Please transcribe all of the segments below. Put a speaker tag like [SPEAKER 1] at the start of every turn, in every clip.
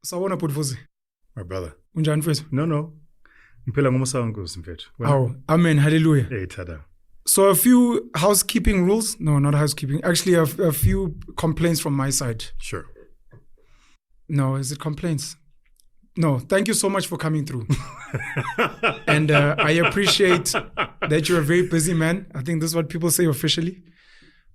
[SPEAKER 1] Sawona Vusi.
[SPEAKER 2] My brother.
[SPEAKER 1] Unjani mfethu?
[SPEAKER 2] No. Mphela ngomusa wenkosi mfethu.
[SPEAKER 1] Oh, amen. Hallelujah.
[SPEAKER 2] Hey, tada.
[SPEAKER 1] So a few housekeeping rules. No, not housekeeping. Actually, a few complaints from my side.
[SPEAKER 2] Sure.
[SPEAKER 1] No, is it complaints? No, thank you so much for coming through. And I appreciate that you're a very busy man. I think this is what people say officially.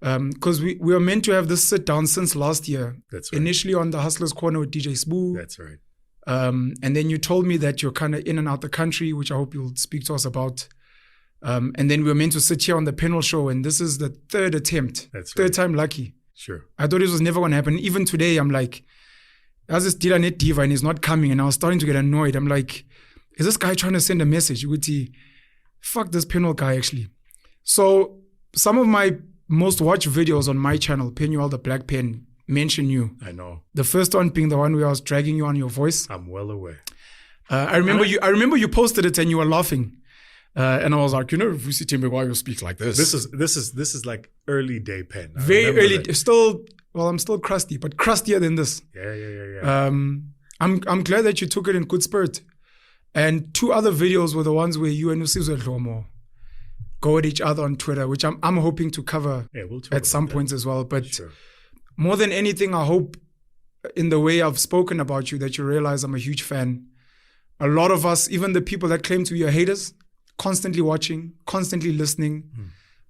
[SPEAKER 1] Because we were meant to have this sit down since last year.
[SPEAKER 2] That's right.
[SPEAKER 1] Initially on the Hustlers Corner with DJ Spoo.
[SPEAKER 2] That's right.
[SPEAKER 1] And then you told me that you're kind of in and out the country, which I hope you'll speak to us about. And then we were meant to sit here on the Penuel show, and this is the third attempt.
[SPEAKER 2] That's
[SPEAKER 1] third
[SPEAKER 2] right.
[SPEAKER 1] time lucky.
[SPEAKER 2] Sure.
[SPEAKER 1] I thought it was never going to happen. Even today, I'm like, as this dealer net diva and he's not coming, and I was starting to get annoyed. I'm like, is this guy trying to send a message? Would he fuck this Penuel guy actually? So some of my most watched videos on my channel, Penuel the Black Pen, mention you.
[SPEAKER 2] I know.
[SPEAKER 1] The first one being the one where I was dragging you on your voice.
[SPEAKER 2] I'm well aware.
[SPEAKER 1] I remember you posted it and you were laughing. And I was like, Vusi Thembekwayo speaks like this.
[SPEAKER 2] This is like early day Pen.
[SPEAKER 1] Very early. I'm still crusty, but crustier than this.
[SPEAKER 2] Yeah.
[SPEAKER 1] I'm glad that you took it in good spirit. And two other videos were the ones where you and Usizwe Dlomo go at each other on Twitter, which I'm hoping to cover at some points as well. But
[SPEAKER 2] sure.
[SPEAKER 1] More than anything, I hope in the way I've spoken about you that you realize I'm a huge fan. A lot of us, even the people that claim to be your haters, constantly watching, constantly listening.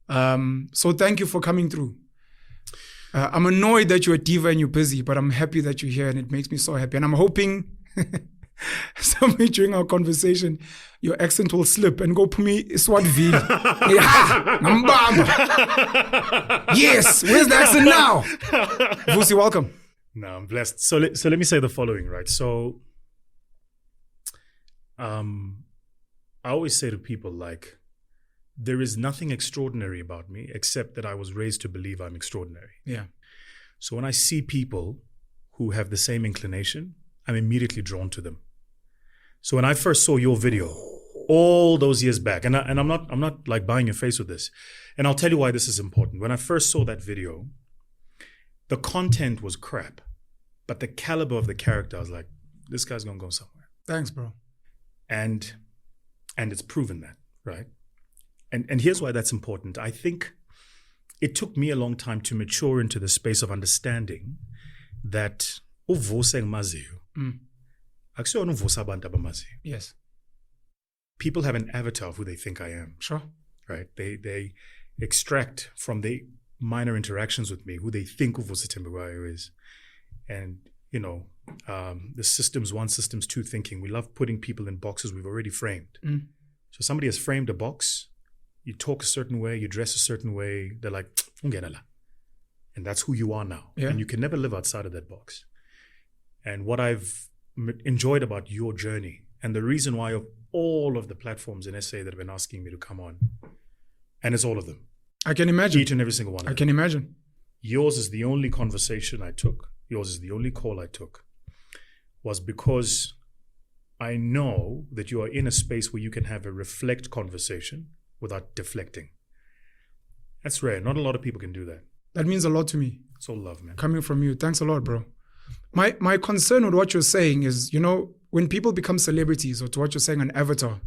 [SPEAKER 1] So thank you for coming through. I'm annoyed that you're a diva and you're busy, but I'm happy that you're here and it makes me so happy. And I'm hoping somewhere during our conversation, your accent will slip and go Pumi Swartville. Yes, where's the accent now? Vusi, welcome.
[SPEAKER 2] No, I'm blessed. So let me say the following, right? So I always say to people, like, there is nothing extraordinary about me except that I was raised to believe I'm extraordinary.
[SPEAKER 1] Yeah.
[SPEAKER 2] So when I see people who have the same inclination, I'm immediately drawn to them. So when I first saw your video all those years back, and I'm not like buying your face with this, and I'll tell you why this is important. When I first saw that video, the content was crap, but the caliber of the character, I was like, this guy's gonna go somewhere.
[SPEAKER 1] Thanks, bro.
[SPEAKER 2] And it's proven that, right? And here's why that's important. I think it took me a long time to mature into the space of understanding that
[SPEAKER 1] Yes.
[SPEAKER 2] People have an avatar of who they think I am.
[SPEAKER 1] Sure.
[SPEAKER 2] Right? They extract from the minor interactions with me who they think Vusi Thembekwayo is. And, the systems 1, systems 2 thinking. We love putting people in boxes we've already framed. So somebody has framed a box. You talk a certain way, you dress a certain way. They're like, and that's who you are now.
[SPEAKER 1] Yeah.
[SPEAKER 2] And you can never live outside of that box. And what I've enjoyed about your journey, and the reason why of all of the platforms in SA that have been asking me to come on, and it's all of them.
[SPEAKER 1] I can imagine.
[SPEAKER 2] Each and every single one of them.
[SPEAKER 1] I can imagine.
[SPEAKER 2] Yours is the only conversation I took. Yours is the only call I took. Was because I know that you are in a space where you can have a reflect conversation without deflecting. That's rare. Not a lot of people can do that.
[SPEAKER 1] That means a lot to me.
[SPEAKER 2] It's all love, man.
[SPEAKER 1] Coming from you. Thanks a lot, bro. My concern with what you're saying is, when people become celebrities, or to what you're saying, an avatar,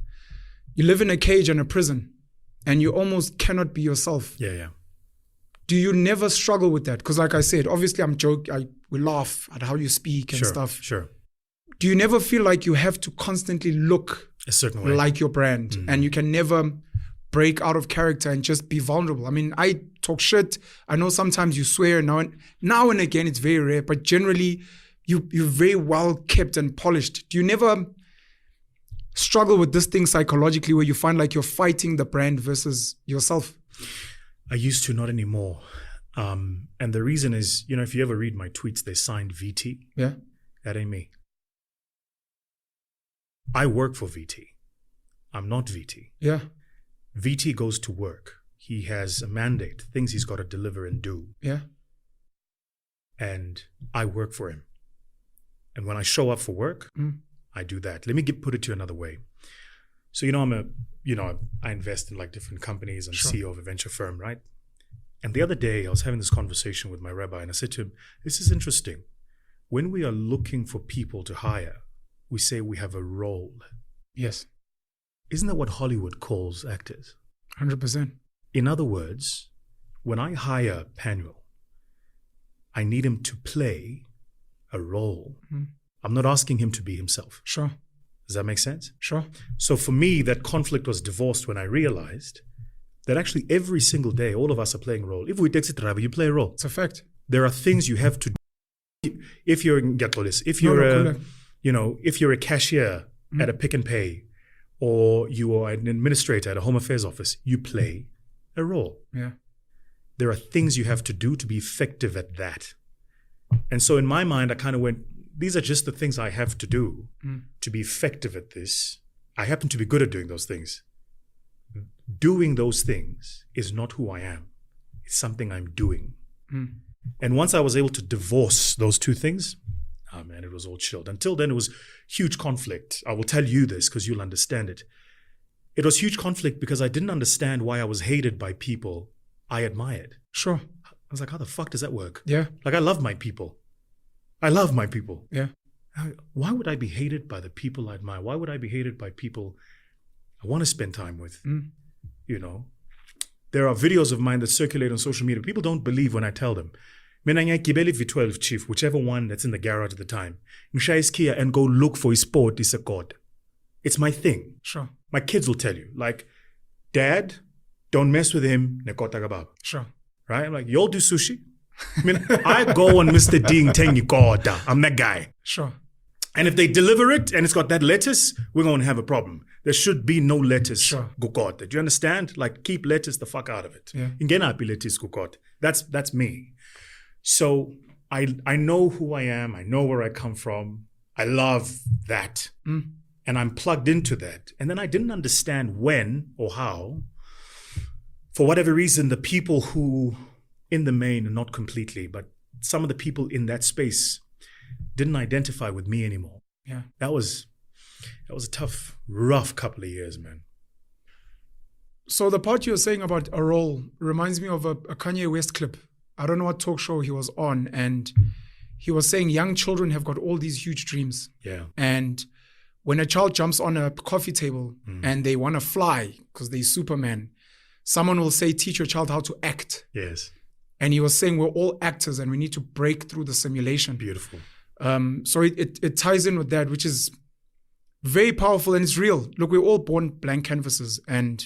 [SPEAKER 1] you live in a cage and a prison and you almost cannot be yourself.
[SPEAKER 2] Yeah.
[SPEAKER 1] Do you never struggle with that? Because like I said, obviously I'm joking. We laugh at how you speak and stuff.
[SPEAKER 2] Sure.
[SPEAKER 1] Do you never feel like you have to constantly look
[SPEAKER 2] a certain way,
[SPEAKER 1] like your brand, and you can never break out of character and just be vulnerable? I mean, I talk shit. I know sometimes you swear now and again. It's very rare, but generally, you're very well kept and polished. Do you never struggle with this thing psychologically, where you find like you're fighting the brand versus yourself?
[SPEAKER 2] I used to, not anymore. And the reason is, if you ever read my tweets, they signed VT.
[SPEAKER 1] Yeah,
[SPEAKER 2] that ain't me. I work for VT. I'm not VT.
[SPEAKER 1] Yeah.
[SPEAKER 2] VT goes to work. He has a mandate, things he's got to deliver and do.
[SPEAKER 1] Yeah.
[SPEAKER 2] And I work for him. And when I show up for work, I do that. Let me put it to you another way. So, I invest in like different companies. I'm CEO of a venture firm, right? And the other day I was having this conversation with my rabbi and I said to him, this is interesting. when we are looking for people to hire, we say we have a role.
[SPEAKER 1] Yes.
[SPEAKER 2] Isn't that what Hollywood calls actors?
[SPEAKER 1] 100%.
[SPEAKER 2] In other words, when I hire Penuel, I need him to play a role. I'm not asking him to be himself.
[SPEAKER 1] Sure.
[SPEAKER 2] Does that make sense?
[SPEAKER 1] Sure.
[SPEAKER 2] So for me, that conflict was divorced when I realized that actually every single day, all of us are playing a role. If we taxi driver, you play a role.
[SPEAKER 1] It's a fact.
[SPEAKER 2] There are things you have to do. If you're if you're a cashier at a Pick and Pay, or you are an administrator at a Home Affairs office, you play a role.
[SPEAKER 1] Yeah.
[SPEAKER 2] There are things you have to do to be effective at that. And so in my mind, I kind of went, these are just the things I have to do to be effective at this. I happen to be good at doing those things. Doing those things is not who I am. It's something I'm doing. And once I was able to divorce those two things, oh man, it was all chilled. Until then, it was huge conflict. I will tell you this because you'll understand it. It was huge conflict because I didn't understand why I was hated by people I admired.
[SPEAKER 1] Sure.
[SPEAKER 2] I was like, how the fuck does that work?
[SPEAKER 1] Yeah.
[SPEAKER 2] Like, I love my people. I love my people.
[SPEAKER 1] Yeah.
[SPEAKER 2] Why would I be hated by the people I admire? Why would I be hated by people I want to spend time with? You know, there are videos of mine that circulate on social media. People don't believe when I tell them. Mina ngiyagibela V12 chief, whichever one that's in the garage at the time. Ngishaya iskia and go look for his sport. It's a god. It's my thing.
[SPEAKER 1] Sure.
[SPEAKER 2] My kids will tell you, like, Dad, don't mess with him. Nekota kebab.
[SPEAKER 1] Sure.
[SPEAKER 2] Right? I'm like, y'all do sushi? I mean, I go on Mr. Ding Tengi Koda. I'm that guy.
[SPEAKER 1] Sure.
[SPEAKER 2] And if they deliver it and it's got that lettuce, we're going to have a problem. There should be no lettuce.
[SPEAKER 1] Sure.
[SPEAKER 2] Gukot. Do you understand? Like, keep lettuce the fuck out of it.
[SPEAKER 1] Yeah.
[SPEAKER 2] Ingena lettuce gukot. That's me. So I know who I am. I know where I come from. I love that. And I'm plugged into that. And then I didn't understand when or how. For whatever reason, the people who, in the main, not completely, but some of the people in that space didn't identify with me anymore.
[SPEAKER 1] Yeah.
[SPEAKER 2] That was a tough, rough couple of years, man.
[SPEAKER 1] So the part you were saying about a role reminds me of a Kanye West clip. I don't know what talk show he was on, and he was saying young children have got all these huge dreams.
[SPEAKER 2] Yeah.
[SPEAKER 1] And when a child jumps on a coffee table and they want to fly because they're Superman, someone will say, teach your child how to act.
[SPEAKER 2] Yes.
[SPEAKER 1] And he was saying we're all actors and we need to break through the simulation.
[SPEAKER 2] Beautiful.
[SPEAKER 1] So it ties in with that, which is very powerful and it's real. Look, we're all born blank canvases, and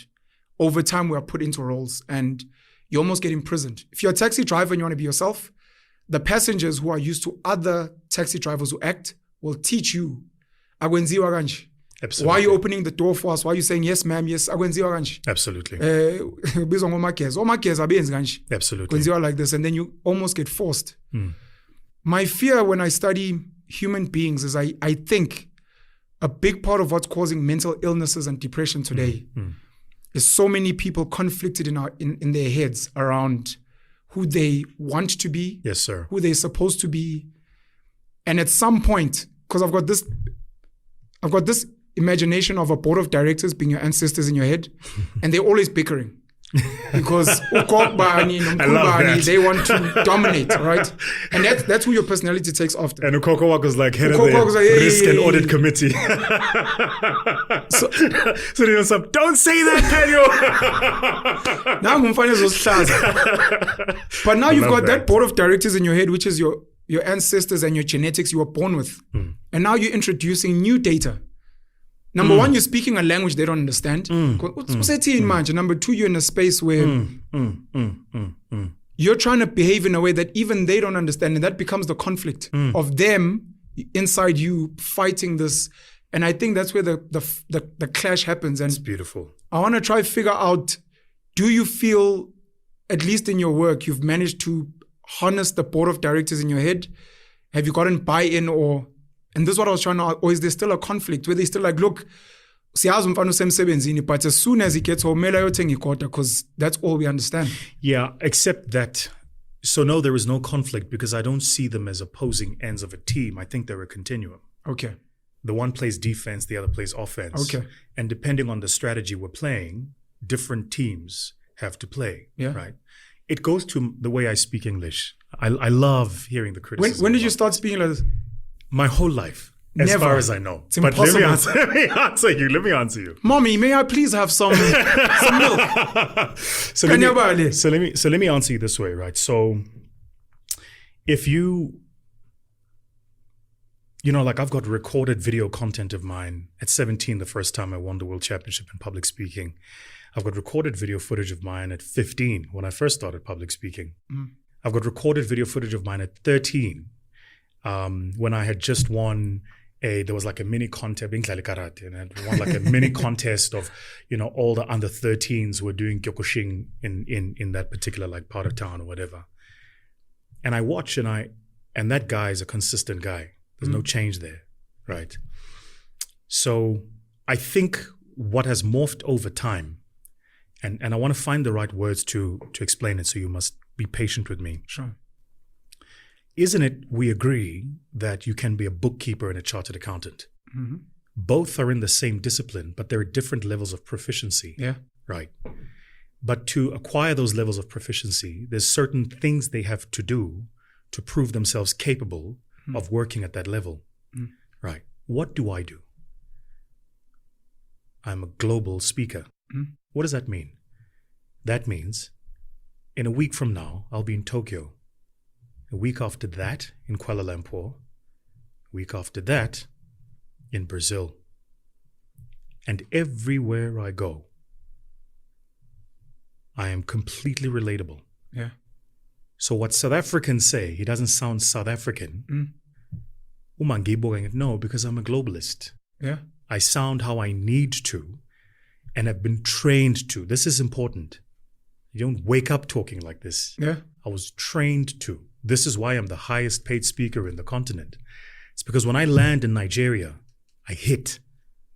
[SPEAKER 1] over time we are put into roles and you almost get imprisoned. If you're a taxi driver and you want to be yourself, the passengers who are used to other taxi drivers who act will teach you. Akwenziwa kanje.
[SPEAKER 2] Absolutely.
[SPEAKER 1] Why are you opening the door for us? Why are you saying, yes, ma'am, yes, akwenziwa kanje?
[SPEAKER 2] Absolutely.
[SPEAKER 1] Bizwa ngomageza. Omageza abenzi kanje.
[SPEAKER 2] Absolutely.
[SPEAKER 1] Kwenziwa like this, and then you almost get forced. My fear when I study human beings is I think a big part of what's causing mental illnesses and depression today is so many people conflicted in their heads around who they want to be,
[SPEAKER 2] yes, sir,
[SPEAKER 1] who they're supposed to be. And at some point, because I've got this imagination of a board of directors being your ancestors in your head, and they're always bickering. Because Ukokbani and Mkubani, they want to dominate, right? And that's who your personality takes after.
[SPEAKER 2] And Ukokowak was like head of the risk and audit committee. So they was like, don't say that, Penuel.
[SPEAKER 1] Now but now you've got that board of directors in your head, which is your ancestors and your genetics you were born with. And now you're introducing new data. Number one, you're speaking a language they don't understand. Number two, you're in a space where you're trying to behave in a way that even they don't understand. And that becomes the conflict of them inside you fighting this. And I think that's where the clash happens. And
[SPEAKER 2] it's beautiful. I
[SPEAKER 1] want to try to figure out, do you feel, at least in your work, you've managed to harness the board of directors in your head? Have you gotten buy-in and this is what I was trying to, or is there still a conflict where they still like, look, but as soon as he gets home, because that's all we understand.
[SPEAKER 2] Yeah, except that, so no, there is no conflict because I don't see them as opposing ends of a team. I think they're a continuum.
[SPEAKER 1] Okay.
[SPEAKER 2] The one plays defense, the other plays offense.
[SPEAKER 1] Okay.
[SPEAKER 2] And depending on the strategy we're playing, different teams have to play.
[SPEAKER 1] Yeah.
[SPEAKER 2] Right. It goes to the way I speak English. I love hearing the criticism.
[SPEAKER 1] When did you start speaking like this?
[SPEAKER 2] My whole life, as
[SPEAKER 1] Never.
[SPEAKER 2] far as I know.
[SPEAKER 1] It's
[SPEAKER 2] but
[SPEAKER 1] impossible.
[SPEAKER 2] let me answer you.
[SPEAKER 1] Mommy, may I please have some milk?
[SPEAKER 2] So let me answer you this way, right? So if you like I've got recorded video content of mine at 17, the first time I won the World Championship in public speaking. I've got recorded video footage of mine at 15 when I first started public speaking. I've got recorded video footage of mine at 13 when I had just won there was like a mini contest, and I had won like a mini contest of, all the under 13s were doing kyokushin in that particular like part of town or whatever. And I watch and that guy is a consistent guy. There's no change there, right? So I think what has morphed over time, and I want to find the right words to explain it, so you must be patient with me.
[SPEAKER 1] Sure.
[SPEAKER 2] Isn't it we agree that you can be a bookkeeper and a chartered accountant?
[SPEAKER 1] Mm-hmm.
[SPEAKER 2] Both are in the same discipline, but there are different levels of proficiency.
[SPEAKER 1] Yeah.
[SPEAKER 2] Right. But to acquire those levels of proficiency, there's certain things they have to do to prove themselves capable of working at that level. Right. What do I do? I'm a global speaker. What does that mean? That means in a week from now, I'll be in Tokyo. A week after that, in Kuala Lumpur. A week after that, in Brazil. And everywhere I go, I am completely relatable.
[SPEAKER 1] Yeah.
[SPEAKER 2] So what South Africans say, he doesn't sound South African. No, because I'm a globalist.
[SPEAKER 1] Yeah.
[SPEAKER 2] I sound how I need to and have been trained to. This is important. You don't wake up talking like this.
[SPEAKER 1] Yeah.
[SPEAKER 2] I was trained to. This is why I'm the highest paid speaker in the continent. It's because when I land in Nigeria, I hit.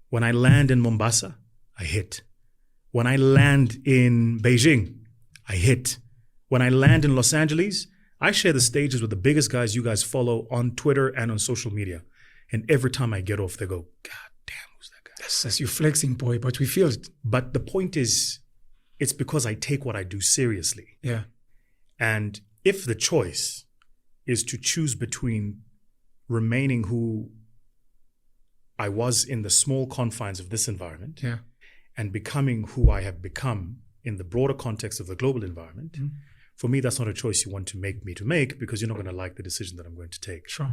[SPEAKER 2] When I land in Mombasa, I hit. When I land in Beijing, I hit. When I land in Los Angeles, I share the stages with the biggest guys you guys follow on Twitter and on social media. And every time I get off, they go, God damn, who's that guy?
[SPEAKER 1] That's you flexing, boy, but we feel it.
[SPEAKER 2] But the point is, it's because I take what I do seriously.
[SPEAKER 1] Yeah.
[SPEAKER 2] And if the choice is to choose between remaining who I was in the small confines of this environment and becoming who I have become in the broader context of the global environment, for me, that's not a choice you want to make me to make, because you're not going to like the decision that I'm going to take.
[SPEAKER 1] Sure.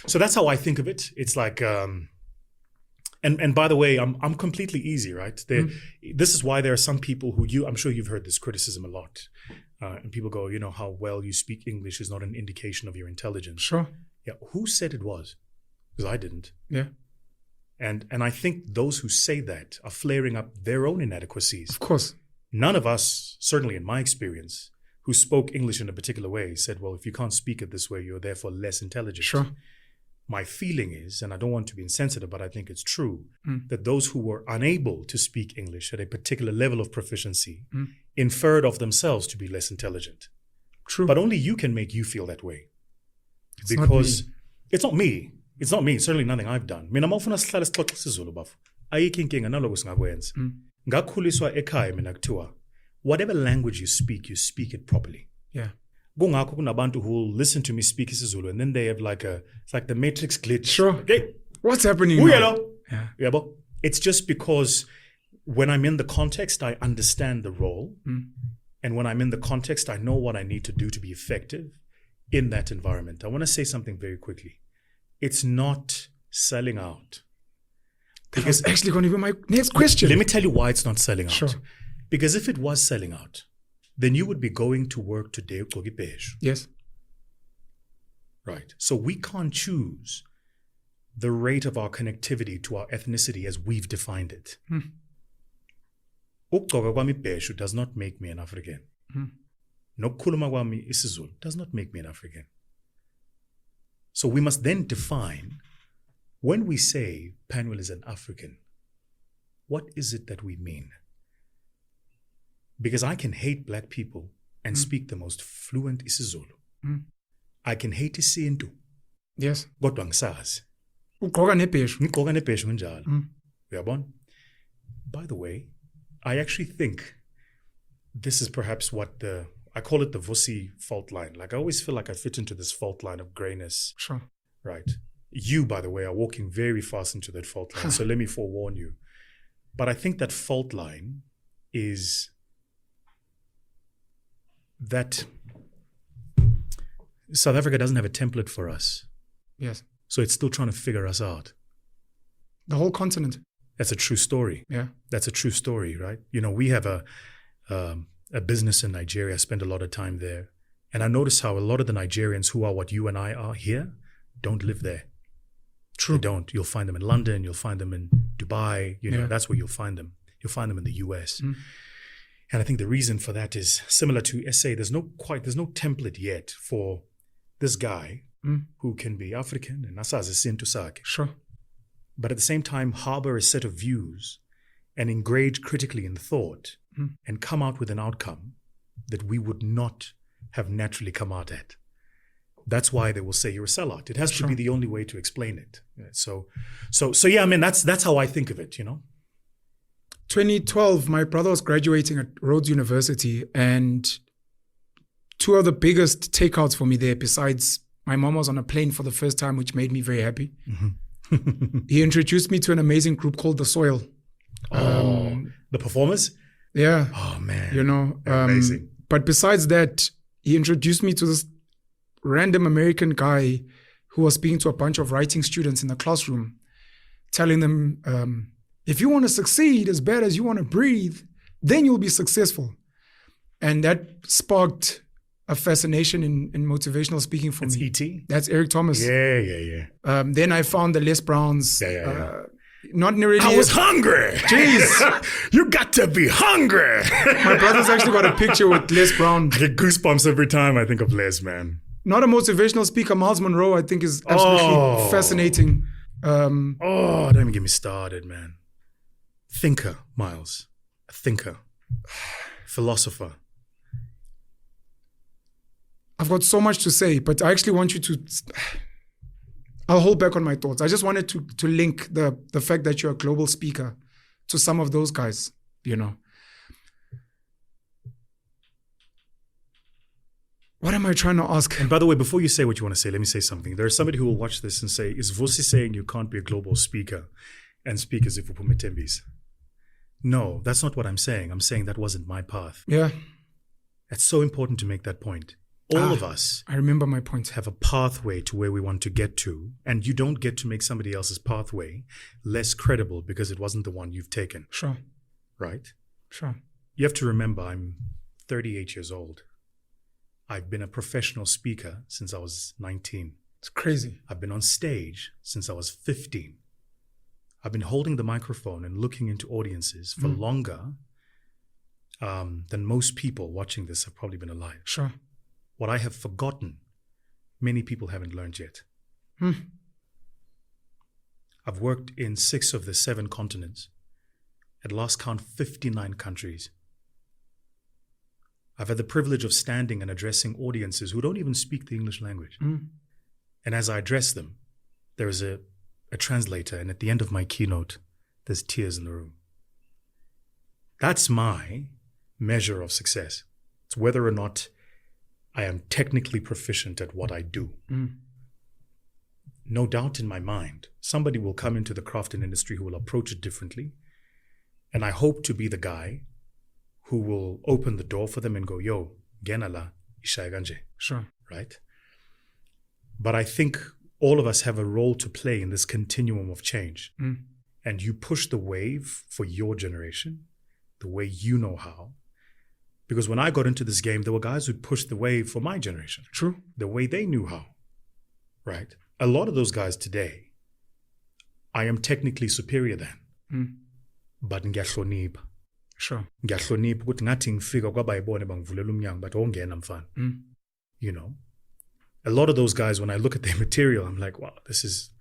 [SPEAKER 2] So that's how I think of it. It's like, and by the way, I'm completely easy, right? This is why there are some people who I'm sure you've heard this criticism a lot. And people go, how well you speak English is not an indication of your intelligence.
[SPEAKER 1] Sure.
[SPEAKER 2] Yeah. Who said it was? Because I didn't.
[SPEAKER 1] Yeah.
[SPEAKER 2] And I think those who say that are flaring up their own inadequacies.
[SPEAKER 1] Of course.
[SPEAKER 2] None of us, certainly in my experience, who spoke English in a particular way said, well, if you can't speak it this way, you're therefore less intelligent.
[SPEAKER 1] Sure.
[SPEAKER 2] My feeling is, and I don't want to be insensitive, but I think it's true, that those who were unable to speak English at a particular level of proficiency inferred of themselves to be less intelligent.
[SPEAKER 1] True.
[SPEAKER 2] But only you can make you feel that way.
[SPEAKER 1] It's
[SPEAKER 2] because it's not me. It's not me. It's certainly nothing I've done. Mina mawufuna sihlale sixoxe isiZulu bafu. Ayikho inkinga naloko singakwenza. Ngakhuliswa ekhaya mina kuthiwa whatever language you speak it properly.
[SPEAKER 1] Yeah.
[SPEAKER 2] Kungakho kunabantu who will listen to me speak isiZulu and then they have it's like the matrix glitch.
[SPEAKER 1] Sure.
[SPEAKER 2] Okay.
[SPEAKER 1] What's happening now? Yeah.
[SPEAKER 2] But it's just because when I'm in the context, I understand the role. And when I'm in the context, I know what I need to do to be effective in that environment. I want to say something very quickly. It's not selling out.
[SPEAKER 1] Because actually going to be my next question.
[SPEAKER 2] Let me tell you why it's not selling out.
[SPEAKER 1] Sure.
[SPEAKER 2] Because if it was selling out, then you would be going to work today.
[SPEAKER 1] Yes.
[SPEAKER 2] Right. So we can't choose the rate of our connectivity to our ethnicity as we've defined it. Ukugqoka kwami ibheshu does not make me an African. Nokukhuluma kwami isiZulu does not make me an African. So we must then define, when we say Penuel is an African, what is it that we mean? Because I can hate black people and speak the most fluent isiZulu. I can hate isintu.
[SPEAKER 1] Yes.
[SPEAKER 2] Kodwa ngisazi.
[SPEAKER 1] Ugqoka nebheshu.
[SPEAKER 2] Ngigqoka nebheshu njalo. Uyabona? By the way, I actually think this is perhaps what I call it the Vusi fault line. Like I always feel like I fit into this fault line of grayness.
[SPEAKER 1] Sure.
[SPEAKER 2] Right. You, by the way, are walking very fast into that fault line. So let me forewarn you. But I think that fault line is that South Africa doesn't have a template for us.
[SPEAKER 1] Yes.
[SPEAKER 2] So it's still trying to figure us out.
[SPEAKER 1] The whole continent.
[SPEAKER 2] That's a true story.
[SPEAKER 1] Yeah.
[SPEAKER 2] That's a true story, right? You know, we have a business in Nigeria. I spend a lot of time there. And I notice how a lot of the Nigerians who are what you and I are here don't live there.
[SPEAKER 1] True.
[SPEAKER 2] They don't. You'll find them in London. You'll find them in Dubai. You know, that's where you'll find them. You'll find them in the US. And I think the reason for that is similar to SA. There's no template yet for this guy who can be African and asazi isintu sakhe.
[SPEAKER 1] Sure.
[SPEAKER 2] But at the same time, harbor a set of views and engage critically in thought and come out with an outcome that we would not have naturally come out at. That's why they will say you're a sellout. It has to be the only way to explain it. So yeah, I mean, that's how I think of it, you know.
[SPEAKER 1] 2012, my brother was graduating at Rhodes University, and two of the biggest takeouts for me there, besides my mom was on a plane for the first time, which made me very happy. He introduced me to an amazing group called The Soil.
[SPEAKER 2] The Performers?
[SPEAKER 1] Yeah.
[SPEAKER 2] Oh, man.
[SPEAKER 1] You know,
[SPEAKER 2] amazing.
[SPEAKER 1] But besides that, he introduced me to this random American guy who was speaking to a bunch of writing students in the classroom, telling them, if you want to succeed as bad as you want to breathe, then you'll be successful. And that sparked a fascination in motivational speaking for me.
[SPEAKER 2] E.T.?
[SPEAKER 1] That's Eric Thomas.
[SPEAKER 2] Yeah.
[SPEAKER 1] Then I found the Les Browns. Not really.
[SPEAKER 2] I was hungry.
[SPEAKER 1] Jeez.
[SPEAKER 2] You got to be hungry.
[SPEAKER 1] My brother's actually got a picture with Les Brown.
[SPEAKER 2] I get goosebumps every time I think of Les, man.
[SPEAKER 1] Not a motivational speaker. Miles Monroe, I think, is absolutely fascinating.
[SPEAKER 2] Don't even get me started, man. Thinker, Miles. A thinker. Philosopher.
[SPEAKER 1] I've got so much to say, but I actually want you to... I'll hold back on my thoughts. I just wanted to link the fact that you're a global speaker to some of those guys, you know. What am I trying to ask?
[SPEAKER 2] And by the way, before you say what you want to say, let me say something. There's somebody who will watch this and say, is Vusi saying you can't be a global speaker and speak as if uphume Tembis? No, that's not what I'm saying. I'm saying that wasn't my path.
[SPEAKER 1] Yeah.
[SPEAKER 2] It's so important to make that point. All of us,
[SPEAKER 1] I remember my point,
[SPEAKER 2] have a pathway to where we want to get to, and you don't get to make somebody else's pathway less credible because it wasn't the one you've taken.
[SPEAKER 1] Sure.
[SPEAKER 2] Right?
[SPEAKER 1] Sure.
[SPEAKER 2] You have to remember, I'm 38 years old. I've been a professional speaker since I was 19.
[SPEAKER 1] It's crazy.
[SPEAKER 2] I've been on stage since I was 15. I've been holding the microphone and looking into audiences for longer than most people watching this have probably been alive.
[SPEAKER 1] Sure.
[SPEAKER 2] What I have forgotten, many people haven't learned yet. I've worked in 6 of the 7 continents. At last count, 59 countries. I've had the privilege of standing and addressing audiences who don't even speak the English language. And as I address them, there is a translator, and at the end of my keynote, there's tears in the room. That's my measure of success. It's whether or not I am technically proficient at what I do. No doubt in my mind, somebody will come into the craft and industry who will approach it differently. And I hope to be the guy who will open the door for them and go, yo, genala, ishaya kanje.
[SPEAKER 1] Sure.
[SPEAKER 2] Right? But I think all of us have a role to play in this continuum of change. And you push the wave for your generation, the way you know how. Because when I got into this game, there were guys who pushed the wave for my generation.
[SPEAKER 1] True.
[SPEAKER 2] The way they knew how. Right? A lot of those guys today, I am technically superior than. But ngiyahlonipha.
[SPEAKER 1] Sure.
[SPEAKER 2] Ngiyahlonipha ukuthi ngathi ngifika kwabayibone bangivulela umnyango but ongena mfana. You know? A lot of those guys, when I look at their material, I'm like, wow, this is...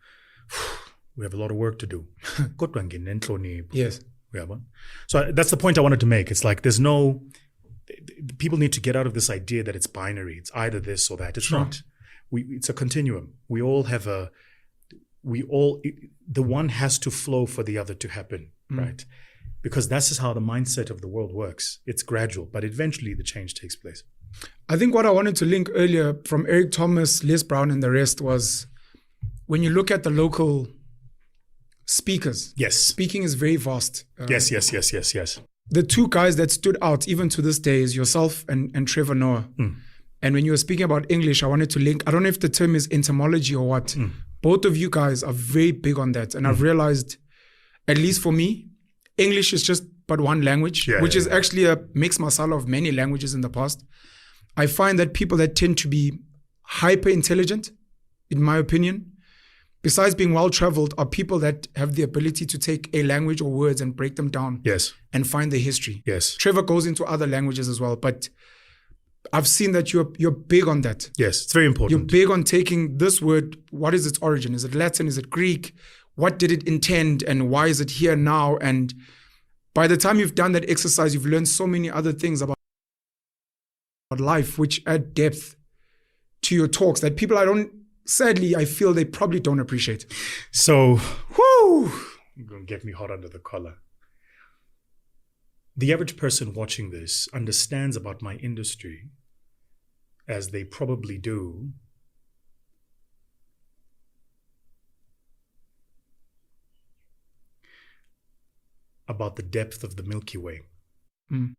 [SPEAKER 2] we have a lot of work to do. Kodwa nginenhlonipho.
[SPEAKER 1] Yes.
[SPEAKER 2] So that's the point I wanted to make. It's like there's no... People need to get out of this idea that it's binary. It's either this or that. It's not. It's a continuum. We all have the one has to flow for the other to happen, right? Because that's just how the mindset of the world works. It's gradual, but eventually the change takes place.
[SPEAKER 1] I think what I wanted to link earlier from Eric Thomas, Les Brown, and the rest was when you look at the local speakers.
[SPEAKER 2] Yes.
[SPEAKER 1] Speaking is very vast.
[SPEAKER 2] Yes.
[SPEAKER 1] The two guys that stood out even to this day is yourself and Trevor Noah. And when you were speaking about English, I wanted to link, I don't know if the term is entomology or what. Both of you guys are very big on that. And I've realized, at least for me, English is just but one language, which is actually a mixed masala of many languages in the past. I find that people that tend to be hyper intelligent, in my opinion, besides being well-traveled, are people that have the ability to take a language or words and break them down and find the history.
[SPEAKER 2] Yes.
[SPEAKER 1] Trevor goes into other languages as well, but I've seen that you're big on that.
[SPEAKER 2] Yes, it's very important.
[SPEAKER 1] You're big on taking this word, what is its origin? Is it Latin? Is it Greek? What did it intend? And why is it here now? And by the time you've done that exercise, you've learned so many other things about life, which add depth to your talks that people sadly, I feel they probably don't appreciate.
[SPEAKER 2] So, you're going to get me hot under the collar. The average person watching this understands about my industry as they probably do about the depth of the Milky Way. And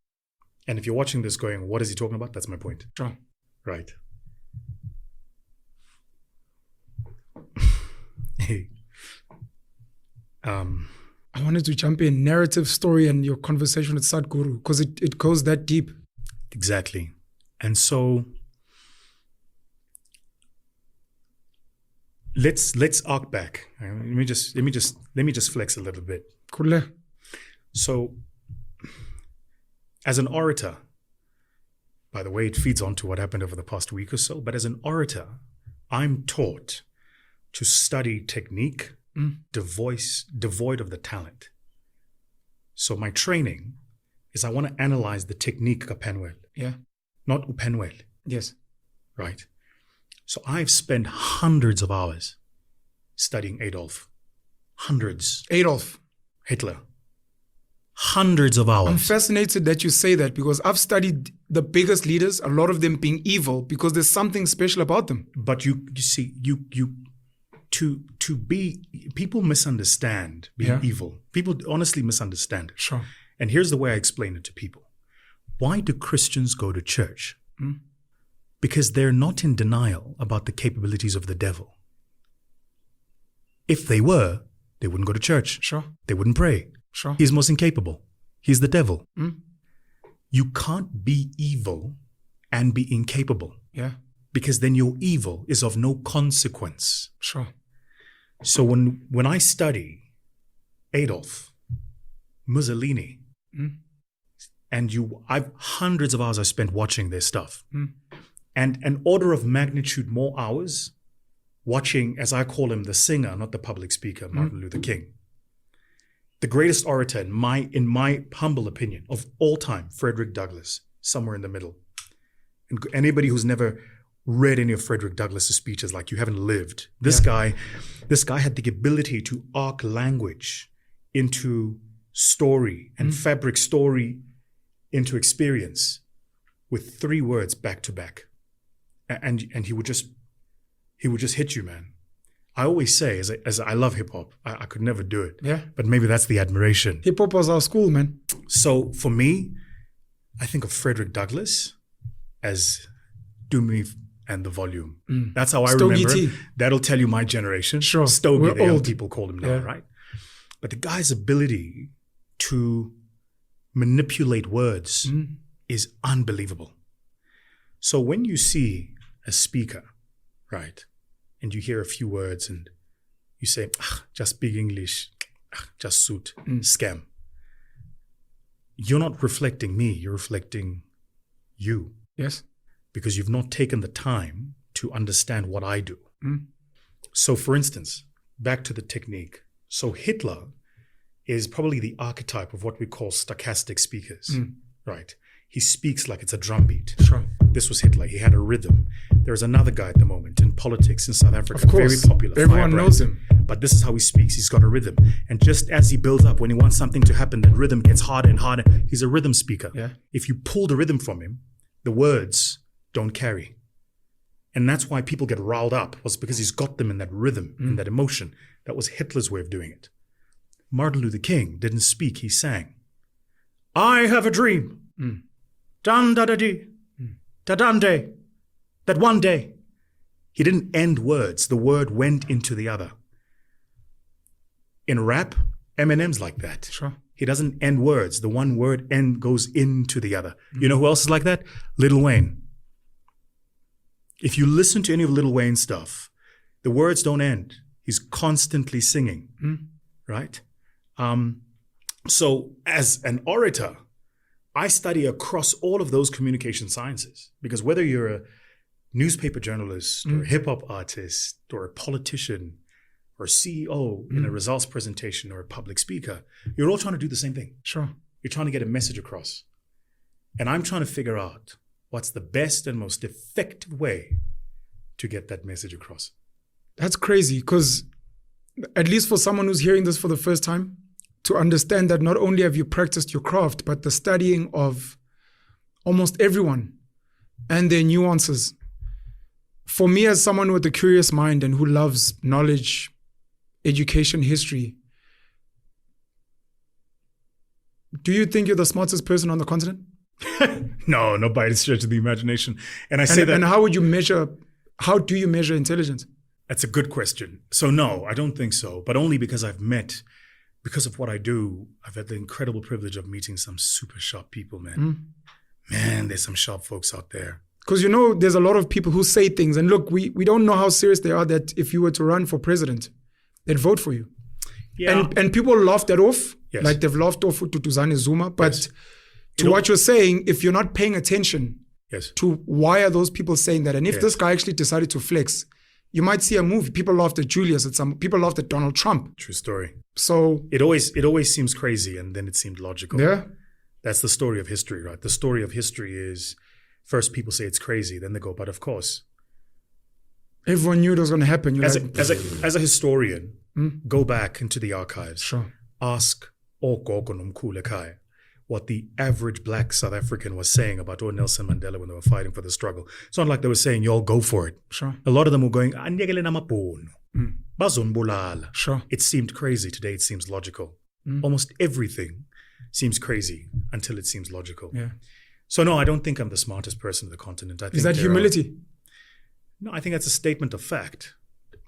[SPEAKER 2] if you're watching this going, what is he talking about? That's my point.
[SPEAKER 1] Sure.
[SPEAKER 2] Right. Hey.
[SPEAKER 1] I wanted to jump in narrative story and your conversation with Sadhguru because it goes that deep.
[SPEAKER 2] Exactly. And so let's arc back. Let me just flex a little bit.
[SPEAKER 1] Cool.
[SPEAKER 2] So as an orator, by the way, it feeds on to what happened over the past week or so, but as an orator, I'm taught to study technique, devoid of the talent. So my training is I want to analyze the technique of Penuel.
[SPEAKER 1] Yeah.
[SPEAKER 2] Not Penuel.
[SPEAKER 1] Yes.
[SPEAKER 2] Right. So I've spent hundreds of hours studying Adolf. Hundreds.
[SPEAKER 1] Adolf.
[SPEAKER 2] Hitler. Hundreds of hours.
[SPEAKER 1] I'm fascinated that you say that because I've studied the biggest leaders, a lot of them being evil because there's something special about them.
[SPEAKER 2] But you see, people misunderstand being evil. People honestly misunderstand it.
[SPEAKER 1] Sure.
[SPEAKER 2] And here's the way I explain it to people. Why do Christians go to church? Because they're not in denial about the capabilities of the devil. If they were, they wouldn't go to church.
[SPEAKER 1] Sure.
[SPEAKER 2] They wouldn't pray.
[SPEAKER 1] Sure.
[SPEAKER 2] He's most incapable. He's the devil. You can't be evil and be incapable.
[SPEAKER 1] Yeah.
[SPEAKER 2] Because then your evil is of no consequence.
[SPEAKER 1] Sure.
[SPEAKER 2] So when I study Adolf, Mussolini, and I've hundreds of hours I spent watching their stuff, and an order of magnitude more hours watching, as I call him, the singer, not the public speaker, Martin Luther King. The greatest orator, in my humble opinion, of all time, Frederick Douglass, somewhere in the middle. And anybody who's never read any of Frederick Douglass's speeches, like you haven't lived. This guy had the ability to arc language into story and fabric story into experience with 3 words back to back. And he would just hit you, man. I always say, as I love hip hop, I could never do it.
[SPEAKER 1] Yeah.
[SPEAKER 2] But maybe that's the admiration.
[SPEAKER 1] Hip hop was our school, man.
[SPEAKER 2] So for me, I think of Frederick Douglass as Do Me and the Volume. That's how I
[SPEAKER 1] Stogie
[SPEAKER 2] remember
[SPEAKER 1] T.
[SPEAKER 2] it. That'll tell you my generation.
[SPEAKER 1] Sure.
[SPEAKER 2] Stogie,
[SPEAKER 1] We're
[SPEAKER 2] the young
[SPEAKER 1] old.
[SPEAKER 2] people call him now, right? But the guy's ability to manipulate words is unbelievable. So when you see a speaker, right, and you hear a few words and you say, just speak English, just suit, scam. You're not reflecting me, you're reflecting you.
[SPEAKER 1] Yes.
[SPEAKER 2] Because you've not taken the time to understand what I do. So for instance, back to the technique. So Hitler is probably the archetype of what we call stochastic speakers, right? He speaks like it's a drum beat.
[SPEAKER 1] Sure.
[SPEAKER 2] This was Hitler. He had a rhythm. There's another guy at the moment in politics in South Africa.
[SPEAKER 1] Of course.
[SPEAKER 2] Very popular.
[SPEAKER 1] Everyone
[SPEAKER 2] Firebrand.
[SPEAKER 1] knows him.
[SPEAKER 2] But this is how he speaks. He's got a rhythm. And just as he builds up, when he wants something to happen, that rhythm gets harder and harder. He's a rhythm speaker.
[SPEAKER 1] Yeah.
[SPEAKER 2] If you pull the rhythm from him, The words don't carry. And that's why people get riled up, was because he's got them in that rhythm, in that emotion. That was Hitler's way of doing it. Martin Luther King didn't speak, he sang. I have a dream. Dan da da di. Da dan day. That one day. He didn't end words. The word went into the other. In rap, Eminem's like that.
[SPEAKER 1] Sure.
[SPEAKER 2] He doesn't end words. The one word end goes into the other. You know who else is like that? Lil Wayne. If you listen to any of Lil Wayne's stuff, the words don't end. He's constantly singing, right? So as an orator, I study across all of those communication sciences, because whether you're a newspaper journalist or a hip-hop artist or a politician or a CEO in a results presentation or a public speaker, you're all trying to do the same thing.
[SPEAKER 1] Sure.
[SPEAKER 2] You're trying to get a message across. And I'm trying to figure out what's the best and most effective way to get that message across.
[SPEAKER 1] That's crazy, because at least for someone who's hearing this for the first time, to understand that not only have you practiced your craft, but the studying of almost everyone and their nuances. For me, as someone with a curious mind and who loves knowledge, education, history, do you think you're the smartest person on the continent?
[SPEAKER 2] No, not by any stretch of the imagination. And
[SPEAKER 1] And how do you measure intelligence?
[SPEAKER 2] That's a good question. So no, I don't think so, but only because because of what I do, I've had the incredible privilege of meeting some super sharp people, man. Man, there's some sharp folks out there.
[SPEAKER 1] Because, there's a lot of people who say things, and look, we don't know how serious they are, that if you were to run for president, they'd vote for you.
[SPEAKER 2] Yeah.
[SPEAKER 1] And people laugh that off,
[SPEAKER 2] Yes.
[SPEAKER 1] like they've laughed off Tutuzane Zuma. But
[SPEAKER 2] Yes.
[SPEAKER 1] to what you're saying, if you're not paying attention
[SPEAKER 2] Yes.
[SPEAKER 1] to why are those people saying that, and if
[SPEAKER 2] Yes.
[SPEAKER 1] this guy actually decided to flex, you might see a movie. People laughed at Julius, people laughed at Donald Trump.
[SPEAKER 2] True story.
[SPEAKER 1] So
[SPEAKER 2] It always seems crazy, and then it seemed logical.
[SPEAKER 1] yeah,
[SPEAKER 2] That's the story of history, right? The story of history is, first people say it's crazy, then they go, but of course.
[SPEAKER 1] everyone knew it was going to happen. You're
[SPEAKER 2] As a historian, go back into the archives.
[SPEAKER 1] Sure.
[SPEAKER 2] Ask Ogogo Nomkhulu ekhaya what the average black South African was saying about Nelson Mandela when they were fighting for the struggle. It's not like they were saying, y'all go for it.
[SPEAKER 1] Sure.
[SPEAKER 2] A lot of them were going, "Anyekele namabhunu, bazombulala."
[SPEAKER 1] Sure.
[SPEAKER 2] It seemed crazy. Today it seems logical. Almost everything seems crazy until it seems logical.
[SPEAKER 1] Yeah.
[SPEAKER 2] So no, I don't think I'm the smartest person on the continent. I think
[SPEAKER 1] Is that humility?
[SPEAKER 2] No, I think that's a statement of fact.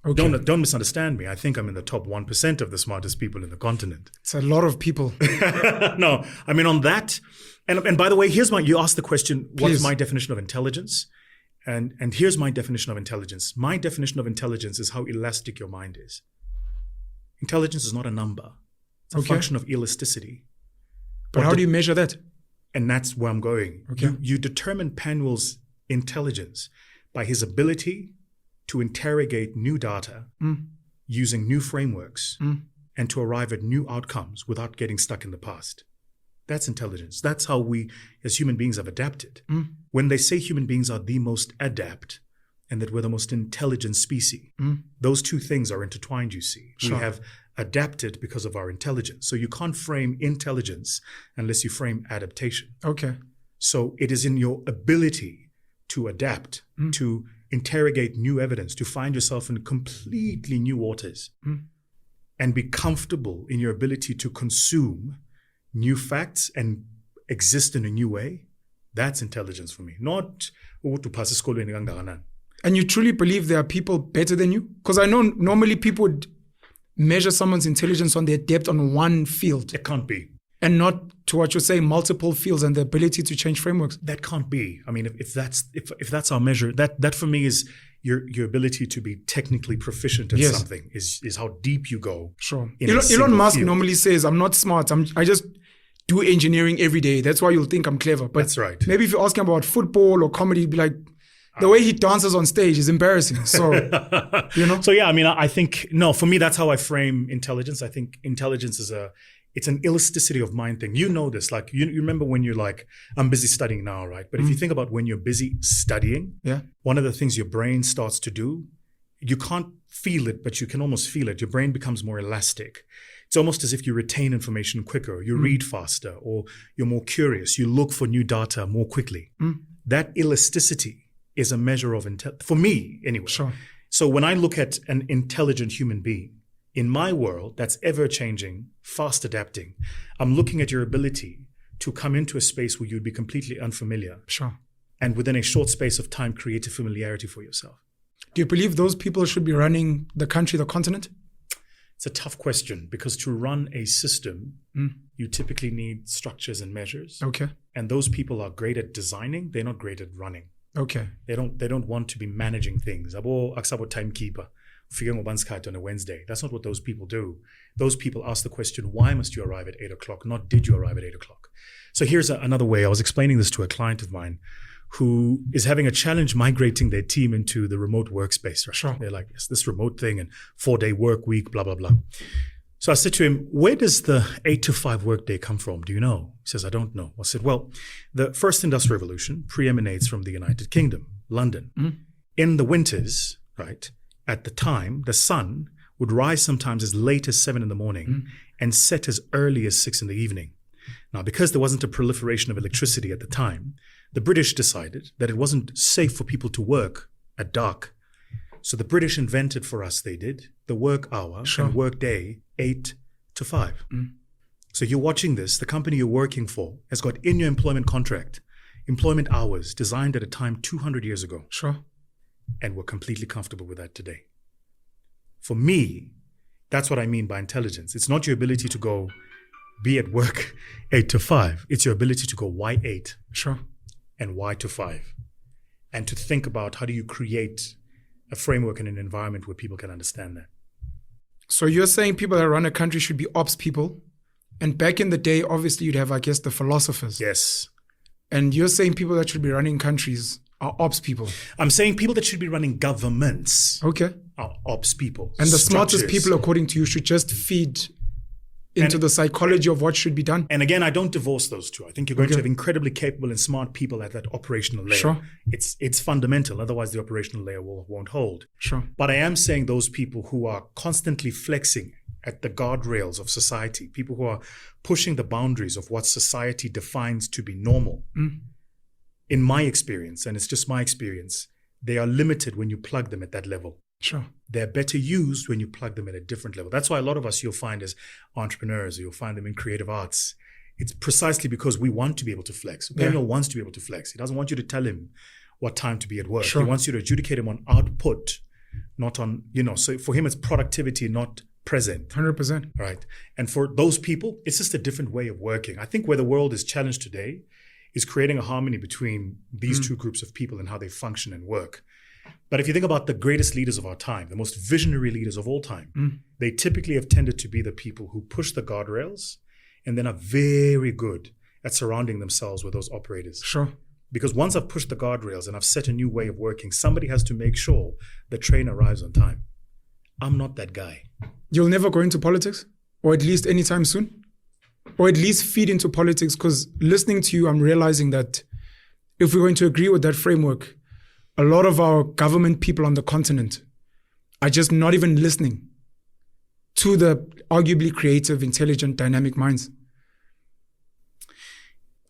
[SPEAKER 1] Okay.
[SPEAKER 2] Don't misunderstand me. I think I'm in the top 1% of the smartest people in the continent.
[SPEAKER 1] It's a lot of people.
[SPEAKER 2] No, I mean on that. And by the way, you asked the question, what's
[SPEAKER 1] Please.
[SPEAKER 2] my definition of intelligence? And here's my definition of intelligence. My definition of intelligence is how elastic your mind is. Intelligence is not a number. It's a function of elasticity.
[SPEAKER 1] But how do you measure that?
[SPEAKER 2] And that's where I'm going.
[SPEAKER 1] Okay.
[SPEAKER 2] You determine Penuel's intelligence by his ability to interrogate new data using new frameworks and to arrive at new outcomes without getting stuck in the past. That's intelligence. That's how we as human beings have adapted. When they say human beings are the most adept and that we're the most intelligent species, those two things are intertwined, you see.
[SPEAKER 1] Sure.
[SPEAKER 2] We have adapted because of our intelligence. So you can't frame intelligence unless you frame adaptation.
[SPEAKER 1] Okay.
[SPEAKER 2] So it is in your ability to adapt, to interrogate new evidence, to find yourself in completely new waters and be comfortable in your ability to consume new facts and exist in a new way. That's intelligence for me, not to pass esikolweni kangakanani.
[SPEAKER 1] And you truly believe there are people better than you? Because I know normally people would measure someone's intelligence on their depth on one field
[SPEAKER 2] It can't be.
[SPEAKER 1] and not, to what you're saying, multiple fields and the ability to change frameworks.
[SPEAKER 2] That can't be. I mean, if that's our measure, that for me is your ability to be technically proficient in something is how deep you go.
[SPEAKER 1] Sure.
[SPEAKER 2] in a
[SPEAKER 1] Elon
[SPEAKER 2] single
[SPEAKER 1] Musk
[SPEAKER 2] field.
[SPEAKER 1] normally says, I'm not smart. I just do engineering every day. That's why you'll think I'm clever. But
[SPEAKER 2] That's right.
[SPEAKER 1] maybe if you're asking about football or comedy, you'd be like, the way he dances on stage is embarrassing. So,
[SPEAKER 2] So yeah, I mean, I think, no, for me, that's how I frame intelligence. I think intelligence is it's an elasticity of mind thing. You know this, like you remember when you're like, I'm busy studying now, right? But if you think about when you're busy studying, one of the things your brain starts to do, you can't feel it, but you can almost feel it. Your brain becomes more elastic. It's almost as if you retain information quicker, you read faster, or you're more curious. You look for new data more quickly. that elasticity is a measure of for me anyway.
[SPEAKER 1] Sure.
[SPEAKER 2] So when I look at an intelligent human being, in my world that's ever-changing, fast adapting, I'm looking at your ability to come into a space where you'd be completely unfamiliar.
[SPEAKER 1] Sure.
[SPEAKER 2] And within a short space of time, create a familiarity for yourself.
[SPEAKER 1] Do you believe those people should be running the country, the continent?
[SPEAKER 2] It's a tough question because to run a system, you typically need structures and measures.
[SPEAKER 1] Okay.
[SPEAKER 2] And those people are great at designing. They're not great at running.
[SPEAKER 1] Okay.
[SPEAKER 2] They don't want to be managing things. Aksabo timekeeper. On a Wednesday. That's not what those people do. Those people ask the question, why must you arrive at 8 o'clock? Not did you arrive at 8 o'clock? So here's another way. I was explaining this to a client of mine who is having a challenge migrating their team into the remote workspace. Right?
[SPEAKER 1] Sure.
[SPEAKER 2] They're like, it's this remote thing and 4-day work week, blah, blah, blah. So I said to him, where does the 8 to 5 workday come from? Do you know? He says, I don't know. I said, well, the first industrial revolution preemanates from the United Kingdom, London. In the winters, right, at the time, the sun would rise sometimes as late as 7 in the morning and set as early as 6 in the evening. Now, because there wasn't a proliferation of electricity at the time, the British decided that it wasn't safe for people to work at dark. So the British invented for us, they did, the work hour and work day, 8 to 5. So you're watching this, the company you're working for has got in your employment contract, employment hours designed at a time 200 years ago.
[SPEAKER 1] Sure.
[SPEAKER 2] And we're completely comfortable with that today. For me, that's what I mean by intelligence. It's not your ability to go be at work 8 to 5. It's your ability to go why 8?
[SPEAKER 1] Sure.
[SPEAKER 2] And why to 5? And to think about how do you create a framework and an environment where people can understand that.
[SPEAKER 1] So you're saying people that run a country should be ops people. And back in the day, obviously, you'd have, I guess, the philosophers.
[SPEAKER 2] Yes.
[SPEAKER 1] And you're saying people that should be running countries are ops people.
[SPEAKER 2] I'm saying people that should be running governments
[SPEAKER 1] are
[SPEAKER 2] ops people.
[SPEAKER 1] And the smartest people, according to you, should just feed into the psychology of what should be done.
[SPEAKER 2] And again, I don't divorce those two. I think you're going to have incredibly capable and smart people at that operational layer.
[SPEAKER 1] Sure.
[SPEAKER 2] It's fundamental. Otherwise, the operational layer won't hold.
[SPEAKER 1] Sure.
[SPEAKER 2] But I am saying those people who are constantly flexing at the guardrails of society, people who are pushing the boundaries of what society defines to be normal. In my experience, and it's just my experience, they are limited when you plug them at that level.
[SPEAKER 1] Sure.
[SPEAKER 2] They're better used when you plug them at a different level. That's why a lot of us you'll find as entrepreneurs, or you'll find them in creative arts. It's precisely because we want to be able to flex. Penuel wants to be able to flex. He doesn't want you to tell him what time to be at work.
[SPEAKER 1] Sure.
[SPEAKER 2] He wants you to adjudicate him on output, not on, so for him it's productivity, not present.
[SPEAKER 1] 100%.
[SPEAKER 2] Right. And for those people, it's just a different way of working. I think where the world is challenged today is creating a harmony between these two groups of people and how they function and work. But if you think about the greatest leaders of our time, the most visionary leaders of all time, they typically have tended to be the people who push the guardrails and then are very good at surrounding themselves with those operators.
[SPEAKER 1] Sure.
[SPEAKER 2] Because once I've pushed the guardrails and I've set a new way of working, somebody has to make sure the train arrives on time. I'm not that guy.
[SPEAKER 1] You'll never go into politics? Or at least anytime soon? Or at least feed into politics? Because listening to you, I'm realizing that if we're going to agree with that framework, a lot of our government people on the continent are just not even listening to the arguably creative, intelligent, dynamic minds.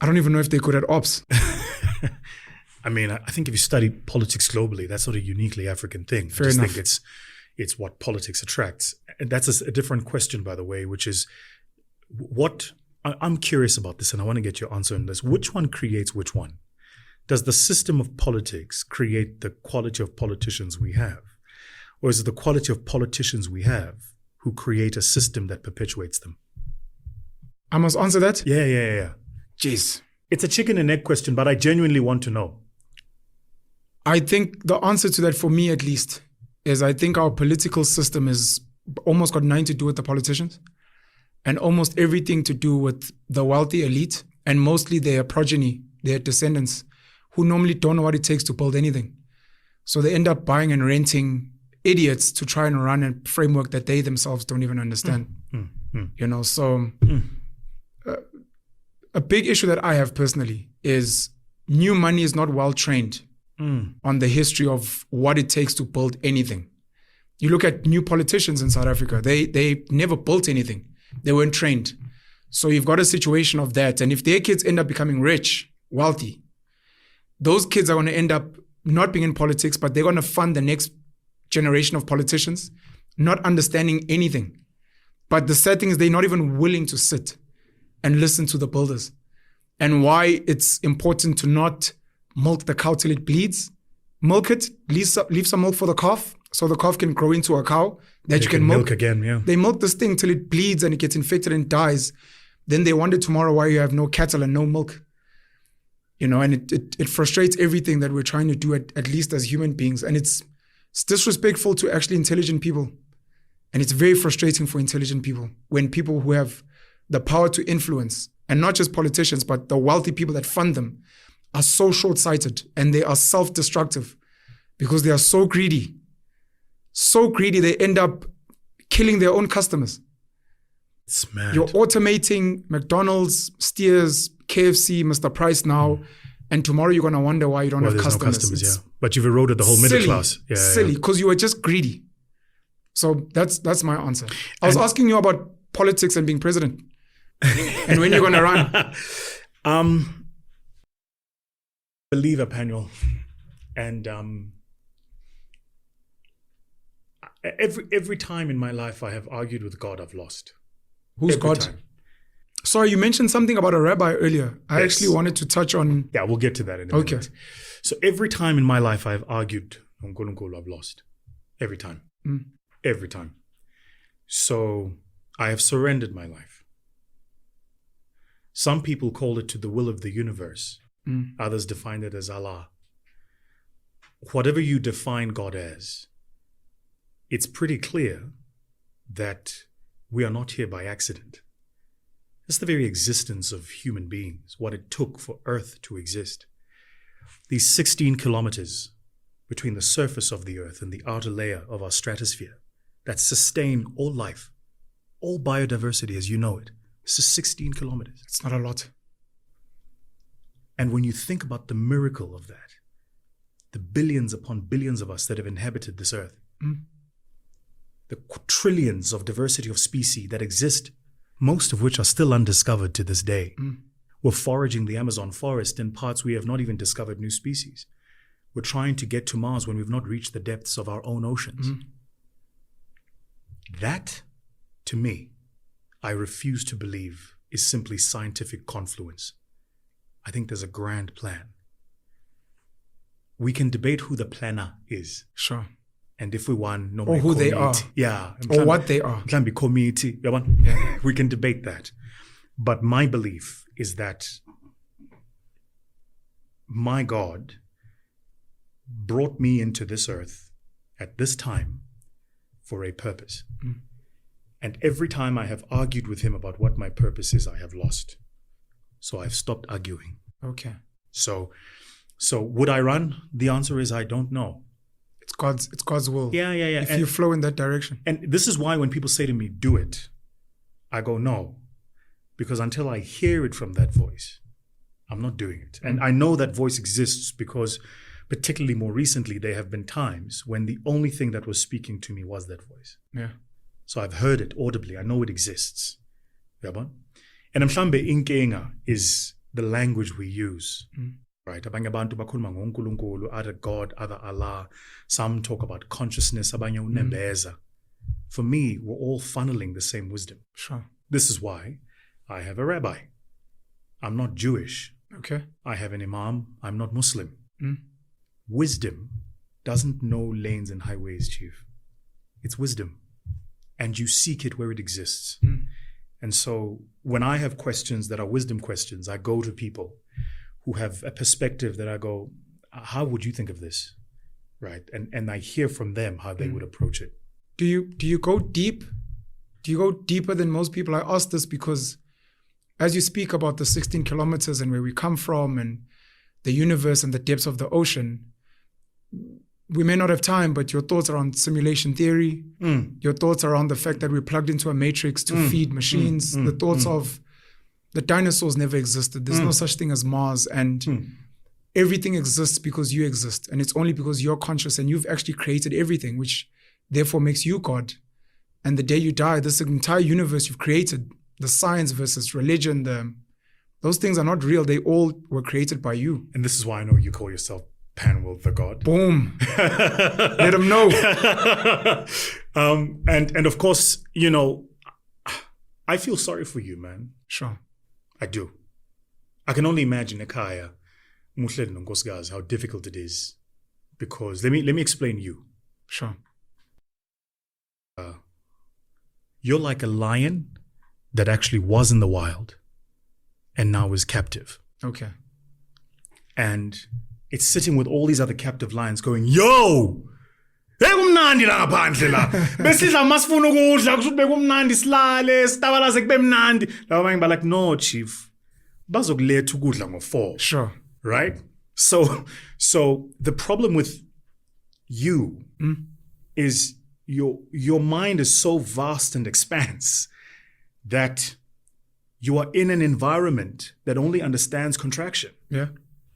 [SPEAKER 1] I don't even know if they're good at ops.
[SPEAKER 2] I mean, I think if you study politics globally, that's not a uniquely African thing.
[SPEAKER 1] Fair
[SPEAKER 2] I just
[SPEAKER 1] enough.
[SPEAKER 2] think it's what politics attracts. And that's a different question, by the way, which is I'm curious about this and I want to get your answer on this. Which one creates which one? Does the system of politics create the quality of politicians we have? Or is it the quality of politicians we have who create a system that perpetuates them?
[SPEAKER 1] I must answer that?
[SPEAKER 2] Yeah.
[SPEAKER 1] Jeez.
[SPEAKER 2] It's a chicken and egg question, but I genuinely want to know.
[SPEAKER 1] I think the answer to that, for me at least, is I think our political system is almost got nothing to do with the politicians and almost everything to do with the wealthy elite and mostly their progeny, their descendants, who normally don't know what it takes to build anything. So they end up buying and renting idiots to try and run a framework that they themselves don't even understand. A big issue that I have personally is new money is not well trained on the history of what it takes to build anything. You look at new politicians in South Africa, they never built anything. They weren't trained. So you've got a situation of that. And if their kids end up becoming rich, wealthy, those kids are going to end up not being in politics, but they're going to fund the next generation of politicians, not understanding anything. But the sad thing is they're not even willing to sit and listen to the builders. And why it's important to not milk the cow till it bleeds. Milk it, leave some milk for the calf, so the calf can grow into a cow that you can milk
[SPEAKER 2] again. Yeah,
[SPEAKER 1] they milk this thing till it bleeds and it gets infected and dies. Then they wonder tomorrow why you have no cattle and no milk. And it frustrates everything that we're trying to do at least as human beings. And it's disrespectful to actually intelligent people. And it's very frustrating for intelligent people when people who have the power to influence, and not just politicians, but the wealthy people that fund them, are so short-sighted and they are self-destructive because they are so greedy. So greedy, they end up killing their own customers.
[SPEAKER 2] It's mad.
[SPEAKER 1] You're automating McDonald's, Steers, KFC, Mr. Price now, and tomorrow you're going to wonder why you don't have customers.
[SPEAKER 2] No customers, yeah. But you've eroded the whole middle class. Yeah,
[SPEAKER 1] silly, because you were just greedy. So that's my answer. I was asking you about politics and being president. And when you're going to run.
[SPEAKER 2] Believer, Penuel. And every time in my life I have argued with God, I've lost.
[SPEAKER 1] Who's
[SPEAKER 2] every
[SPEAKER 1] God?
[SPEAKER 2] Time.
[SPEAKER 1] Sorry, you mentioned something about a rabbi earlier. I
[SPEAKER 2] Yes.
[SPEAKER 1] actually wanted to touch on...
[SPEAKER 2] Yeah, we'll get to that in a minute. So every time in my life I've argued on Nkulunkulu, I've lost. Every time. Every time. So I have surrendered my life. Some people call it to the will of the universe. Others define it as Allah. Whatever you define God as, it's pretty clear that we are not here by accident. It's the very existence of human beings, what it took for Earth to exist. These 16 kilometers between the surface of the Earth and the outer layer of our stratosphere that sustain all life, all biodiversity as you know it. This is 16 kilometers.
[SPEAKER 1] It's not a lot.
[SPEAKER 2] And when you think about the miracle of that, the billions upon billions of us that have inhabited this earth, the trillions of diversity of species that exist, most of which are still undiscovered to this day. We're foraging the Amazon forest in parts we have not even discovered new species. We're trying to get to Mars when we've not reached the depths of our own oceans. That, to me, I refuse to believe is simply scientific confluence. I think there's a grand plan. We can debate who the planner is.
[SPEAKER 1] Sure.
[SPEAKER 2] And if we want, no,
[SPEAKER 1] or who they are.
[SPEAKER 2] Yeah.
[SPEAKER 1] Or what they are.
[SPEAKER 2] Can be committee. Yeah. We can debate that. But my belief is that my God brought me into this earth at this time for a purpose. And every time I have argued with him about what my purpose is, I have lost. So I've stopped arguing.
[SPEAKER 1] Okay.
[SPEAKER 2] So would I run? The answer is I don't know.
[SPEAKER 1] It's God's will.
[SPEAKER 2] Yeah.
[SPEAKER 1] If you flow in that direction.
[SPEAKER 2] And this is why when people say to me, do it, I go, no. Because until I hear it from that voice, I'm not doing it. And I know that voice exists because particularly more recently, there have been times when the only thing that was speaking to me was that voice.
[SPEAKER 1] Yeah.
[SPEAKER 2] So I've heard it audibly. I know it exists. And mhlambe inkinga is the language we use. Right? Abanye abantu bakhuluma ngoNkulunkulu, other God, other Allah. Some talk about consciousness, abanye unembeza. For me, we're all funneling the same wisdom.
[SPEAKER 1] Sure.
[SPEAKER 2] This is why I have a rabbi. I'm not Jewish.
[SPEAKER 1] Okay.
[SPEAKER 2] I have an imam. I'm not Muslim. Wisdom doesn't know lanes and highways, Chief. It's wisdom. And you seek it where it exists. And so when I have questions that are wisdom questions, I go to people who have a perspective that I go, how would you think of this? Right? And I hear from them how they would approach it.
[SPEAKER 1] Do you go deep? Do you go deeper than most people? I ask this because as you speak about the 16 kilometers and where we come from and the universe and the depths of the ocean, we may not have time, but your thoughts around simulation theory, your thoughts around the fact that we're plugged into a matrix to feed machines, the thoughts of the dinosaurs never existed. There's no such thing as Mars. And everything exists because you exist. And it's only because you're conscious and you've actually created everything, which therefore makes you God. And the day you die, this entire universe you've created, the science versus religion, the Those things are not real. They all were created by you.
[SPEAKER 2] And this is why I know you call yourself Penuel the God.
[SPEAKER 1] Boom. Let them know.
[SPEAKER 2] And of course, I feel sorry for you, man.
[SPEAKER 1] Sure.
[SPEAKER 2] I do. I can only imagine ekhaya, Muhleli nonkosikazi, how difficult it is. Because let me explain you.
[SPEAKER 1] Sure.
[SPEAKER 2] You're like a lion that actually was in the wild and now is captive.
[SPEAKER 1] Okay.
[SPEAKER 2] And it's sitting with all these other captive lions going, yo! Bekumnandi la ngaphandle la. Besidla masifuna ukudla kusho bekumnandi silale sitabalaze kube mnandi. Laba abanye like, no, chief. Bazokuletha ukudla ngo-4.
[SPEAKER 1] Sure.
[SPEAKER 2] Right? So the problem with you is your mind is so vast and expanse that you are in an environment that only understands contraction.
[SPEAKER 1] Yeah.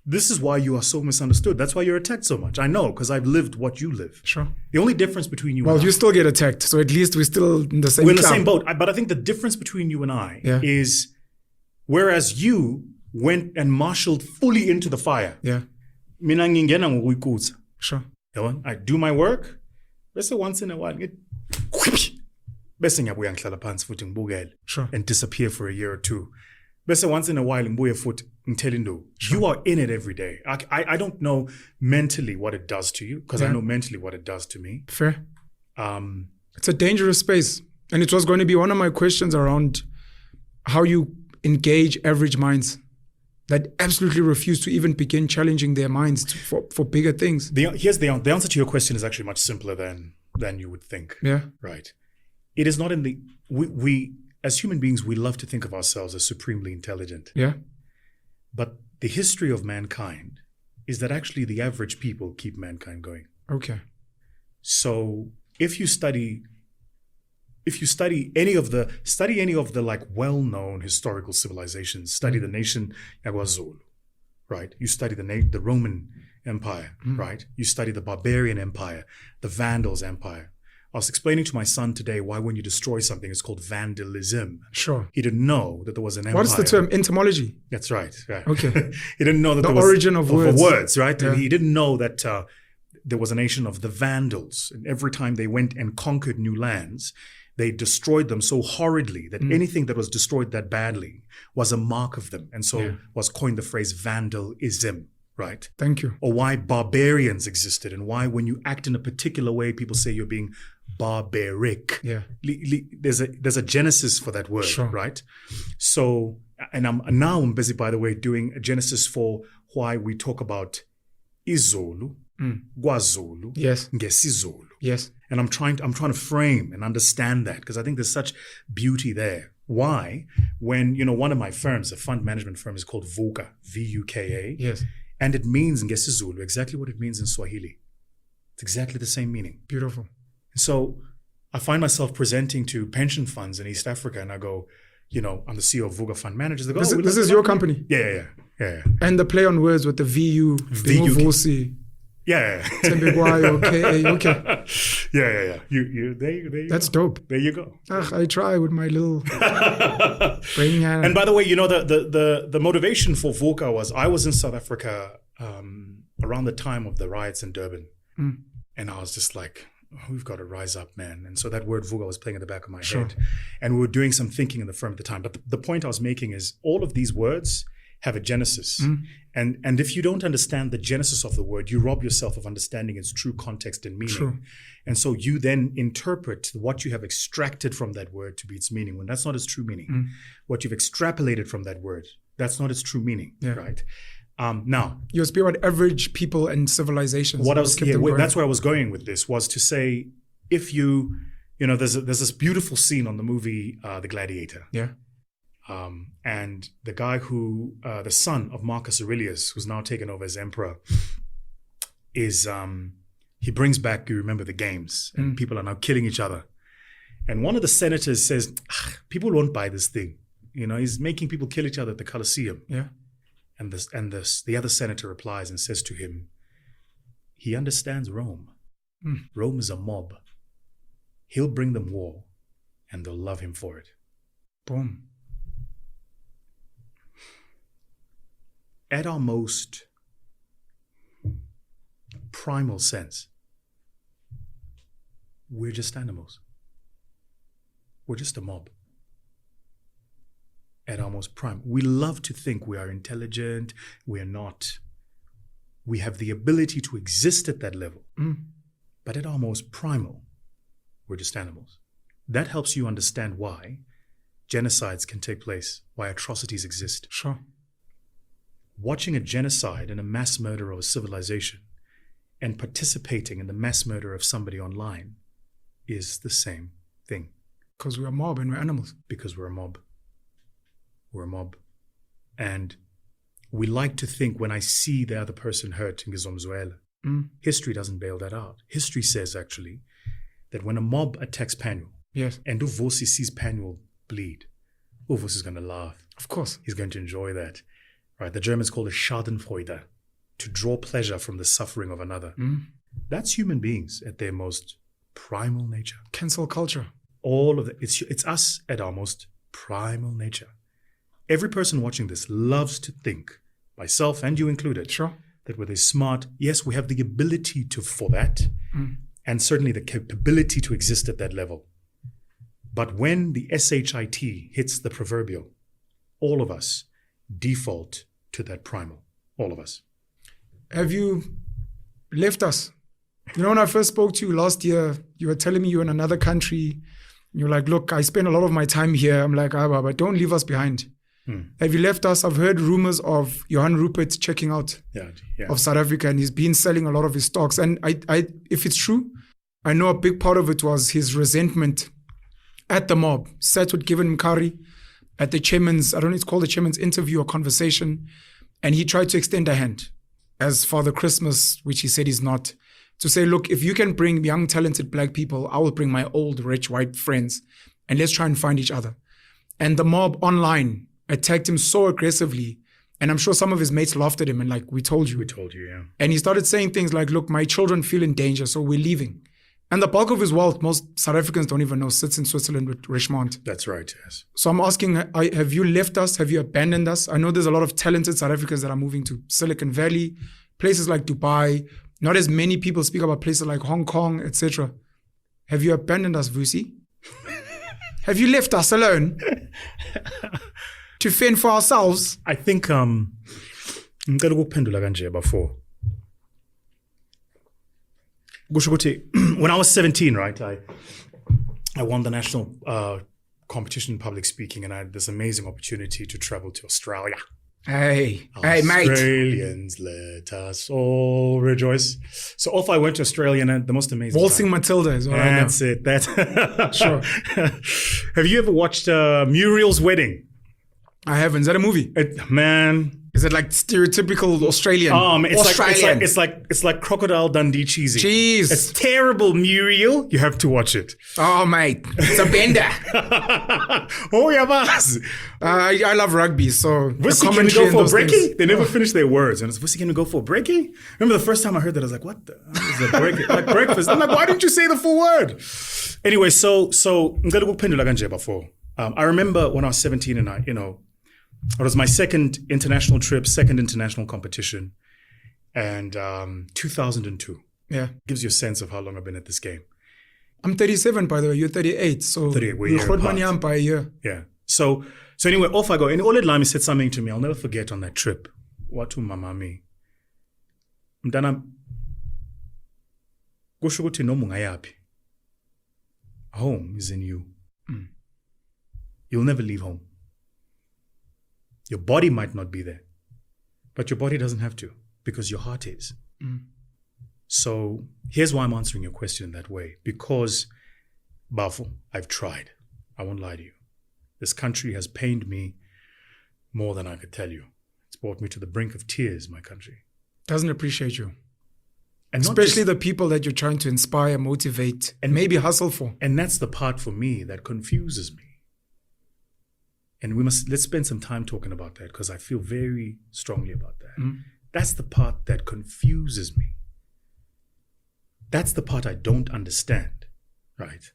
[SPEAKER 2] This is why you are so misunderstood. That's why you're attacked so much. I know, because I've lived what you live.
[SPEAKER 1] Sure.
[SPEAKER 2] The only difference between you
[SPEAKER 1] Well,
[SPEAKER 2] and
[SPEAKER 1] you
[SPEAKER 2] I,
[SPEAKER 1] still get attacked, so at least we're still in the same
[SPEAKER 2] we're in the
[SPEAKER 1] club.
[SPEAKER 2] same boat. But I think the difference between you and I
[SPEAKER 1] Yeah.
[SPEAKER 2] is, whereas you went and marshaled fully into the fire.
[SPEAKER 1] Yeah.
[SPEAKER 2] Mina ngingena ngokuyikutsa.
[SPEAKER 1] Sure.
[SPEAKER 2] I do my work. Bese once in a while, bese ngiyabuya ngihlala phansi futhi ngibukele
[SPEAKER 1] Sure.
[SPEAKER 2] and disappear for a year or two. Bese once in a while ngibuye futhi ngithela indaba. You are in it every day. I don't know mentally what it does to you, because I know mentally what it does to me.
[SPEAKER 1] Fair. It's a dangerous space. And it was going to be one of my questions around how you engage average minds that absolutely refuse to even begin challenging their minds for bigger things.
[SPEAKER 2] The answer to your question is actually much simpler than you would think.
[SPEAKER 1] Yeah.
[SPEAKER 2] Right. It is not in the we as human beings, we love to think of ourselves as supremely intelligent.
[SPEAKER 1] Yeah.
[SPEAKER 2] But the history of mankind is that actually the average people keep mankind going.
[SPEAKER 1] Okay.
[SPEAKER 2] So if you study any of the like well-known historical civilizations, study the nation Yagwazulu, right? You study the Roman Empire, right? You study the Barbarian Empire, the Vandals Empire. I was explaining to my son today why when you destroy something, it's called vandalism.
[SPEAKER 1] Sure.
[SPEAKER 2] He didn't know that there was an empire.
[SPEAKER 1] What is the term? Entomology.
[SPEAKER 2] That's right. Right.
[SPEAKER 1] Okay.
[SPEAKER 2] He didn't know that
[SPEAKER 1] The
[SPEAKER 2] there was
[SPEAKER 1] origin of words.
[SPEAKER 2] right?
[SPEAKER 1] Yeah.
[SPEAKER 2] He didn't know that there was a nation of the Vandals. And every time they went and conquered new lands, they destroyed them so horridly that anything that was destroyed that badly was a mark of them. And so was coined the phrase vandalism, right?
[SPEAKER 1] Thank you.
[SPEAKER 2] Or why barbarians existed, and why when you act in a particular way, people say you're being barbaric.
[SPEAKER 1] Yeah.
[SPEAKER 2] There's a genesis for that word,
[SPEAKER 1] Sure.
[SPEAKER 2] right? So, and I'm busy, by the way, doing a genesis for why we talk about Izulu, KwaZulu,
[SPEAKER 1] Yes.
[SPEAKER 2] ngesizulu.
[SPEAKER 1] Yes.
[SPEAKER 2] And I'm trying to frame and understand that, because I think there's such beauty there. Why? When, one of my firms, a fund management firm, is called VUKA, VUKA.
[SPEAKER 1] Yes.
[SPEAKER 2] And it means in ngesizulu exactly what it means in Swahili. It's exactly the same meaning.
[SPEAKER 1] Beautiful.
[SPEAKER 2] So I find myself presenting to pension funds in East Africa, and I go, I'm the CEO of VUKA Fund Managers. They go,
[SPEAKER 1] This is your company.
[SPEAKER 2] Yeah.
[SPEAKER 1] And the play on words with the VU, Vusi,
[SPEAKER 2] Yeah.
[SPEAKER 1] Thembekwayo, KA. Okay.
[SPEAKER 2] Yeah. You there you
[SPEAKER 1] That's
[SPEAKER 2] go.
[SPEAKER 1] dope.
[SPEAKER 2] There you go.
[SPEAKER 1] I try with my little brain.
[SPEAKER 2] And by the way, the motivation for VUKA was, I was in South Africa around the time of the riots in Durban. And I was just like, we've got to rise up, man. And so that word VUKA was playing in the back of my head. And we were doing some thinking in the firm at the time. But the point I was making is, all of these words have a genesis. And if you don't understand the genesis of the word, you rob yourself of understanding its true context and meaning.
[SPEAKER 1] True.
[SPEAKER 2] And so you then interpret what you have extracted from that word to be its meaning, when that's not its true meaning. What you've extrapolated from that word, that's not its true meaning, right? Now,
[SPEAKER 1] you're speaking about average people and civilizations.
[SPEAKER 2] That's where I was going with this, was to say, if there's this beautiful scene on the movie The Gladiator.
[SPEAKER 1] Yeah.
[SPEAKER 2] And the guy who, the son of Marcus Aurelius, who's now taken over as emperor, is, he brings back, you remember, the games, and people are now killing each other. And one of the senators says, people won't buy this thing. He's making people kill each other at the Colosseum.
[SPEAKER 1] Yeah.
[SPEAKER 2] And the other senator replies and says to him, he understands Rome. Rome is a mob. He'll bring them war, and they'll love him for it.
[SPEAKER 1] Boom.
[SPEAKER 2] at our most primal sense, we're just animals. We're just a mob. At our most prime. We love to think we are intelligent. We're not. We have the ability to exist at that level. But at our most primal, we're just animals. That helps you understand why genocides can take place, why atrocities exist.
[SPEAKER 1] Sure.
[SPEAKER 2] Watching a genocide and a mass murder of a civilization and participating in the mass murder of somebody online is the same thing.
[SPEAKER 1] Because we're a mob and we're animals.
[SPEAKER 2] Because we're a mob. We're a mob. And we like to think when I see the other person hurt in Gizomzwela, history doesn't bail that out. History says actually that when a mob attacks Penuel,
[SPEAKER 1] yes,
[SPEAKER 2] and Vusi sees Penuel bleed, Vusi is going to laugh.
[SPEAKER 1] Of course.
[SPEAKER 2] He's going to enjoy that. Right? The Germans call it Schadenfreude, to draw pleasure from the suffering of another. That's human beings at their most primal nature.
[SPEAKER 1] Cancel culture.
[SPEAKER 2] All of it. It's us at our most primal nature. Every person watching this loves to think, myself and you included,
[SPEAKER 1] sure, that
[SPEAKER 2] we're smart. Yes, we have the ability for that, and certainly the capability to exist at that level. But when the SHIT hits the proverbial, all of us default to that primal. All of us.
[SPEAKER 1] Have you left us? You know, when I first spoke to you last year, you were telling me you're in another country. You're like, look, I spend a lot of my time here. I'm like, but don't leave us behind. Have you left us? I've heard rumors of Johan Rupert checking out of South Africa, and he's been selling a lot of his stocks. And I, if it's true, I know a big part of it was his resentment at the mob. Sat with Given Mkari at the chairman's, I don't know, it's called the chairman's interview or conversation. And he tried to extend a hand as Father Christmas, which he said he's not, to say, look, if you can bring young, talented black people, I will bring my old, rich, white friends, and let's try and find each other. And the mob online attacked him so aggressively. And I'm sure some of his mates laughed at him and like, we told you.
[SPEAKER 2] We told you, yeah.
[SPEAKER 1] And he started saying things like, look, my children feel in danger, so we're leaving. And the bulk of his wealth, most South Africans don't even know, sits in Switzerland with Richmond.
[SPEAKER 2] That's right, yes.
[SPEAKER 1] So I'm asking, have you left us? Have you abandoned us? I know there's a lot of talented South Africans that are moving to Silicon Valley, places like Dubai. Not as many people speak about places like Hong Kong, etc. Have you abandoned us, Vusi? Have you left us alone to fend for ourselves?
[SPEAKER 2] I think ngicela ukuphendula kanje before. When I was 17, right, I won the national competition in public speaking, and I had this amazing opportunity to travel to Australia.
[SPEAKER 1] Hey, mate.
[SPEAKER 2] Australians, let us all rejoice. So off I went to Australia, and the most amazing
[SPEAKER 1] Waltzing
[SPEAKER 2] time.
[SPEAKER 1] Matilda is what I know.
[SPEAKER 2] That's it.
[SPEAKER 1] Sure.
[SPEAKER 2] Have you ever watched Muriel's Wedding?
[SPEAKER 1] I haven't. Is that a movie?
[SPEAKER 2] Man.
[SPEAKER 1] Is it like stereotypical Australian?
[SPEAKER 2] It's like Crocodile Dundee cheesy.
[SPEAKER 1] Jeez.
[SPEAKER 2] It's terrible, Muriel. You have to watch it.
[SPEAKER 1] Oh, mate. It's a bender.
[SPEAKER 2] Oh, yeah, boss.
[SPEAKER 1] I love rugby, so
[SPEAKER 2] Vusi, can we go for a breakie? They never finish their words. And it's, Vusi, can we go for a breakie? Remember the first time I heard that, I was like, what the hell is a breakie? Like breakfast. I'm like, why didn't you say the full word? Anyway, so I remember when I was 17 and it was my second international trip, second international competition, and 2002.
[SPEAKER 1] Yeah.
[SPEAKER 2] Gives you a sense of how long I've been at this game.
[SPEAKER 1] I'm 37, by the way. You're 38. So
[SPEAKER 2] 38, we're a year apart.
[SPEAKER 1] By a year.
[SPEAKER 2] Yeah. So anyway, off I go. And Oled Lami said something to me I'll never forget on that trip. Watu mamami. Mdana, kusho ukuthi noma ungayaphi. Home is in you. You'll never leave home. Your body might not be there, but your body doesn't have to because your heart is. So here's why I'm answering your question in that way. Because, Bafu, I've tried. I won't lie to you. This country has pained me more than I could tell you. It's brought me to the brink of tears, my country.
[SPEAKER 1] Doesn't appreciate you.
[SPEAKER 2] And
[SPEAKER 1] especially the people that you're trying to inspire, motivate, and maybe hustle for.
[SPEAKER 2] And that's the part for me that confuses me. And let's spend some time talking about that because I feel very strongly about that. That's the part that confuses me. That's the part I don't understand, right?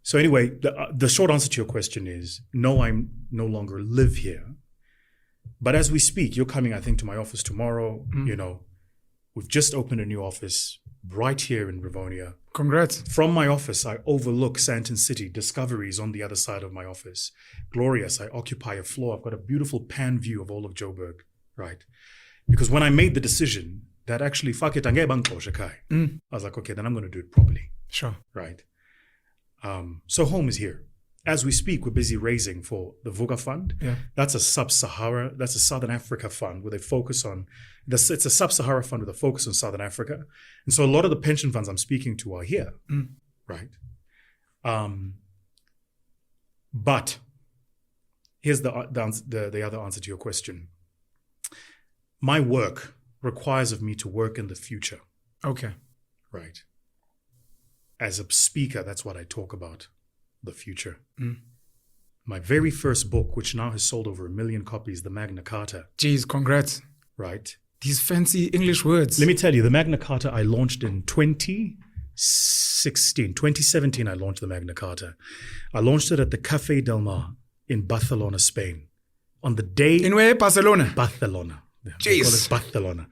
[SPEAKER 2] So anyway, the short answer to your question is, no, I no longer live here, But as we speak, you're coming, I think, to my office tomorrow. You know, we've just opened a new office right here in Rivonia.
[SPEAKER 1] Congrats.
[SPEAKER 2] From my office, I overlook Sandton City. Discovery is on the other side of my office. Glorious. I occupy a floor. I've got a beautiful pan view of all of Joburg, right? Because when I made the decision that actually, fuck it, I was like, okay, then I'm going to do it properly.
[SPEAKER 1] Sure.
[SPEAKER 2] Right. So home is here. As we speak, we're busy raising for the VUCA Fund.
[SPEAKER 1] Yeah.
[SPEAKER 2] That's a Southern Africa fund with a focus on, it's a sub-Sahara fund with a focus on Southern Africa. And so a lot of the pension funds I'm speaking to are here, right? But here's the other answer to your question. My work requires of me to work in the future.
[SPEAKER 1] Okay.
[SPEAKER 2] Right. As a speaker, that's what I talk about. The future. My very first book, which now has sold over 1 million copies, the Magna Carta.
[SPEAKER 1] Jeez, congrats.
[SPEAKER 2] Right.
[SPEAKER 1] These fancy English words.
[SPEAKER 2] Let me tell you, the Magna Carta I launched in 2017, I launched the Magna Carta. I launched it at the Café Del Mar in Barcelona, Spain. On the day...
[SPEAKER 1] In where? Barcelona?
[SPEAKER 2] Barcelona.
[SPEAKER 1] Jeez.
[SPEAKER 2] Barcelona.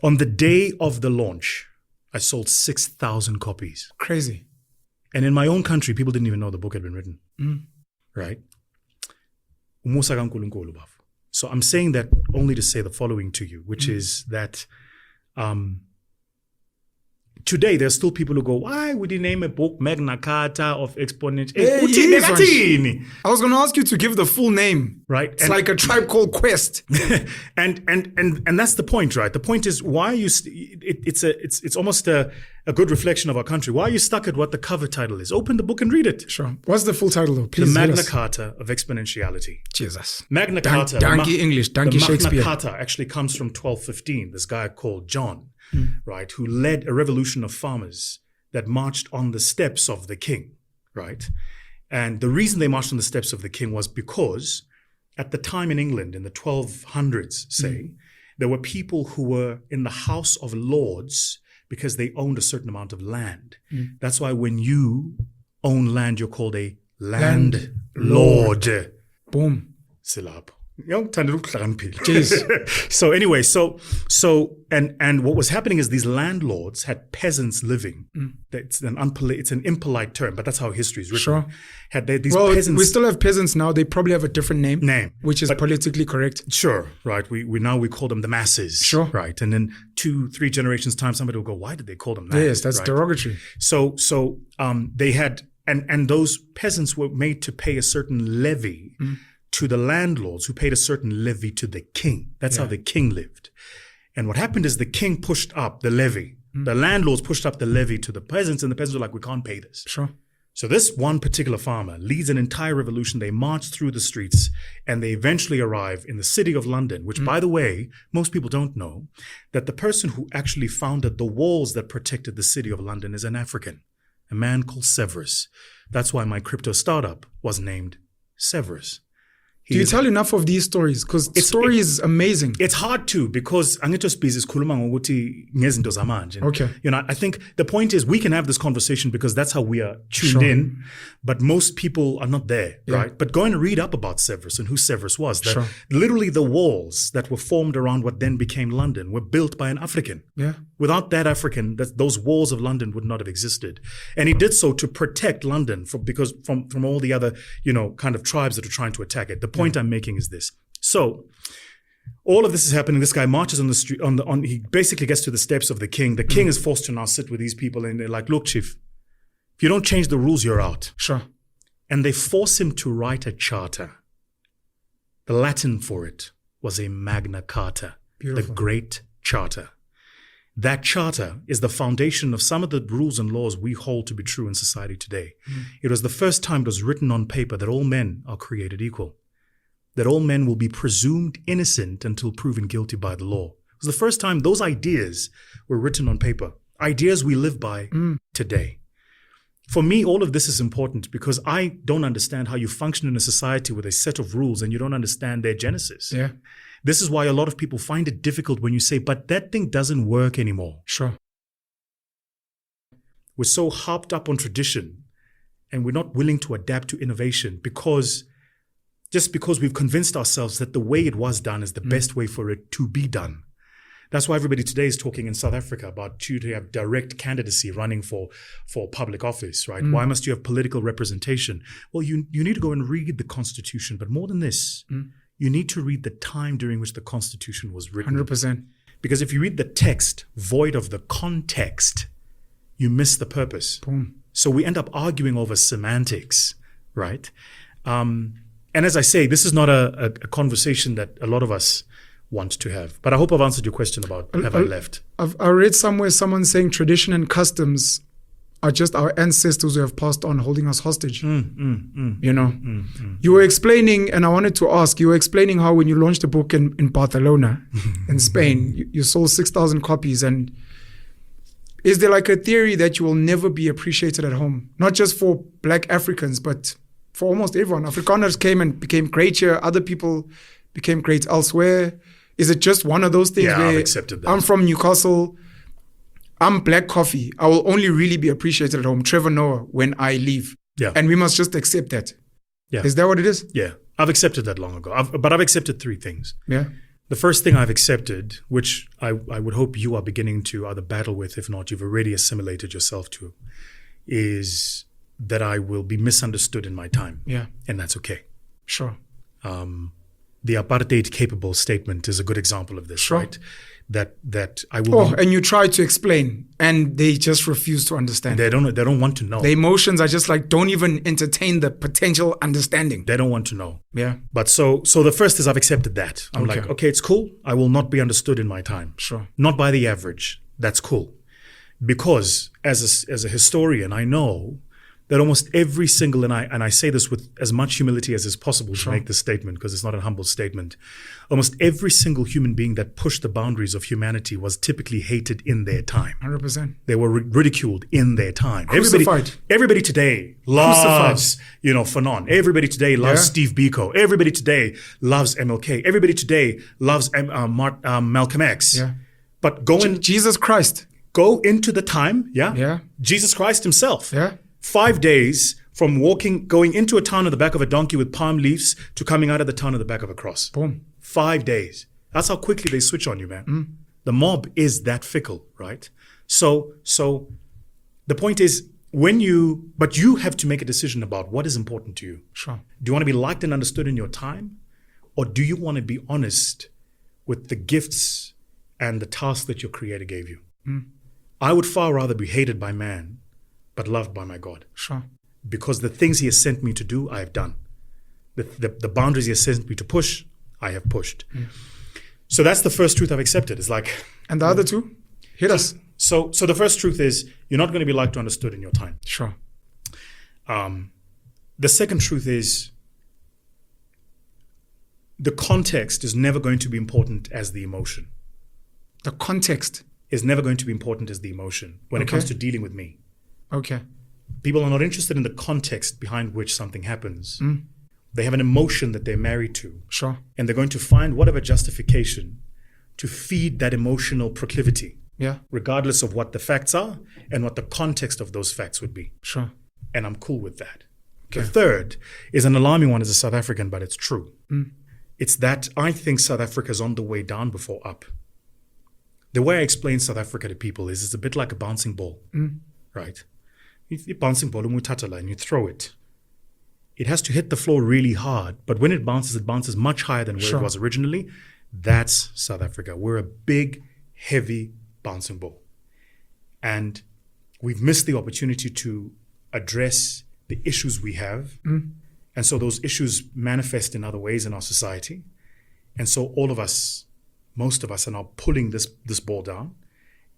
[SPEAKER 2] On the day of the launch, I sold 6,000 copies.
[SPEAKER 1] Crazy.
[SPEAKER 2] And in my own country, people didn't even know the book had been written. Right? So I'm saying that only to say the following to you, which is that today there's still people who go, why would you name a book Magna Carta of Exponent?
[SPEAKER 1] I was going to ask you to give the full name.
[SPEAKER 2] Right.
[SPEAKER 1] It's like a Tribe Called Quest.
[SPEAKER 2] and that's the point, right? The point is, why are you? It's almost a good reflection of our country. Why are you stuck at what the cover title is? Open the book and read it.
[SPEAKER 1] Sure. What's the full title though? Please.
[SPEAKER 2] The Magna Carta of Exponentiality.
[SPEAKER 1] Jesus.
[SPEAKER 2] Magna Carta.
[SPEAKER 1] Donkey English. Donkey Shakespeare.
[SPEAKER 2] The Magna Carta actually comes from 1215. This guy called John, right, who led a revolution of farmers that marched on the steps of the king, right? And the reason they marched on the steps of the king was because at the time in England, in the 1200s, say, there were people who were in the House of Lords because they owned a certain amount of land. That's why when you own land, you're called a landlord.
[SPEAKER 1] Boom.
[SPEAKER 2] Silab. So anyway, and what was happening is these landlords had peasants living. It's an impolite term, but that's how history is written.
[SPEAKER 1] Sure.
[SPEAKER 2] These peasants.
[SPEAKER 1] We still have peasants now. They probably have a different name, which is
[SPEAKER 2] but
[SPEAKER 1] politically correct.
[SPEAKER 2] Sure, right. We now call them the masses.
[SPEAKER 1] Sure,
[SPEAKER 2] right. And then 2-3 generations time, somebody will go, "Why did they call them that?"
[SPEAKER 1] Yes, that's derogatory.
[SPEAKER 2] So they had, and those peasants were made to pay a certain levy to the landlords, who paid a certain levy to the king. That's how the king lived. And what happened is the king pushed up the levy. The landlords pushed up the levy to the peasants, and the peasants were like, we can't pay this.
[SPEAKER 1] Sure.
[SPEAKER 2] So this one particular farmer leads an entire revolution. They march through the streets, and they eventually arrive in the city of London, which, by the way, most people don't know, that the person who actually founded the walls that protected the city of London is an African, a man called Severus. That's why my crypto startup was named Severus.
[SPEAKER 1] Do you tell enough of these stories? Because the story is amazing.
[SPEAKER 2] It's hard to, because angitospecies khuluma ngokuthi ngezinto zamanje.
[SPEAKER 1] Okay.
[SPEAKER 2] You know, I think the point is we can have this conversation because that's how we are tuned in, but most people are not there, right? But go and read up about Severus and who Severus was. Literally the walls that were formed around what then became London were built by an African.
[SPEAKER 1] Yeah.
[SPEAKER 2] Without that African, those walls of London would not have existed. And he did so to protect London from all the other, kind of tribes that are trying to attack it. The point I'm making is this. So all of this is happening. This guy marches on the street, he basically gets to the steps of the king. The king is forced to now sit with these people, and they're like, look, chief, if you don't change the rules, you're out.
[SPEAKER 1] Sure.
[SPEAKER 2] And they force him to write a charter. The Latin for it was a Magna Carta. Beautiful. The Great Charter. That charter is the foundation of some of the rules and laws we hold to be true in society today. It was the first time it was written on paper that all men are created equal, that all men will be presumed innocent until proven guilty by the law. It was the first time those ideas were written on paper, ideas we live by today. For me, all of this is important because I don't understand how you function in a society with a set of rules and you don't understand their genesis.
[SPEAKER 1] Yeah.
[SPEAKER 2] This is why a lot of people find it difficult when you say, but that thing doesn't work anymore.
[SPEAKER 1] Sure.
[SPEAKER 2] We're so harped up on tradition and we're not willing to adapt to innovation because just because we've convinced ourselves that the way it was done is the best way for it to be done. That's why everybody today is talking in South Africa about you to have direct candidacy running for public office, right? Why must you have political representation? Well, you need to go and read the Constitution. But more than this, you need to read the time during which the Constitution was written.
[SPEAKER 1] 100%.
[SPEAKER 2] Because if you read the text void of the context, you miss the purpose.
[SPEAKER 1] Boom.
[SPEAKER 2] So we end up arguing over semantics, right? And as I say, this is not a conversation that a lot of us want to have. But I hope I've answered your question about have I left.
[SPEAKER 1] I read somewhere someone saying tradition and customs are just our ancestors who have passed on, holding us hostage. You were explaining, and I wanted to ask, you were explaining how when you launched a book in Barcelona, in Spain, you sold 6,000 copies. And is there like a theory that you will never be appreciated at home? Not just for Black Africans, but for almost everyone. Afrikaners came and became great here. Other people became great elsewhere. Is it just one of those things where
[SPEAKER 2] I've accepted that.
[SPEAKER 1] I'm from Newcastle, I'm Black Coffee, I will only really be appreciated at home, Trevor Noah, when I leave.
[SPEAKER 2] Yeah.
[SPEAKER 1] And we must just accept that.
[SPEAKER 2] Yeah.
[SPEAKER 1] Is that what it is?
[SPEAKER 2] Yeah. I've accepted that long ago. But I've accepted three things.
[SPEAKER 1] Yeah.
[SPEAKER 2] The first thing I've accepted, which I would hope you are beginning to either battle with, if not, you've already assimilated yourself to, is that I will be misunderstood in my time.
[SPEAKER 1] Yeah.
[SPEAKER 2] And that's okay.
[SPEAKER 1] Sure.
[SPEAKER 2] The apartheid capable statement is a good example of this,
[SPEAKER 1] Sure.
[SPEAKER 2] right? That I will.
[SPEAKER 1] And you try to explain, and they just refuse to understand.
[SPEAKER 2] They don't want to know.
[SPEAKER 1] The emotions are just like, don't even entertain the potential understanding.
[SPEAKER 2] They don't want to know.
[SPEAKER 1] Yeah.
[SPEAKER 2] But so the first is I've accepted that. I'm
[SPEAKER 1] Okay.
[SPEAKER 2] like, okay, it's cool. I will not be understood in my time.
[SPEAKER 1] Sure.
[SPEAKER 2] Not by the average. That's cool. Because as a historian, I know that almost every single, and I say this with as much humility as is possible to make this statement, because it's not a humble statement, almost every single human being that pushed the boundaries of humanity was typically hated in their time.
[SPEAKER 1] 100%.
[SPEAKER 2] They were ridiculed in their time.
[SPEAKER 1] Crucified.
[SPEAKER 2] Everybody today loves, Fanon. Everybody today loves Steve Biko. Everybody today loves MLK. Everybody today loves Malcolm X.
[SPEAKER 1] Yeah.
[SPEAKER 2] But
[SPEAKER 1] Jesus Christ.
[SPEAKER 2] Go into the time,
[SPEAKER 1] Yeah.
[SPEAKER 2] Jesus Christ himself.
[SPEAKER 1] Yeah.
[SPEAKER 2] 5 days from going into a town on the back of a donkey with palm leaves to coming out of the town on the back of a cross.
[SPEAKER 1] Boom.
[SPEAKER 2] 5 days. That's how quickly they switch on you, man. The mob is that fickle, right? So the point is, but you have to make a decision about what is important to you.
[SPEAKER 1] Sure.
[SPEAKER 2] Do you want to be liked and understood in your time? Or do you want to be honest with the gifts and the tasks that your creator gave you? I would far rather be hated by man, but loved by my God.
[SPEAKER 1] Sure.
[SPEAKER 2] Because the things he has sent me to do, I have done. The boundaries he has sent me to push, I have pushed. So that's the first truth I've accepted. It's like...
[SPEAKER 1] And the other two? Hit us.
[SPEAKER 2] So the first truth is you're not going to be liked or understood in your time.
[SPEAKER 1] Sure.
[SPEAKER 2] The second truth is the context is never going to be important as the emotion.
[SPEAKER 1] The context
[SPEAKER 2] is never going to be important as the emotion when it comes to dealing with me.
[SPEAKER 1] Okay.
[SPEAKER 2] People are not interested in the context behind which something happens. They have an emotion that they're married to.
[SPEAKER 1] Sure.
[SPEAKER 2] And they're going to find whatever justification to feed that emotional proclivity.
[SPEAKER 1] Yeah.
[SPEAKER 2] Regardless of what the facts are and what the context of those facts would be.
[SPEAKER 1] Sure.
[SPEAKER 2] And I'm cool with that.
[SPEAKER 1] Okay.
[SPEAKER 2] The third is an alarming one as a South African, but it's true. It's that I think South Africa is on the way down before up. The way I explain South Africa to people is it's a bit like a bouncing ball, right? You're bouncing ball and you throw it. It has to hit the floor really hard, but when it bounces much higher than where it was originally. That's South Africa. We're a big, heavy bouncing ball. And we've missed the opportunity to address the issues we have. And so those issues manifest in other ways in our society. And so all of us, most of us are now pulling this ball down,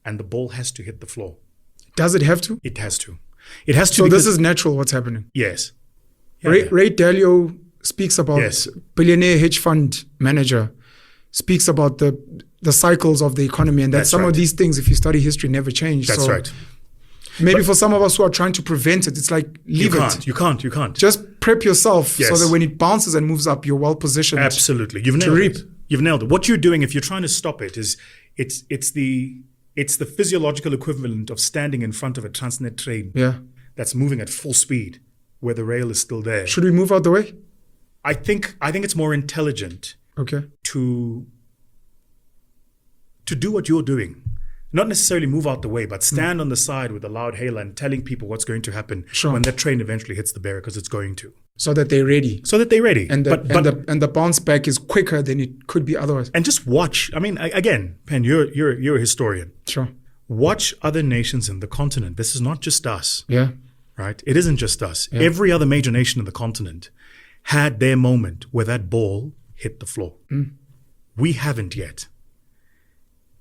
[SPEAKER 2] and the ball has to hit the floor.
[SPEAKER 1] Does it have to?
[SPEAKER 2] It has to. It has to.
[SPEAKER 1] So this is natural what's happening?
[SPEAKER 2] Yes.
[SPEAKER 1] Ray Dalio speaks about, billionaire hedge fund manager, speaks about the cycles of the economy, and that some of these things, if you study history, never change.
[SPEAKER 2] That's right.
[SPEAKER 1] Maybe for some of us who are trying to prevent it, it's like, leave it.
[SPEAKER 2] You can't.
[SPEAKER 1] Just prep yourself so that when it bounces and moves up, you're well positioned.
[SPEAKER 2] Absolutely. You've nailed it. You've nailed it. What you're doing, if you're trying to stop it, is it's the physiological equivalent of standing in front of a Transnet train that's moving at full speed where the rail is still there.
[SPEAKER 1] Should we move out the way?
[SPEAKER 2] I think it's more intelligent
[SPEAKER 1] Okay.
[SPEAKER 2] to do what you're doing. Not necessarily move out the way, but stand on the side with a loud hailer and telling people what's going to happen when that train eventually hits the barrier, because it's going to.
[SPEAKER 1] So that they're ready.
[SPEAKER 2] And
[SPEAKER 1] the bounce back is quicker than it could be otherwise.
[SPEAKER 2] And just watch. I mean, again, Pen, you're a historian.
[SPEAKER 1] Sure.
[SPEAKER 2] Watch other nations in the continent. This is not just us.
[SPEAKER 1] Yeah.
[SPEAKER 2] Right? It isn't just us.
[SPEAKER 1] Yeah.
[SPEAKER 2] Every other major nation in the continent had their moment where that ball hit the floor. We haven't yet.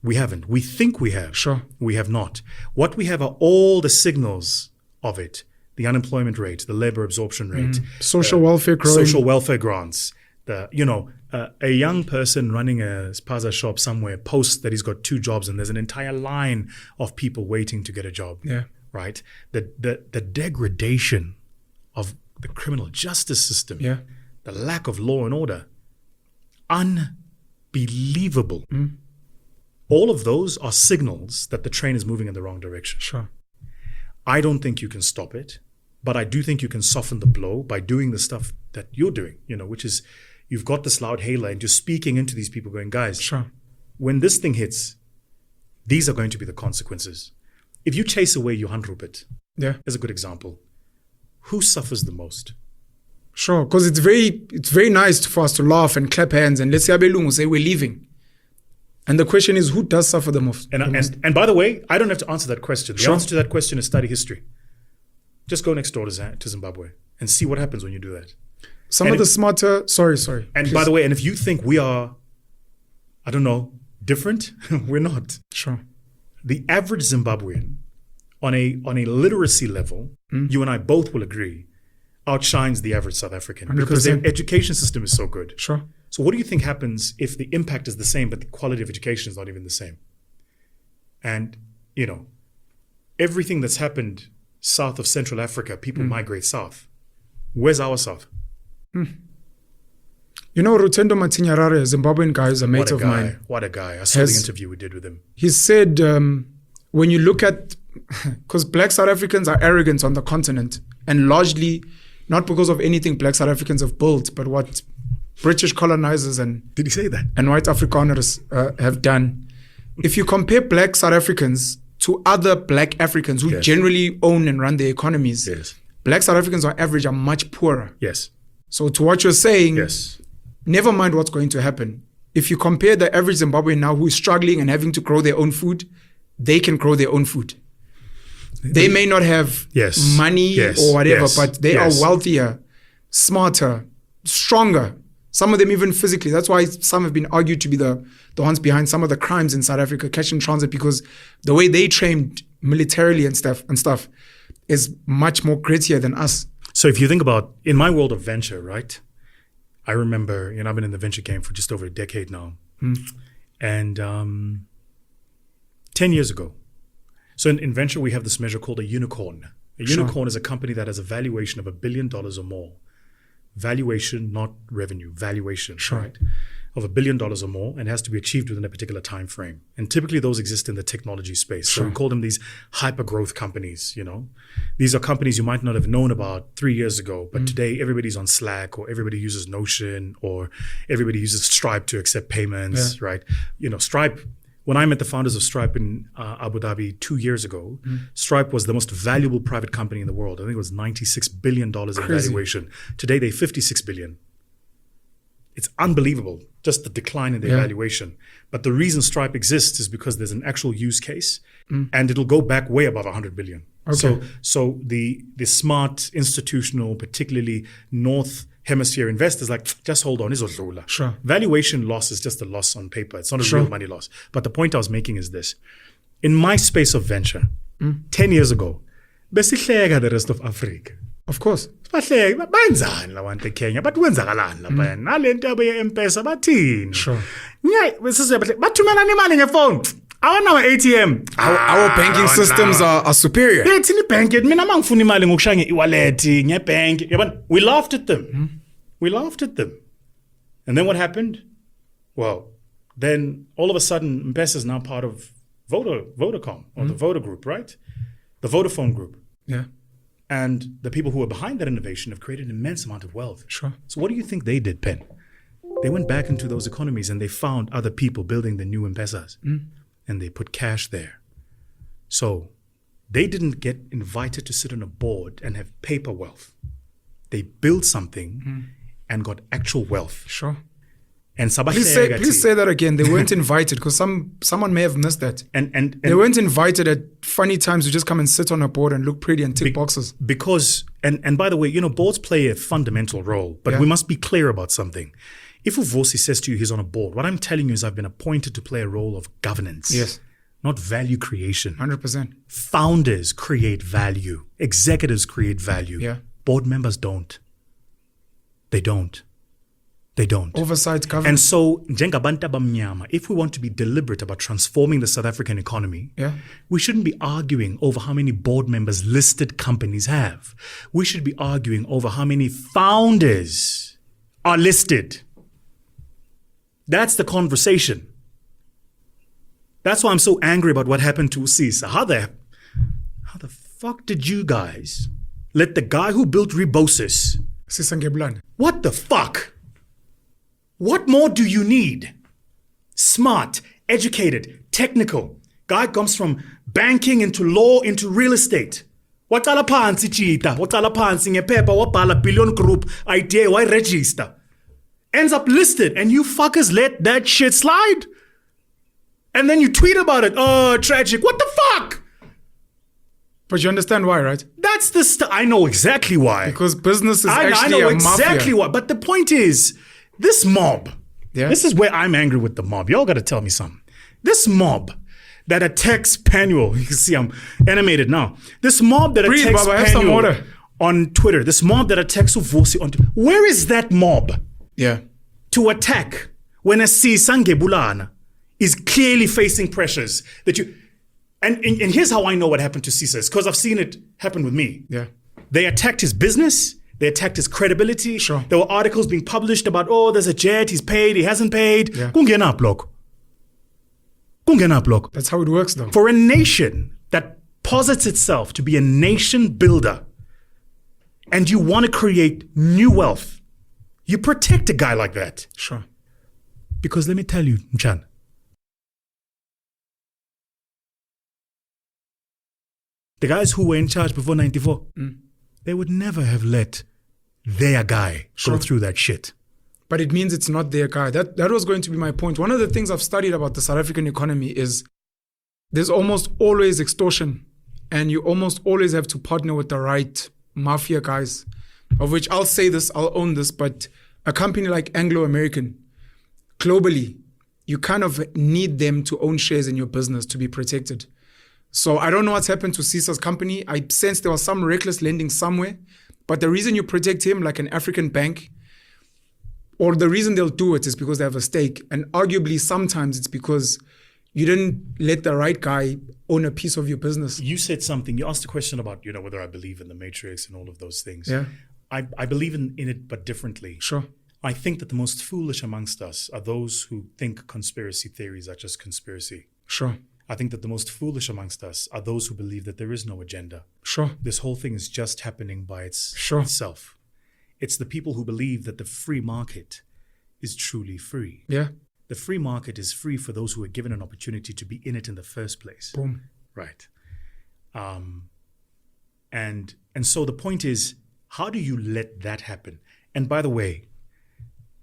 [SPEAKER 2] We haven't. We think we have.
[SPEAKER 1] Sure.
[SPEAKER 2] We have not. What we have are all the signals of it. The unemployment rate, the labor absorption rate.
[SPEAKER 1] Social welfare growing.
[SPEAKER 2] Social welfare grants. A young person running a spaza shop somewhere posts that he's got 2 jobs and there's an entire line of people waiting to get a job.
[SPEAKER 1] Yeah.
[SPEAKER 2] Right? The degradation of the criminal justice system.
[SPEAKER 1] Yeah.
[SPEAKER 2] The lack of law and order. Unbelievable. All of those are signals that the train is moving in the wrong direction.
[SPEAKER 1] Sure.
[SPEAKER 2] I don't think you can stop it, but I do think you can soften the blow by doing the stuff that you're doing, which is you've got this loud hailer and you're speaking into these people going, guys,
[SPEAKER 1] Sure.
[SPEAKER 2] when this thing hits, these are going to be the consequences. If you chase away your 100
[SPEAKER 1] Yeah.
[SPEAKER 2] as a good example, who suffers the most?
[SPEAKER 1] Sure. Because it's very nice for us to laugh and clap hands and let's say abelungu say we're leaving. And the question is, who does suffer the most?
[SPEAKER 2] And by the way, I don't have to answer that question. The
[SPEAKER 1] Sure.
[SPEAKER 2] answer to that question is study history. Just go next door to Zimbabwe and see what happens when you do that.
[SPEAKER 1] Some of the smarter, sorry.
[SPEAKER 2] And by the way, and if you think we are, I don't know, different, we're not.
[SPEAKER 1] Sure.
[SPEAKER 2] The average Zimbabwean on a literacy level, you and I both will agree, outshines the average South African
[SPEAKER 1] 100%.
[SPEAKER 2] because their education system is so good.
[SPEAKER 1] Sure.
[SPEAKER 2] So what do you think happens if the impact is the same, but the quality of education is not even the same? And, everything that's happened south of Central Africa, people migrate south. Where's our south?
[SPEAKER 1] Rutendo Matinyarare, a Zimbabwean guy, is a mate of mine.
[SPEAKER 2] What a guy. I saw the interview we did with him.
[SPEAKER 1] He said, when you look at, because black South Africans are arrogant on the continent, and largely not because of anything black South Africans have built, but what British colonizers and
[SPEAKER 2] Did he say that?
[SPEAKER 1] And white Afrikaners have done. If you compare black South Africans to other black Africans who generally own and run their economies, black South Africans on average are much poorer.
[SPEAKER 2] Yes.
[SPEAKER 1] So to what you're saying, never mind what's going to happen. If you compare the average Zimbabwean now who is struggling and having to grow their own food, they can grow their own food. They may not have money or whatever, but they are wealthier, smarter, stronger. Some of them even physically. That's why some have been argued to be the ones behind some of the crimes in South Africa, cash in transit, because the way they trained militarily and stuff is much more grittier than us.
[SPEAKER 2] So if you think about, in my world of venture, right? I remember, I've been in the venture game for just over a decade now. And 10 years ago. So in venture, we have this measure called a unicorn. A unicorn is a company that has a valuation of $1 billion or more. Valuation, not revenue, valuation, right? Of $1 billion or more, and has to be achieved within a particular time frame. And typically those exist in the technology space. So we call them these hyper growth companies, These are companies you might not have known about 3 years ago, but today everybody's on Slack, or everybody uses Notion, or everybody uses Stripe to accept payments, right? Stripe, when I met the founders of Stripe in Abu Dhabi 2 years ago, Stripe was the most valuable private company in the world. I think it was $96 billion in valuation. Today, they're $56 billion. It's unbelievable, just the decline in their valuation. But the reason Stripe exists is because there's an actual use case, and it'll go back way above 100 billion.
[SPEAKER 1] Okay.
[SPEAKER 2] So the smart, institutional, particularly North Hemisphere investors just hold on, izodlula.
[SPEAKER 1] Sure.
[SPEAKER 2] Valuation loss is just a loss on paper. It's not a real money loss. But the point I was making is this. In my space of venture, 10 years ago, besihleka the rest of Africa.
[SPEAKER 1] Of course.
[SPEAKER 2] Bahleka, benzani la bantu eKenya? Bathi kwenzakalani lapha? Nalento ye-M-Pesa bathini?
[SPEAKER 1] Sure.
[SPEAKER 2] Bathumelana imali ngefone. Awanawo ATM.
[SPEAKER 1] Our banking systems are superior.
[SPEAKER 2] Thina ibhank yethu mina mangifuna imali ngokushaya nge-e-wallet ngebhank. Yabona, we laughed at them. We laughed at them. And then what happened? Well, then all of a sudden M-Pesa is now part of Vodacom or the Voda group, right? The Vodafone group.
[SPEAKER 1] Yeah.
[SPEAKER 2] And the people who were behind that innovation have created an immense amount of wealth.
[SPEAKER 1] Sure.
[SPEAKER 2] So what do you think they did, Pen? They went back into those economies and they found other people building the new M-Pesas. And they put cash there. So they didn't get invited to sit on a board and have paper wealth. They built something and got actual wealth.
[SPEAKER 1] Sure.
[SPEAKER 2] And
[SPEAKER 1] Please say that again. They weren't invited, because someone may have missed that.
[SPEAKER 2] And
[SPEAKER 1] they weren't invited at funny times to just come and sit on a board and look pretty and tick boxes.
[SPEAKER 2] Because, and by the way, boards play a fundamental role, but we must be clear about something. If Vusi says to you he's on a board, what I'm telling you is I've been appointed to play a role of governance.
[SPEAKER 1] Yes.
[SPEAKER 2] Not value creation.
[SPEAKER 1] 100%.
[SPEAKER 2] Founders create value. Executives create value.
[SPEAKER 1] Yeah.
[SPEAKER 2] Board members don't. They don't.
[SPEAKER 1] Oversight governance.
[SPEAKER 2] And so, njengabantu abamnyama, if we want to be deliberate about transforming the South African economy, we shouldn't be arguing over how many board members listed companies have. We should be arguing over how many founders are listed. That's the conversation. That's why I'm so angry about what happened to Usisa. How the fuck did you guys let the guy who built Rebosis? What the fuck? What more do you need? Smart, educated, technical. Guy comes from banking into law into real estate. Waqala phansi chita, waqala phansi ngephepha wabhala billion group idea why register. Ends up listed and you fuckers let that shit slide. And then you tweet about it. Oh, tragic. What the fuck?
[SPEAKER 1] But you understand why, right?
[SPEAKER 2] That's the I know exactly why.
[SPEAKER 1] Because business is actually
[SPEAKER 2] I know
[SPEAKER 1] a
[SPEAKER 2] exactly
[SPEAKER 1] mafia.
[SPEAKER 2] why. But the point is, this mob, this is where I'm angry with the mob. Y'all got to tell me something. This mob that attacks Penuel, you can see I'm animated now. This mob that attacks Penuel on Twitter, this mob that attacks Vusi on Twitter, where is that mob?
[SPEAKER 1] Yeah.
[SPEAKER 2] To attack when a Sangebulana is clearly facing pressures that you... And here's how I know what happened to Cesar, because I've seen it happen with me.
[SPEAKER 1] Yeah.
[SPEAKER 2] They attacked his business. They attacked his credibility.
[SPEAKER 1] Sure.
[SPEAKER 2] There were articles being published about, there's a jet, he's paid, he hasn't paid.
[SPEAKER 1] Yeah. That's how it works, though.
[SPEAKER 2] For a nation that posits itself to be a nation builder, and you want to create new wealth, you protect a guy like that.
[SPEAKER 1] Sure.
[SPEAKER 2] Because let me tell you, Nchan, the guys who were in charge before 94, they would never have let their guy go through that shit.
[SPEAKER 1] But it means it's not their guy. That was going to be my point. One of the things I've studied about the South African economy is there's almost always extortion. And you almost always have to partner with the right mafia guys, of which I'll say this, I'll own this, but a company like Anglo-American, globally, you kind of need them to own shares in your business to be protected. So I don't know what's happened to Caesar's company. I sense there was some reckless lending somewhere. But the reason you protect him like an African bank, or the reason they'll do it is because they have a stake. And arguably sometimes it's because you didn't let the right guy own a piece of your business.
[SPEAKER 2] You said something. You asked a question about, whether I believe in the Matrix and all of those things.
[SPEAKER 1] Yeah.
[SPEAKER 2] I believe in it, but differently.
[SPEAKER 1] Sure.
[SPEAKER 2] I think that the most foolish amongst us are those who think conspiracy theories are just conspiracy.
[SPEAKER 1] Sure.
[SPEAKER 2] I think that the most foolish amongst us are those who believe that there is no agenda.
[SPEAKER 1] Sure.
[SPEAKER 2] This whole thing is just happening by itself. It's the people who believe that the free market is truly free.
[SPEAKER 1] Yeah.
[SPEAKER 2] The free market is free for those who are given an opportunity to be in it in the first place.
[SPEAKER 1] Boom.
[SPEAKER 2] Right. And so the point is, how do you let that happen? And by the way,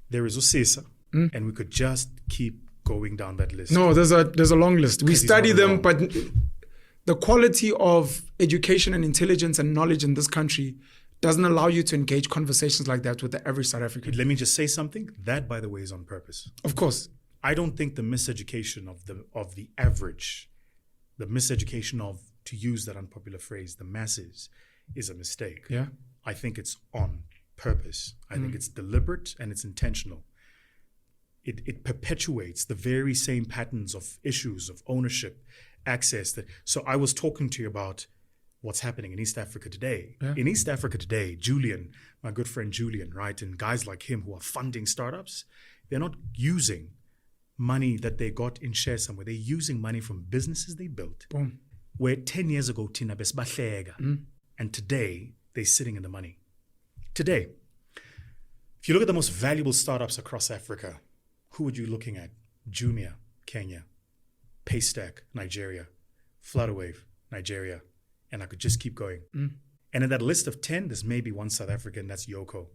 [SPEAKER 2] there is Usisa, and we could just keep going down that list.
[SPEAKER 1] No, there's a long list. We study them, but the quality of education and intelligence and knowledge in this country doesn't allow you to engage conversations like that with the average South African.
[SPEAKER 2] Let me just say something. That, by the way, is on purpose.
[SPEAKER 1] Of course.
[SPEAKER 2] I don't think the miseducation of the average, the miseducation of, to use that unpopular phrase, the masses, is a mistake.
[SPEAKER 1] Yeah.
[SPEAKER 2] I think it's on purpose. I think it's deliberate and it's intentional. It perpetuates the very same patterns of issues of ownership, access. So I was talking to you about what's happening in East Africa today. Yeah. In East Africa today, Julian, my good friend Julian, right, and guys like him who are funding startups, they're not using money that they got in shares somewhere. They're using money from businesses they built.
[SPEAKER 1] Boom.
[SPEAKER 2] Where 10 years ago, Tina Besbahlega, And today, they're sitting in the money. Today, if you look at the most valuable startups across Africa, who would you looking at? Jumia, Kenya, Paystack, Nigeria, Flutterwave, Nigeria, and I could just keep going. And in that list of 10, there's maybe one South African, that's Yoko.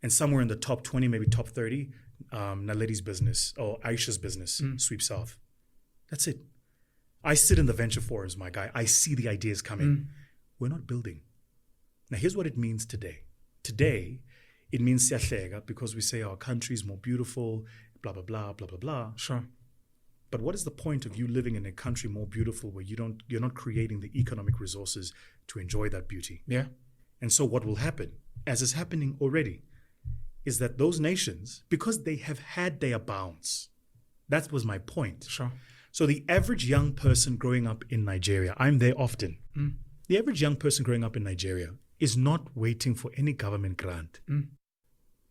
[SPEAKER 2] And somewhere in the top 20, maybe top 30, Naledi's business or Aisha's business, Sweep South. That's it. I sit in the venture forums, my guy. I see the ideas coming. We're not building. Now, here's what it means today. Today, it means siyahleka because we say our country is more beautiful, blah, blah, blah, blah, blah, blah.
[SPEAKER 1] Sure.
[SPEAKER 2] But what is the point of you living in a country more beautiful where you're not creating the economic resources to enjoy that beauty?
[SPEAKER 1] Yeah.
[SPEAKER 2] And so what will happen, as is happening already, is that those nations, because they have had their bounds, that was my point.
[SPEAKER 1] Sure.
[SPEAKER 2] So the average young person growing up in Nigeria, I'm there often. The average young person growing up in Nigeria is not waiting for any government grant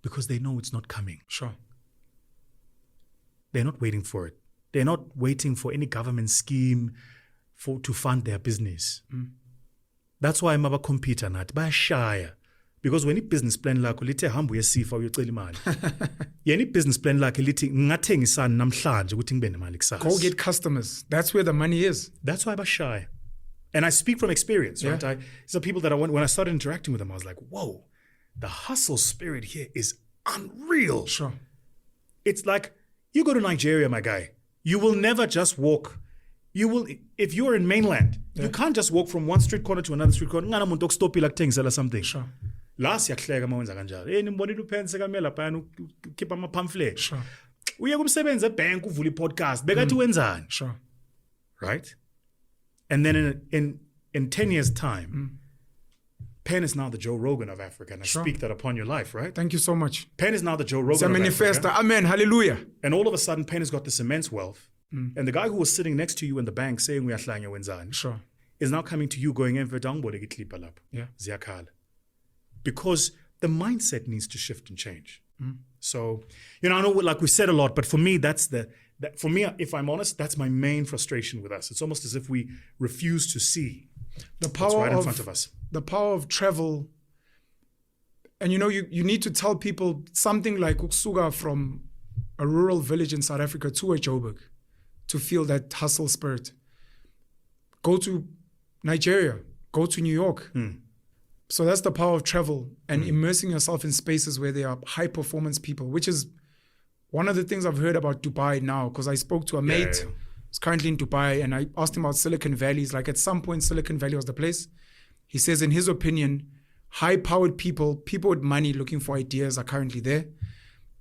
[SPEAKER 2] because they know it's not coming.
[SPEAKER 1] Sure.
[SPEAKER 2] They're not waiting for it. They're not waiting for any government scheme to fund their business. That's why maba computer nat bayashaya. Because when business plan lakho lithe hamba uyesifa uyocela imali. Yena business plan lakhe lithi ngingathengisana namhlanje ukuthi ngibe nemali kusasa.
[SPEAKER 1] Go get customers. That's where the money is.
[SPEAKER 2] That's why bayashaya. And I speak from experience, right? These are people that when I started interacting with them, I was like, whoa, the hustle spirit here is unreal.
[SPEAKER 1] Sure.
[SPEAKER 2] It's like, you go to Nigeria, my guy, you will never just walk. You will, if you're in mainland, you can't just walk from one street corner to another street corner. Ngana muntu okustopila kuthengisela something.
[SPEAKER 1] Sure.
[SPEAKER 2] La siyahleka mawenza kanjalo. Nimbonile uPense kamela phana ukhipha ama pamphlet.
[SPEAKER 1] Sure.
[SPEAKER 2] Uye kumsebenza ebank uvula podcast. Bekathi wenzani?
[SPEAKER 1] Sure.
[SPEAKER 2] Right? And then in 10 years' time, Pen is now the Joe Rogan of Africa. And I speak that upon your life, right?
[SPEAKER 1] Thank you so much.
[SPEAKER 2] Pen is now the Joe Rogan
[SPEAKER 1] It's a
[SPEAKER 2] of
[SPEAKER 1] manifesto.
[SPEAKER 2] Africa.
[SPEAKER 1] Amen. Hallelujah.
[SPEAKER 2] And all of a sudden, Pen has got this immense wealth. And the guy who was sitting next to you in the bank saying uyahlanya wenzani
[SPEAKER 1] Sure.
[SPEAKER 2] is now coming to you going,
[SPEAKER 1] Yeah.
[SPEAKER 2] Ziyakhala. Because the mindset needs to shift and change. So, I know like we said a lot, but for me, for me, if I'm honest, that's my main frustration with us. It's almost as if we refuse to see
[SPEAKER 1] The
[SPEAKER 2] what's
[SPEAKER 1] power
[SPEAKER 2] right in front of us.
[SPEAKER 1] The power of travel. And you need to tell people something like Uksuga from a rural village in South Africa to a Joburg to feel that hustle spirit. Go to Nigeria, go to New York. So that's the power of travel and immersing yourself in spaces where there are high performance people, which is one of the things I've heard about Dubai now, because I spoke to a mate who's currently in Dubai and I asked him about Silicon Valley. He's like, at some point, Silicon Valley was the place. He says, in his opinion, high-powered people with money looking for ideas are currently there.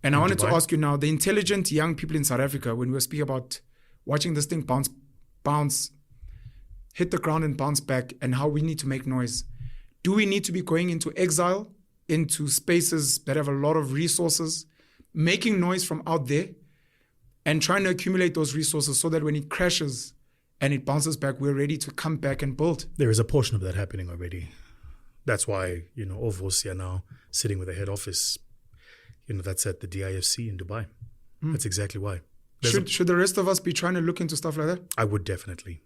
[SPEAKER 1] And I wanted to ask you now, the intelligent young people in South Africa, when we were speaking about watching this thing bounce, hit the ground and bounce back, and how we need to make noise. Do we need to be going into exile, into spaces that have a lot of resources, making noise from out there, and trying to accumulate those resources so that when it crashes and it bounces back, we're ready to come back and build?
[SPEAKER 2] There is a portion of that happening already. That's why, all Vusi are now sitting with a head office, that's at the DIFC in Dubai. That's exactly why.
[SPEAKER 1] Should the rest of us be trying to look into stuff like that?
[SPEAKER 2] I would definitely.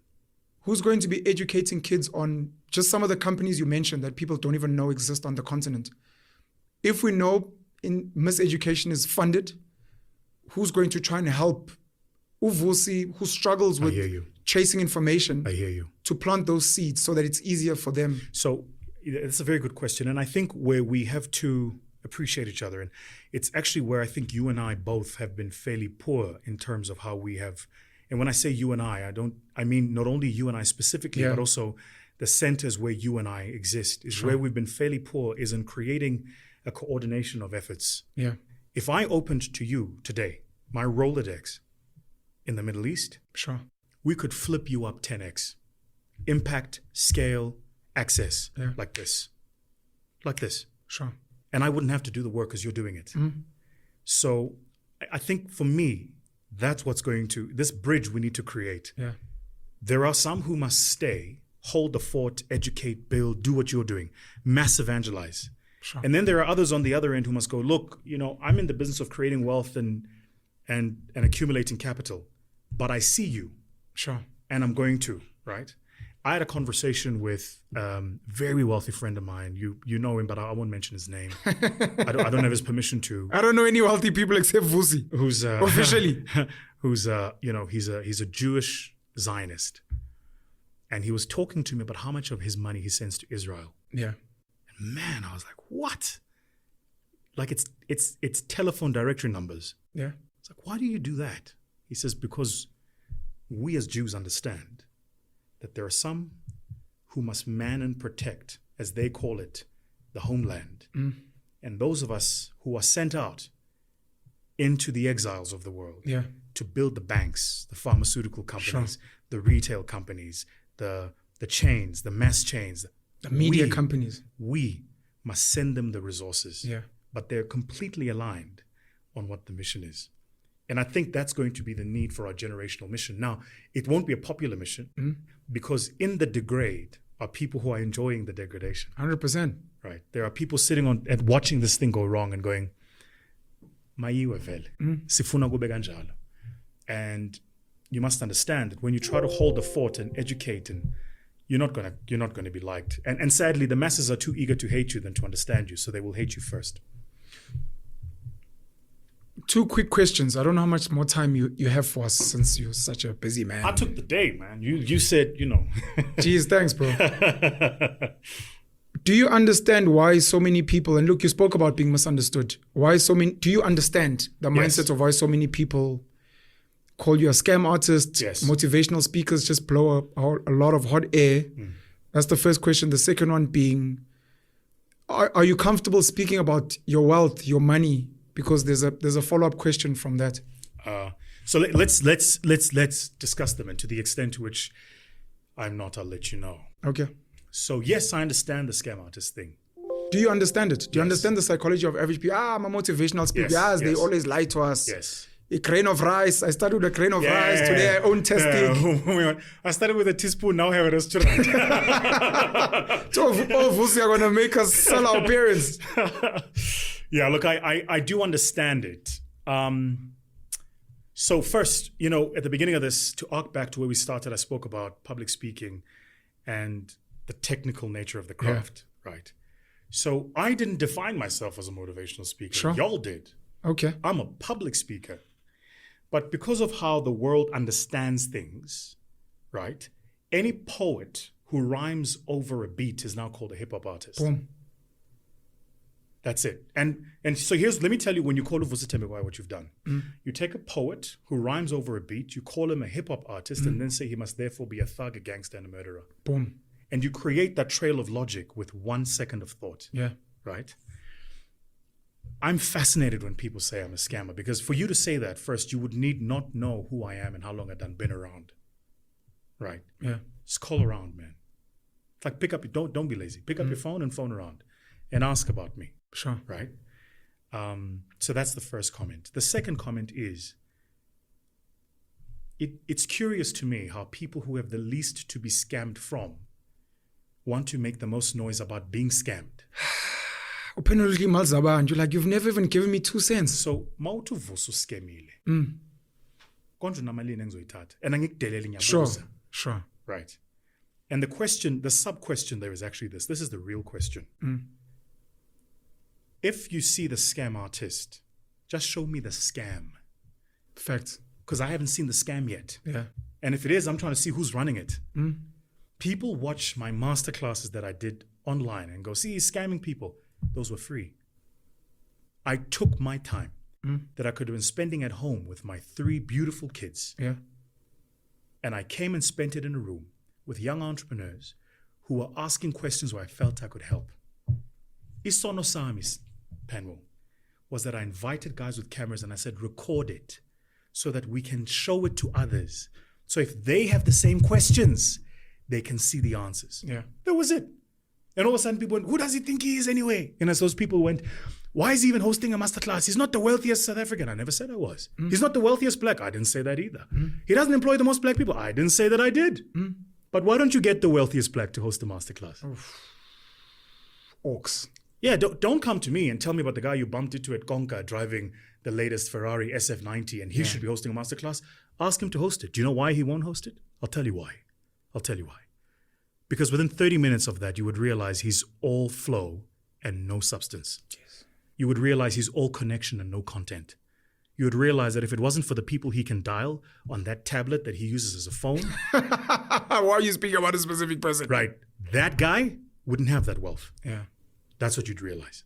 [SPEAKER 1] Who's going to be educating kids on just some of the companies you mentioned that people don't even know exist on the continent? If we know miseducation is funded, who's going to try and help Vusi, who struggles with chasing information,
[SPEAKER 2] I hear you,
[SPEAKER 1] to plant those seeds so that it's easier for them?
[SPEAKER 2] So it's a very good question. And I think where we have to appreciate each other, and it's actually where I think you and I both have been fairly poor in terms of how we have. And when I say you and I mean not only you and I specifically, but also the centers where you and I exist is where we've been fairly poor, is in creating a coordination of efforts.
[SPEAKER 1] Yeah.
[SPEAKER 2] If I opened to you today my Rolodex in the Middle East, we could flip you up 10x. Impact, scale, access, like this.
[SPEAKER 1] Sure.
[SPEAKER 2] And I wouldn't have to do the work because you're doing it. So I think for me, that's what's this bridge we need to create.
[SPEAKER 1] Yeah.
[SPEAKER 2] There are some who must stay, hold the fort, educate, build, do what you're doing, mass evangelize.
[SPEAKER 1] Sure.
[SPEAKER 2] And then there are others on the other end who must go, look, I'm in the business of creating wealth and accumulating capital, but I see you.
[SPEAKER 1] Sure.
[SPEAKER 2] And I'm going to, right? I had a conversation with a very wealthy friend of mine. You know him, but I won't mention his name. I don't have his permission to.
[SPEAKER 1] I don't know any wealthy people except Vusi.
[SPEAKER 2] Who's
[SPEAKER 1] officially?
[SPEAKER 2] Who's he's a Jewish Zionist, and he was talking to me about how much of his money he sends to Israel.
[SPEAKER 1] Yeah.
[SPEAKER 2] And man, I was like, what? Like it's telephone directory numbers.
[SPEAKER 1] Yeah.
[SPEAKER 2] It's like, why do you do that? He says, because we as Jews understand that there are some who must man and protect, as they call it, the homeland. And those of us who are sent out into the exiles of the world to build the banks, the pharmaceutical companies, the retail companies, the chains, the mass chains,
[SPEAKER 1] the media companies.
[SPEAKER 2] We must send them the resources.
[SPEAKER 1] Yeah.
[SPEAKER 2] But they're completely aligned on what the mission is. And I think that's going to be the need for our generational mission. Now, it won't be a popular mission because in the degrade are people who are enjoying the degradation.
[SPEAKER 1] 100%.
[SPEAKER 2] Right. There are people sitting on and watching this thing go wrong and going, Mayiwe vele, sifuna kube kanjalo. And you must understand that when you try to hold the fort and educate, and you're not gonna be liked. And sadly, the masses are too eager to hate you than to understand you, so they will hate you first.
[SPEAKER 1] 2 quick questions. I don't know how much more time you have for us since you're such a busy man.
[SPEAKER 2] I took the day, man. You said,
[SPEAKER 1] Jeez, thanks, bro. Do you understand why so many people, and look, you spoke about being misunderstood. Do you understand the mindset of why so many people call you a scam artist?
[SPEAKER 2] Yes.
[SPEAKER 1] Motivational speakers just blow a lot of hot air. That's the first question. The second one being, are you comfortable speaking about your wealth, your money? Because there's a follow-up question from that.
[SPEAKER 2] So let's discuss them, and to the extent to which I'm not, I'll let you know.
[SPEAKER 1] Okay.
[SPEAKER 2] So yes, I understand the scam artist thing.
[SPEAKER 1] Do you understand it? Do you understand the psychology of average people? I'm a motivational speaker.
[SPEAKER 2] Yes,
[SPEAKER 1] They always lie to us.
[SPEAKER 2] Yes.
[SPEAKER 1] A grain of rice. I started with a grain of rice. Today I own testing.
[SPEAKER 2] I started with a teaspoon. Now I have a restaurant.
[SPEAKER 1] So Vusi are going to make us sell our parents.
[SPEAKER 2] Yeah, look, I do understand it. So first, at the beginning of this, to arc back to where we started, I spoke about public speaking and the technical nature of the craft, right? So I didn't define myself as a motivational speaker.
[SPEAKER 1] Sure.
[SPEAKER 2] Y'all did.
[SPEAKER 1] Okay.
[SPEAKER 2] I'm a public speaker. But because of how the world understands things, right? Any poet who rhymes over a beat is now called a hip-hop artist.
[SPEAKER 1] Boom.
[SPEAKER 2] That's it. And so let me tell you, when you call Vusi Thembekwayo, what you've done. You take a poet who rhymes over a beat, you call him a hip-hop artist, and then say he must therefore be a thug, a gangster, and a murderer.
[SPEAKER 1] Boom.
[SPEAKER 2] And you create that trail of logic with 1 second of thought.
[SPEAKER 1] Yeah.
[SPEAKER 2] Right? I'm fascinated when people say I'm a scammer, because for you to say that, first, you would need not know who I am and how long I've been around. Right?
[SPEAKER 1] Yeah.
[SPEAKER 2] Just call around, man. It's like don't be lazy. Pick up your phone and phone around and ask about me.
[SPEAKER 1] Sure.
[SPEAKER 2] Right? So that's the first comment. The second comment is, it's curious to me how people who have the least to be scammed from want to make the most noise about being scammed.
[SPEAKER 1] Penuel, you're like, you've never even given me 2 cents.
[SPEAKER 2] So, mawuthi Vusi uskemile. Konje namalini engizoyithatha. And angikudeleli ngiyabuza.
[SPEAKER 1] Sure.
[SPEAKER 2] Right. And the sub-question there is actually this. This is the real question. If you see the scam artist, just show me the scam.
[SPEAKER 1] Facts.
[SPEAKER 2] Because I haven't seen the scam yet.
[SPEAKER 1] Yeah.
[SPEAKER 2] And if it is, I'm trying to see who's running it. People watch my masterclasses that I did online and go, see, he's scamming people. Those were free. I took my time that I could have been spending at home with my 3 beautiful kids.
[SPEAKER 1] Yeah.
[SPEAKER 2] And I came and spent it in a room with young entrepreneurs who were asking questions where I felt I could help. Isono Sami's panel was that I invited guys with cameras and I said, record it so that we can show it to others. So if they have the same questions, they can see the answers.
[SPEAKER 1] Yeah.
[SPEAKER 2] That was it. And all of a sudden people went, who does he think he is anyway? And as those people went, why is he even hosting a masterclass? He's not the wealthiest South African. I never said I was. He's not the wealthiest black. I didn't say that either. He doesn't employ the most black people. I didn't say that I did. But why don't you get the wealthiest black to host a masterclass?
[SPEAKER 1] Orcs.
[SPEAKER 2] Yeah, don't come to me and tell me about the guy you bumped into at Konka driving the latest Ferrari SF90 and he should be hosting a masterclass. Ask him to host it. Do you know why he won't host it? I'll tell you why. Because within 30 minutes of that, you would realize he's all flow and no substance.
[SPEAKER 1] Yes.
[SPEAKER 2] You would realize he's all connection and no content. You would realize that if it wasn't for the people he can dial on that tablet that he uses as a phone.
[SPEAKER 1] Why are you speaking about a specific person?
[SPEAKER 2] Right. That guy wouldn't have that wealth.
[SPEAKER 1] Yeah.
[SPEAKER 2] That's what you'd realize.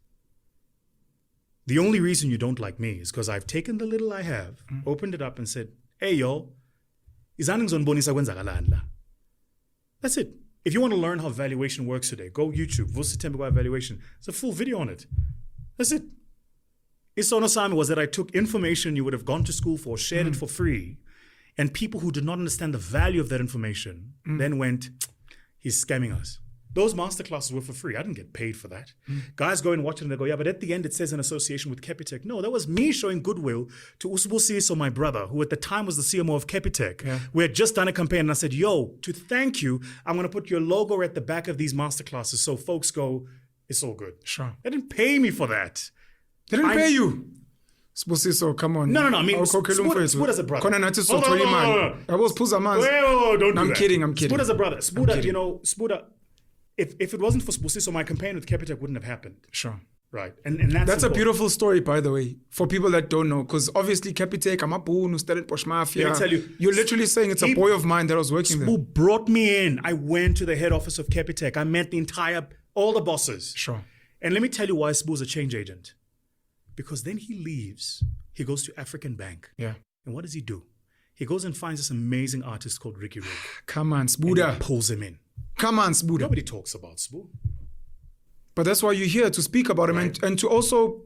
[SPEAKER 2] The only reason you don't like me is because I've taken the little I have, opened it up and said, hey, yo, izani ngizonibonisa kwenzakalani la. That's it. If you want to learn how valuation works today, go YouTube, Vusi Thembekwayo valuation. It's a full video on it. That's it. Isono Sami was that I took information you would have gone to school for, shared it for free, and people who did not understand the value of that information then went, he's scamming us. Those masterclasses were for free. I didn't get paid for that. Guys go and watch it and they go, yeah, but at the end it says in association with Capitec. No, that was me showing goodwill to Vusi, my brother, who at the time was the CMO of Capitec. Yeah. We had just done a campaign and I said, yo, to thank you, I'm going to put your logo at the back of these masterclasses so folks go, it's all good.
[SPEAKER 1] Sure.
[SPEAKER 2] They didn't pay me for that.
[SPEAKER 1] They didn't pay you. So come on.
[SPEAKER 2] No. I mean, Spud as a brother.
[SPEAKER 1] I was Puza man.
[SPEAKER 2] Don't do
[SPEAKER 1] I'm
[SPEAKER 2] that.
[SPEAKER 1] kidding.
[SPEAKER 2] Spud as a brother. Spuda, if it wasn't for Vusi, so my campaign with Capitec wouldn't have happened.
[SPEAKER 1] Sure.
[SPEAKER 2] Right. And that's
[SPEAKER 1] a beautiful story, by the way, for people that don't know. Because obviously Capitec, I'm a boon who started Posh Mafia.
[SPEAKER 2] Let me tell you.
[SPEAKER 1] You're literally saying it's a boy of mine that was working there.
[SPEAKER 2] Who brought me in. I went to the head office of Capitec. I met all the bosses.
[SPEAKER 1] Sure.
[SPEAKER 2] And let me tell you why Spu's a change agent. Because then he leaves. He goes to African Bank.
[SPEAKER 1] Yeah.
[SPEAKER 2] And what does he do? He goes and finds this amazing artist called Ricky Rick.
[SPEAKER 1] Come on, Spuda.
[SPEAKER 2] And he pulls him in.
[SPEAKER 1] Come on, Spuda.
[SPEAKER 2] Nobody talks about Spu.
[SPEAKER 1] But that's why you're here, to speak about him, right. and to also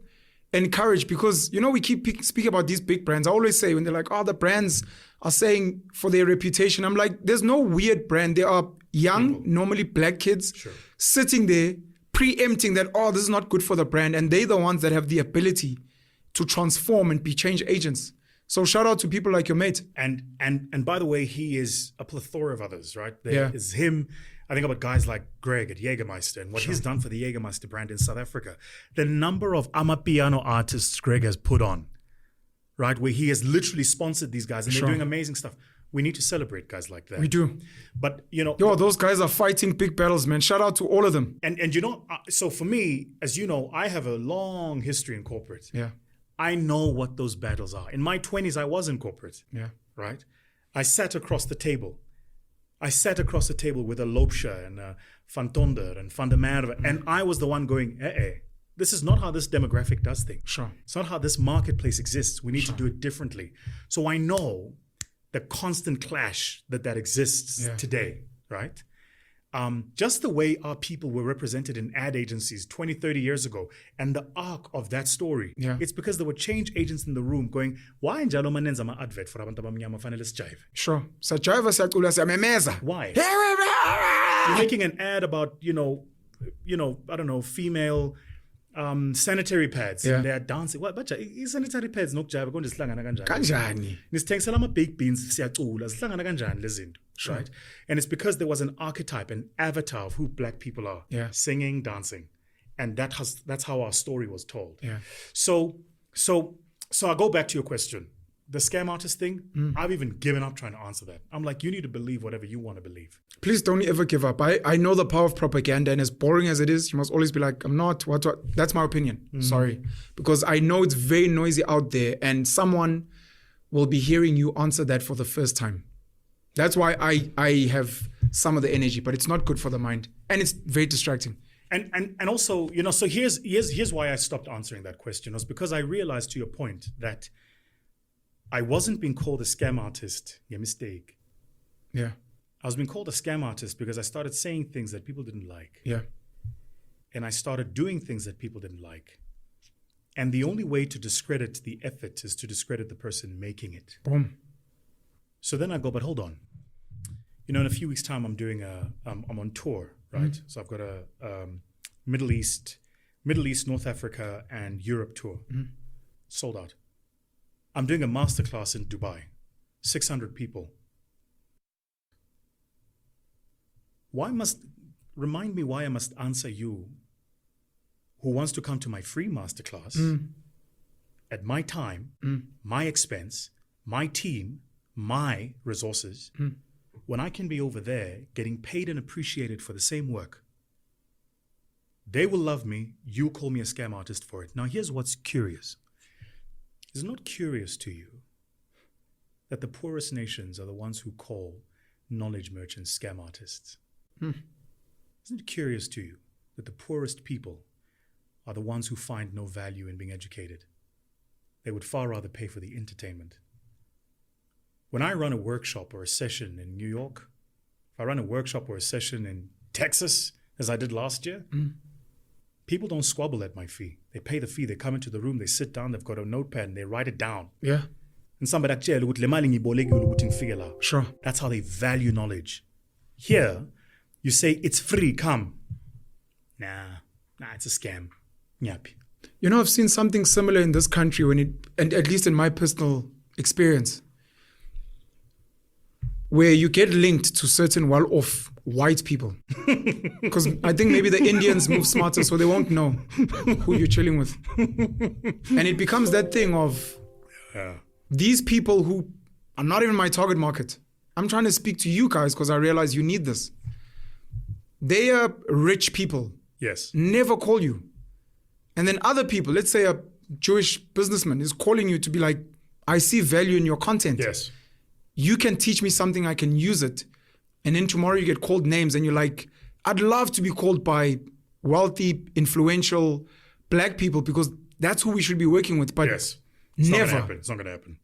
[SPEAKER 1] encourage, because, we keep speaking about these big brands. I always say when they're like, the brands are saying for their reputation, I'm like, there's no weird brand. There are young, normally black kids sitting there preempting that, this is not good for the brand. And they're the ones that have the ability to transform and be change agents. So shout out to people like your mate.
[SPEAKER 2] And by the way, he is a plethora of others, right? There is him. I think about guys like Greg at Jägermeister and what he's done for the Jägermeister brand in South Africa. The number of Amapiano artists Greg has put on, right? Where he has literally sponsored these guys and they're doing amazing stuff. We need to celebrate guys like that.
[SPEAKER 1] We do.
[SPEAKER 2] But,
[SPEAKER 1] those guys are fighting big battles, man. Shout out to all of them.
[SPEAKER 2] And so for me, as you know, I have a long history in corporate.
[SPEAKER 1] Yeah.
[SPEAKER 2] I know what those battles are. In my 20s, I was in corporate.
[SPEAKER 1] Yeah.
[SPEAKER 2] Right? I sat across the table. With a Loopsha and a Van Tonder and Van der Merwe. And I was the one going, this is not how this demographic does things.
[SPEAKER 1] Sure.
[SPEAKER 2] It's not how this marketplace exists. We need to do it differently. So I know the constant clash that exists today, right? Just the way our people were represented in ad agencies 20, 30 years ago, and the arc of that story, it's because there were change agents in the room going, why njalo manenza ama-advert for abantu abamnyama fanele sijive?
[SPEAKER 1] Sure. Sajive siyacula siyamemeza.
[SPEAKER 2] Why? You're making an ad about, I don't know, female sanitary pads. And they're dancing. What? But sanitary pads nokujive konje sihlangana kanjani?
[SPEAKER 1] Kanjani?
[SPEAKER 2] Nisithengisela ama-baked beans siyacula sihlangana kanjani lezi zinto? Sure. Right? And it's because there was an archetype, an avatar of who black people are, singing, dancing. And that's how our story was told.
[SPEAKER 1] Yeah.
[SPEAKER 2] So I'll go back to your question. The scam artist thing, I've even given up trying to answer that. I'm like, you need to believe whatever you want to believe.
[SPEAKER 1] Please don't ever give up. I know the power of propaganda, and as boring as it is, you must always be like, I'm not, what. That's my opinion. Sorry. Because I know it's very noisy out there, and someone will be hearing you answer that for the first time. That's why I have some of the energy, but it's not good for the mind. And it's very distracting.
[SPEAKER 2] And also, so here's why I stopped answering that question. It was because I realized, to your point, that I wasn't being called a scam artist. Your mistake.
[SPEAKER 1] Yeah.
[SPEAKER 2] I was being called a scam artist because I started saying things that people didn't like.
[SPEAKER 1] Yeah.
[SPEAKER 2] And I started doing things that people didn't like. And the only way to discredit the effort is to discredit the person making it.
[SPEAKER 1] Boom.
[SPEAKER 2] So then I go, but hold on. In a few weeks' time, I'm on tour, right? So I've got a Middle East, North Africa, and Europe tour, sold out. I'm doing a masterclass in Dubai, 600 people. Remind me why I must answer you, who wants to come to my free masterclass at my time, my expense, my team, my resources. when I can be over there getting paid and appreciated for the same work. They will love me. You'll call me a scam artist for it. Now, here's what's curious. Is it not curious to you that the poorest nations are the ones who call knowledge merchants scam artists? Isn't it curious to you that the poorest people are the ones who find no value in being educated? They would far rather pay for the entertainment. When I run a workshop or a session in New York, if I run a workshop or a session in Texas, as I did last year, people don't squabble at my fee. They pay the fee, they come into the room, they sit down, they've got a notepad and they write it down.
[SPEAKER 1] Yeah.
[SPEAKER 2] And somebody actually,
[SPEAKER 1] Sure.
[SPEAKER 2] that's how they value knowledge. Here, you say, it's free, come. Nah, it's a scam. Nyapi.
[SPEAKER 1] You know, I've seen something similar in this country and at least in my personal experience, where you get linked to certain well-off white people. Because I think maybe the Indians move smarter, so they won't know who you're chilling with. And it becomes that thing of these people who are not even my target market. I'm trying to speak to you guys because I realize you need this. They are rich people.
[SPEAKER 2] Yes.
[SPEAKER 1] Never call you. And then other people, let's say a Jewish businessman is calling you to be like, I see value in your content.
[SPEAKER 2] Yes.
[SPEAKER 1] You can teach me something, I can use it. And then tomorrow you get called names and you're like, I'd love to be called by wealthy, influential black people because that's who we should be working with. But
[SPEAKER 2] yes.
[SPEAKER 1] Never.
[SPEAKER 2] It's not going to happen.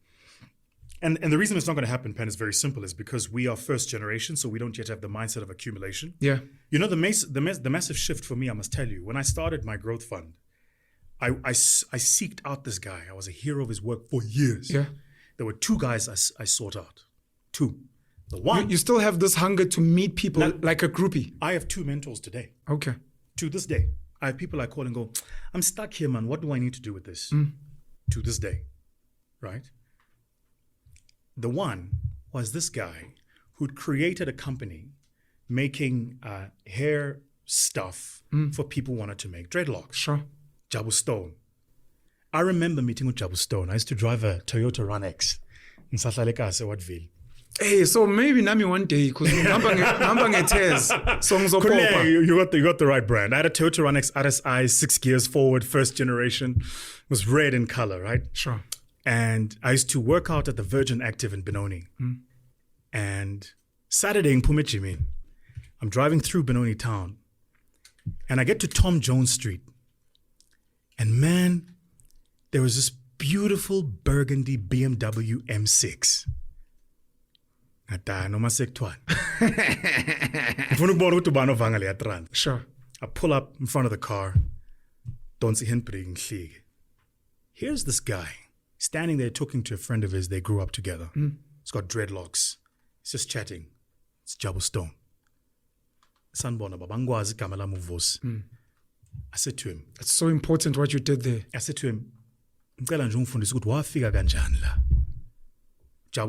[SPEAKER 2] And the reason it's not going to happen, Pen, is very simple. Is because we are first generation, so we don't yet have the mindset of accumulation.
[SPEAKER 1] Yeah.
[SPEAKER 2] You know, the massive shift for me, I must tell you, when I started my growth fund, I seeked out this guy. I was a hero of his work for years.
[SPEAKER 1] Yeah.
[SPEAKER 2] There were two guys I sought out. Two. The one.
[SPEAKER 1] You still have this hunger to meet people like a groupie.
[SPEAKER 2] I have two mentors today.
[SPEAKER 1] Okay.
[SPEAKER 2] To this day. I have people I call and go, I'm stuck here, man. What do I need to do with this? To this day. Right? The one was this guy who'd created a company making hair stuff for people who wanted to make dreadlocks.
[SPEAKER 1] Sure.
[SPEAKER 2] Jabu Stone. I remember meeting with Jabu Stone. I used to drive a Toyota Run X in Sahlalekase, Wattville.
[SPEAKER 1] Hey, so maybe Nami one day, because number tears songs of
[SPEAKER 2] You got the right brand. I had a Toyota Run X RSI, 6 gears forward, first generation. It was red in color, right?
[SPEAKER 1] Sure.
[SPEAKER 2] And I used to work out at the Virgin Active in Benoni. And Saturday in Pumichimi, I'm driving through Benoni town. And I get to Tom Jones Street. And man, there was this beautiful burgundy BMW M6.
[SPEAKER 1] Sure.
[SPEAKER 2] I pull up in front of the car. Here's this guy standing there talking to a friend of his. They grew up together. He's got dreadlocks. He's just chatting. It's Jabu Stone. I said to him,
[SPEAKER 1] It's so important what you did there.
[SPEAKER 2] I said to him, Jabu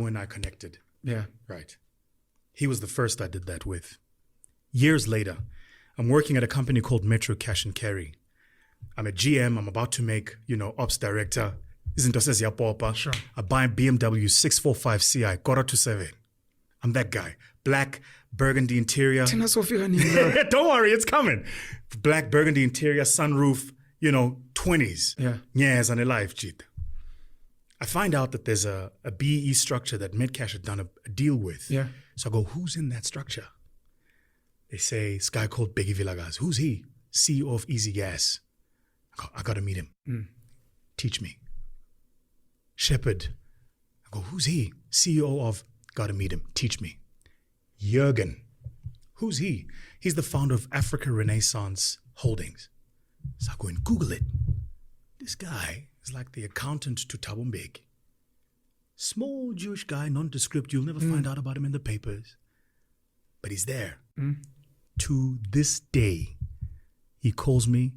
[SPEAKER 2] and I connected.
[SPEAKER 1] Yeah.
[SPEAKER 2] Right. He was the first I did that with. Years later, I'm working at a company called Metro Cash and Carry. I'm a GM. I'm about to make, ops director.
[SPEAKER 1] Sure.
[SPEAKER 2] I buy a BMW 645 Ci, quarter to 7. I'm that guy. Black, burgundy interior. Don't worry, it's coming. Black, burgundy interior, sunroof, 20s.
[SPEAKER 1] Yeah.
[SPEAKER 2] Yes, and a life, cheat. I find out that there's a BE structure that Medcash had done a deal with.
[SPEAKER 1] Yeah.
[SPEAKER 2] So I go, who's in that structure? They say, this guy called Biggie Villagas. Who's he? CEO of Easy Gas. I got to meet him. Teach me. Shepherd. I go, who's he? CEO of, got to meet him. Teach me. Jürgen. Who's he? He's the founder of Africa Renaissance Holdings. So I go and Google it. This guy is like the accountant to Thabo Mbeki. Small Jewish guy, nondescript. You'll never find out about him in the papers. But he's there. To this day, he calls me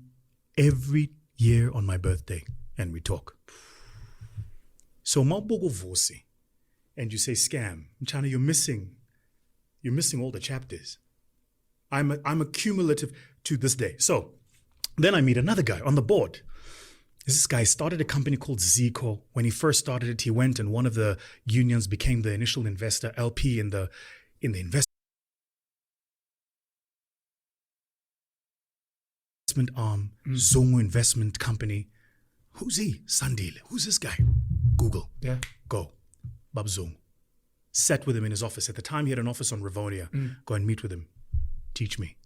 [SPEAKER 2] every year on my birthday and we talk. So Maubogo Vusi, and you say scam, China, you're missing all the chapters. I'm a cumulative to this day. So then I meet another guy on the board. This guy started a company called Zico. When he first started it, he went and one of the unions became the initial investor, LP in the in the investment arm, Zongo Investment Company. Who's he? Sandile. Who's this guy? Google.
[SPEAKER 1] Yeah.
[SPEAKER 2] Go. Bab Zongo. Sat with him in his office. At the time, he had an office on Rivonia. Go and meet with him. Teach me.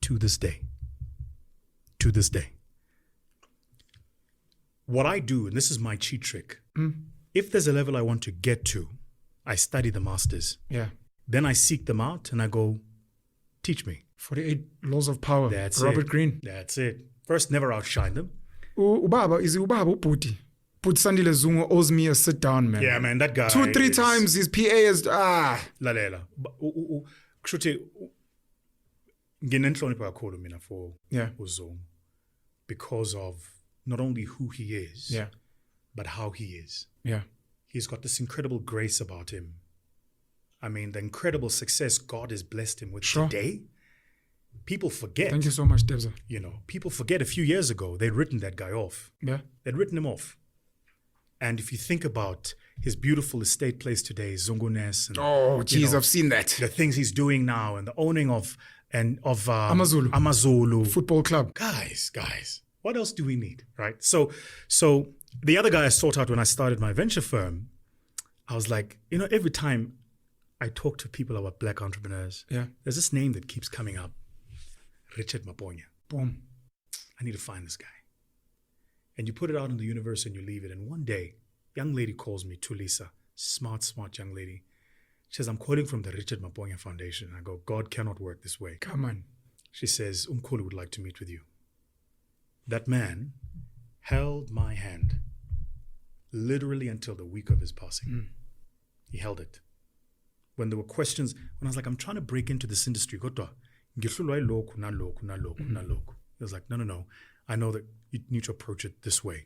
[SPEAKER 2] To this day. To this day. What I do, and this is my cheat trick, if there's a level I want to get to, I study the masters.
[SPEAKER 1] Yeah.
[SPEAKER 2] Then I seek them out and I go, teach me.
[SPEAKER 1] 48 Laws of Power.
[SPEAKER 2] That's
[SPEAKER 1] Robert
[SPEAKER 2] it.
[SPEAKER 1] Greene.
[SPEAKER 2] That's it. First, never outshine them.
[SPEAKER 1] Ubaba, is it Ubaba Uputi? Put Sandile Zungu owes me a sit down, man.
[SPEAKER 2] Yeah, man, that guy.
[SPEAKER 1] 2-3 times his PA is
[SPEAKER 2] Lalela. Kushuthi nginenhlonipho kakhulu mina for uZongo because of not only who he is, but how he is.
[SPEAKER 1] Yeah.
[SPEAKER 2] He's got this incredible grace about him. I mean, the incredible success God has blessed him with today. People forget.
[SPEAKER 1] Thank you so much, Debza.
[SPEAKER 2] You know, people forget a few years ago, they'd written that guy off.
[SPEAKER 1] Yeah.
[SPEAKER 2] They'd written him off. And if you think about his beautiful estate place today, Zongones, and
[SPEAKER 1] I've seen that.
[SPEAKER 2] The things he's doing now and the owning of
[SPEAKER 1] Amazulu.
[SPEAKER 2] Amazulu
[SPEAKER 1] Football Club.
[SPEAKER 2] Guys, what else do we need, right? So the other guy I sought out when I started my venture firm, I was like, every time I talk to people about black entrepreneurs, there's this name that keeps coming up. Richard Maponya.
[SPEAKER 1] Boom.
[SPEAKER 2] I need to find this guy. And you put it out in the universe and you leave it. And one day, young lady calls me, Tulisa, smart young lady. She says, I'm calling from the Richard Maponya Foundation. I go, God cannot work this way.
[SPEAKER 1] Come on.
[SPEAKER 2] She says, Umkhulu would like to meet with you. That man held my hand literally until the week of his passing. He held it. When there were questions, when I was like, I'm trying to break into this industry, he was like, no. I know that you need to approach it this way.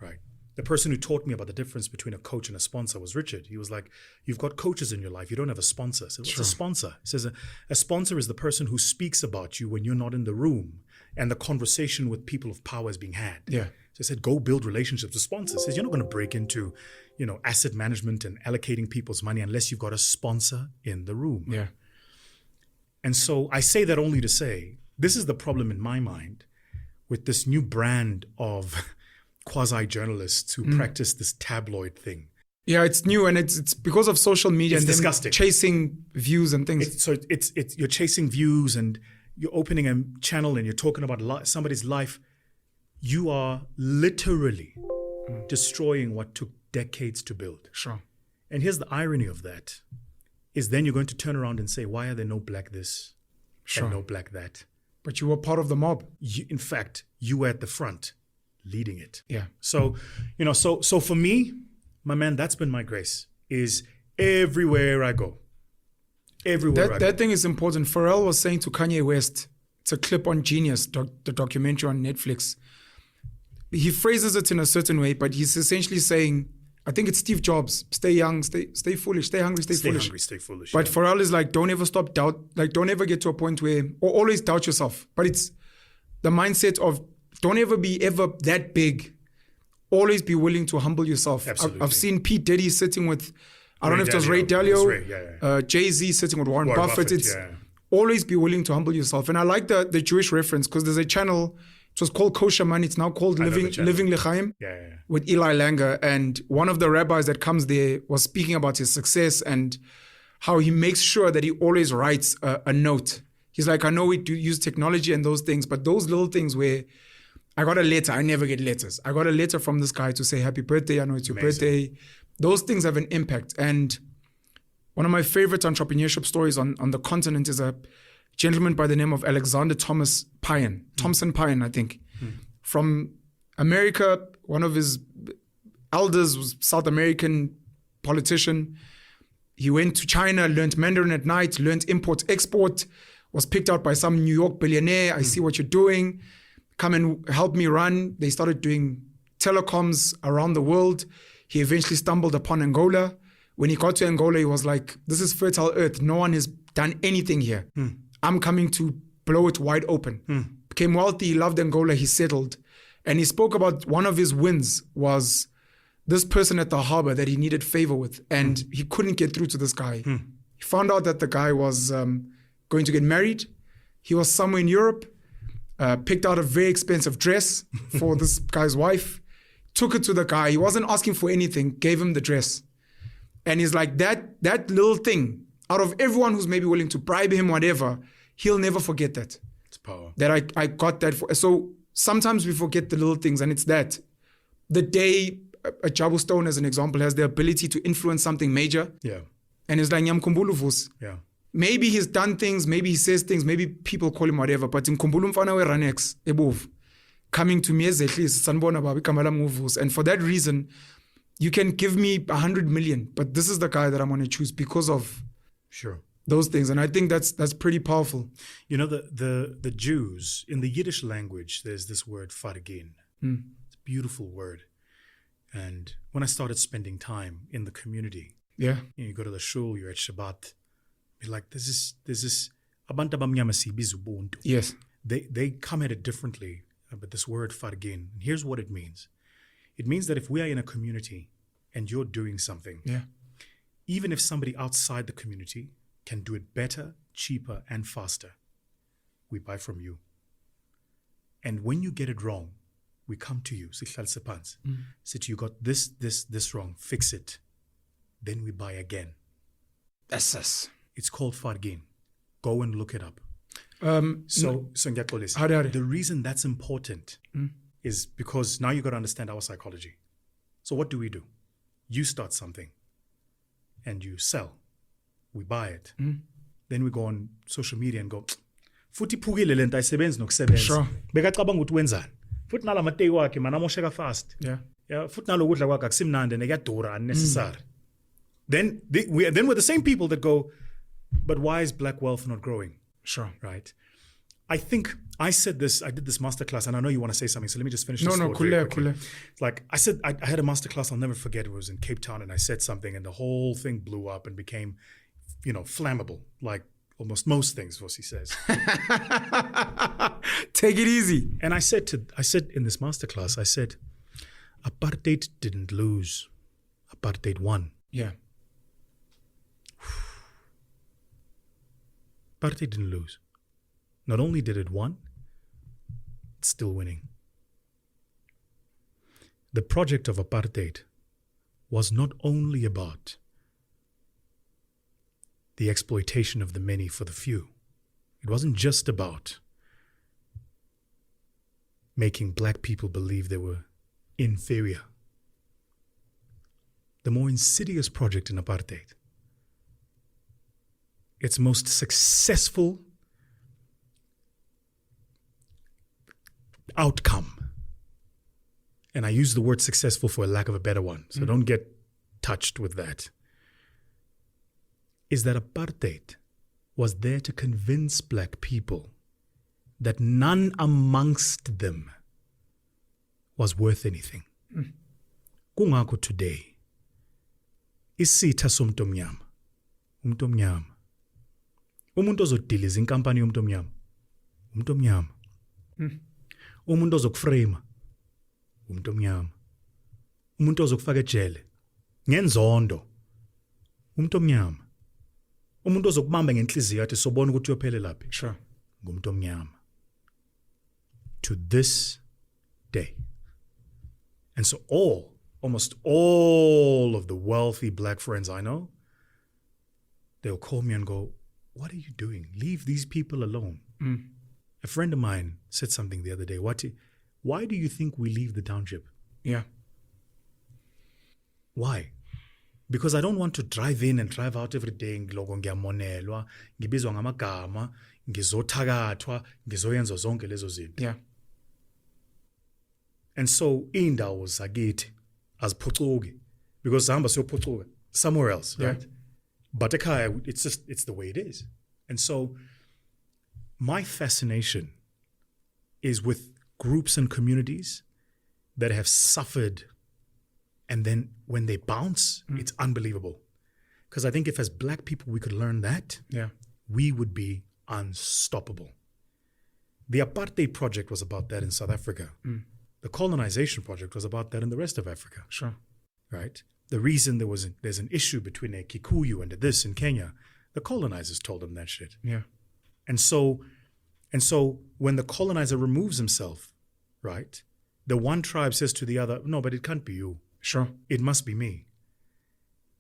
[SPEAKER 2] Right. The person who taught me about the difference between a coach and a sponsor was Richard. He was like, you've got coaches in your life. You don't have a sponsor. I said, what's a sponsor? He says, a sponsor is the person who speaks about you when you're not in the room and the conversation with people of power is being had.
[SPEAKER 1] Yeah.
[SPEAKER 2] So I said, go build relationships with sponsors. He says, you're not going to break into, asset management and allocating people's money unless you've got a sponsor in the room.
[SPEAKER 1] Yeah.
[SPEAKER 2] And so I say that only to say, this is the problem in my mind with this new brand of quasi-journalists who practice this tabloid thing.
[SPEAKER 1] Yeah, it's new and it's because of social media.
[SPEAKER 2] It's
[SPEAKER 1] and
[SPEAKER 2] disgusting.
[SPEAKER 1] Chasing views and things.
[SPEAKER 2] It's you're chasing views and you're opening a channel and you're talking about somebody's life. You are literally destroying what took decades to build.
[SPEAKER 1] Sure.
[SPEAKER 2] And here's the irony of that, is then you're going to turn around and say, why are there no black this and no black that?
[SPEAKER 1] But you were part of the mob.
[SPEAKER 2] In fact, you were at the front leading it.
[SPEAKER 1] Yeah.
[SPEAKER 2] So, so for me, my man, that's been my grace, is everywhere I go. That
[SPEAKER 1] thing is important. Pharrell was saying to Kanye West, it's a clip on Genius, the documentary on Netflix. He phrases it in a certain way, but he's essentially saying, I think it's Steve Jobs, stay young, stay foolish, stay hungry, stay foolish.
[SPEAKER 2] Stay hungry, stay foolish.
[SPEAKER 1] But Pharrell is like, don't ever stop don't ever get to a point where, or always doubt yourself. But it's the mindset of, don't ever be ever that big. Always be willing to humble yourself.
[SPEAKER 2] Absolutely.
[SPEAKER 1] I've seen Pete Diddy sitting with, I don't know if it was Ray Dalio, Jay-Z sitting with Warren Buffett. It's always be willing to humble yourself. And I like the Jewish reference because there's a channel, it was called Kosher Money. It's now called Living L'Chaim with Eli Langer. And one of the rabbis that comes there was speaking about his success and how he makes sure that he always writes a note. He's like, I know we do use technology and those things, but those little things where I got a letter, I never get letters. I got a letter from this guy to say, happy birthday, I know it's your birthday. Those things have an impact. And one of my favorite entrepreneurship stories on the continent is a gentleman by the name of Alexander Thompson Pine, I think. From America. One of his elders was South American politician. He went to China, learned Mandarin at night, learned import-export, was picked out by some New York billionaire. I see what you're doing. Come and help me run. They started doing telecoms around the world. He eventually stumbled upon Angola. When he got to Angola, he was like, this is fertile earth. No one has done anything here. I'm coming to blow it wide open. Became wealthy, he loved Angola, he settled. And he spoke about one of his wins was this person at the harbor that he needed favor with. And he couldn't get through to this guy. He found out that the guy was going to get married. He was somewhere in Europe, picked out a very expensive dress for this guy's wife, took it to the guy. He wasn't asking for anything, gave him the dress. And he's like, that little thing, out of everyone who's maybe willing to bribe him, whatever, he'll never forget that.
[SPEAKER 2] It's power.
[SPEAKER 1] That I got that. So sometimes we forget the little things, and it's that. The day a Jabu Stone, as an example, has the ability to influence something major.
[SPEAKER 2] Yeah.
[SPEAKER 1] And it's like Nyamkumbulu Vusi.
[SPEAKER 2] Yeah.
[SPEAKER 1] Maybe he's done things, maybe he says things, maybe people call him whatever, but in Kumbulu Mfana we Ranex, Ebov, coming to me as at least, Sanbona Babi Kamala Muvus. And for that reason, you can give me 100 million, but this is the guy that I'm going to choose because of those things. And I think that's pretty powerful.
[SPEAKER 2] You know, the Jews, in the Yiddish language, there's this word, fargin. It's a beautiful word. And when I started spending time in the community, you go to the shul, you're at Shabbat, you're like, this is abantu abamnyama sibiza ubuntu.
[SPEAKER 1] Yes.
[SPEAKER 2] They come at it differently, but this word fargin, here's what it means. It means that if we are in a community and you're doing something, even if somebody outside the community can do it better, cheaper, and faster, we buy from you. And when you get it wrong, we come to you, say you got this wrong, fix it. Then we buy again.
[SPEAKER 1] That's us.
[SPEAKER 2] It's called fargin. Go and look it up. So the reason that's important is because now you got to understand our psychology. So what do? You start something and you sell. We buy it. Then we go on social media and go, futhi phukile lento ayisebenzi nokusebenza. Bekacabanga ukuthi wenzani. Futhi nala matey wakhe mana mosheka fast. Yeah, futhi nalokudla kwakhe akusimnandi nekuyadura unnecessary. Then we're the same people that go, but why is black wealth not growing? Right? I think I did this masterclass, and I know you want to say something, so let me just finish this thought very quickly. Like I said, I had a masterclass, I'll never forget, it was in Cape Town, and I said something, and the whole thing blew up and became, flammable, like almost most things Vusi says.
[SPEAKER 1] Take it easy.
[SPEAKER 2] And I said in this masterclass, I said, apartheid didn't lose, apartheid won.
[SPEAKER 1] Yeah.
[SPEAKER 2] Apartheid didn't lose. Not only did it win, it's still winning. The project of apartheid was not only about the exploitation of the many for the few. It wasn't just about making black people believe they were inferior. The more insidious project in apartheid, its most successful outcome, and I use the word successful for a lack of a better one, so don't get touched with that, is that apartheid was there to convince black people that none amongst them was worth anything. Kungako today, isitha somuntu omnyama, umuntu omnyama, umuntu ozodiliza inkampani yomuntu omnyama, umuntu omnyama, umuntu ozokuframe, umuntu omnyama, umuntu ozokufaka ejele ngenzondo, umuntu omnyama, umuntu ozokubamba ngenhliziyo athi sobona ukuthi uyophele laphi, ngumuntu omnyama. To this day. And so almost all of the wealthy black friends I know, they'll call me and go, what are you doing? Leave these people alone. A friend of mine said something the other day. Why do you think we leave the township?
[SPEAKER 1] Yeah.
[SPEAKER 2] Why? Because I don't want to drive in and drive out every day. Ngiloko ngiyamonelwa, ngibizwa ngamagama, ngizothakathwa, ngizoyenza zonke lezo zinto.
[SPEAKER 1] Yeah.
[SPEAKER 2] And so indawo zakithi aziphucuki because sihamba siyophucuka somewhere else, right? But ekhaya, it's the way it is. And so my fascination is with groups and communities that have suffered, and then when they bounce, it's unbelievable. Because I think if as black people we could learn that, we would be unstoppable. The apartheid project was about that in South Africa. The colonization project was about that in the rest of Africa.
[SPEAKER 1] Sure.
[SPEAKER 2] Right? The reason there's an issue between a Kikuyu and a this in Kenya, The colonizers told them that shit.
[SPEAKER 1] Yeah.
[SPEAKER 2] And so when the colonizer removes himself, right, the one tribe says to the other, no, but it can't be you.
[SPEAKER 1] Sure.
[SPEAKER 2] It must be me.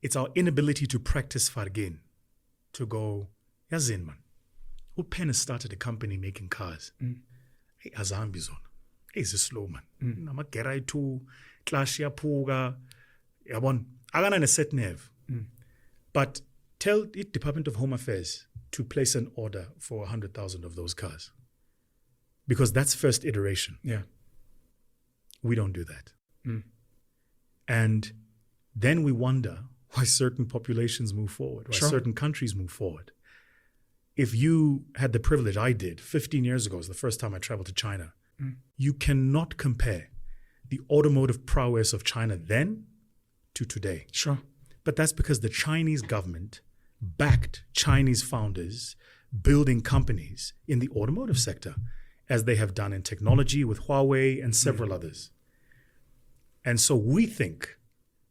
[SPEAKER 2] It's our inability to practice fargin, to go, yazin man, Penn started a company making cars. Hey, azambi zona. Hey, it's slow man. Namagera to clash ya puga. Yabon, agana a set nerve. But tell the Department of Home Affairs to place an order for 100,000 of those cars. Because that's first iteration.
[SPEAKER 1] Yeah.
[SPEAKER 2] We don't do that. And then we wonder why certain populations move forward, why certain countries move forward. If you had the privilege, I did, 15 years ago was the first time I traveled to China, you cannot compare the automotive prowess of China then to today.
[SPEAKER 1] Sure.
[SPEAKER 2] But that's because the Chinese government backed Chinese founders building companies in the automotive sector, as they have done in technology with Huawei and several others. And so we think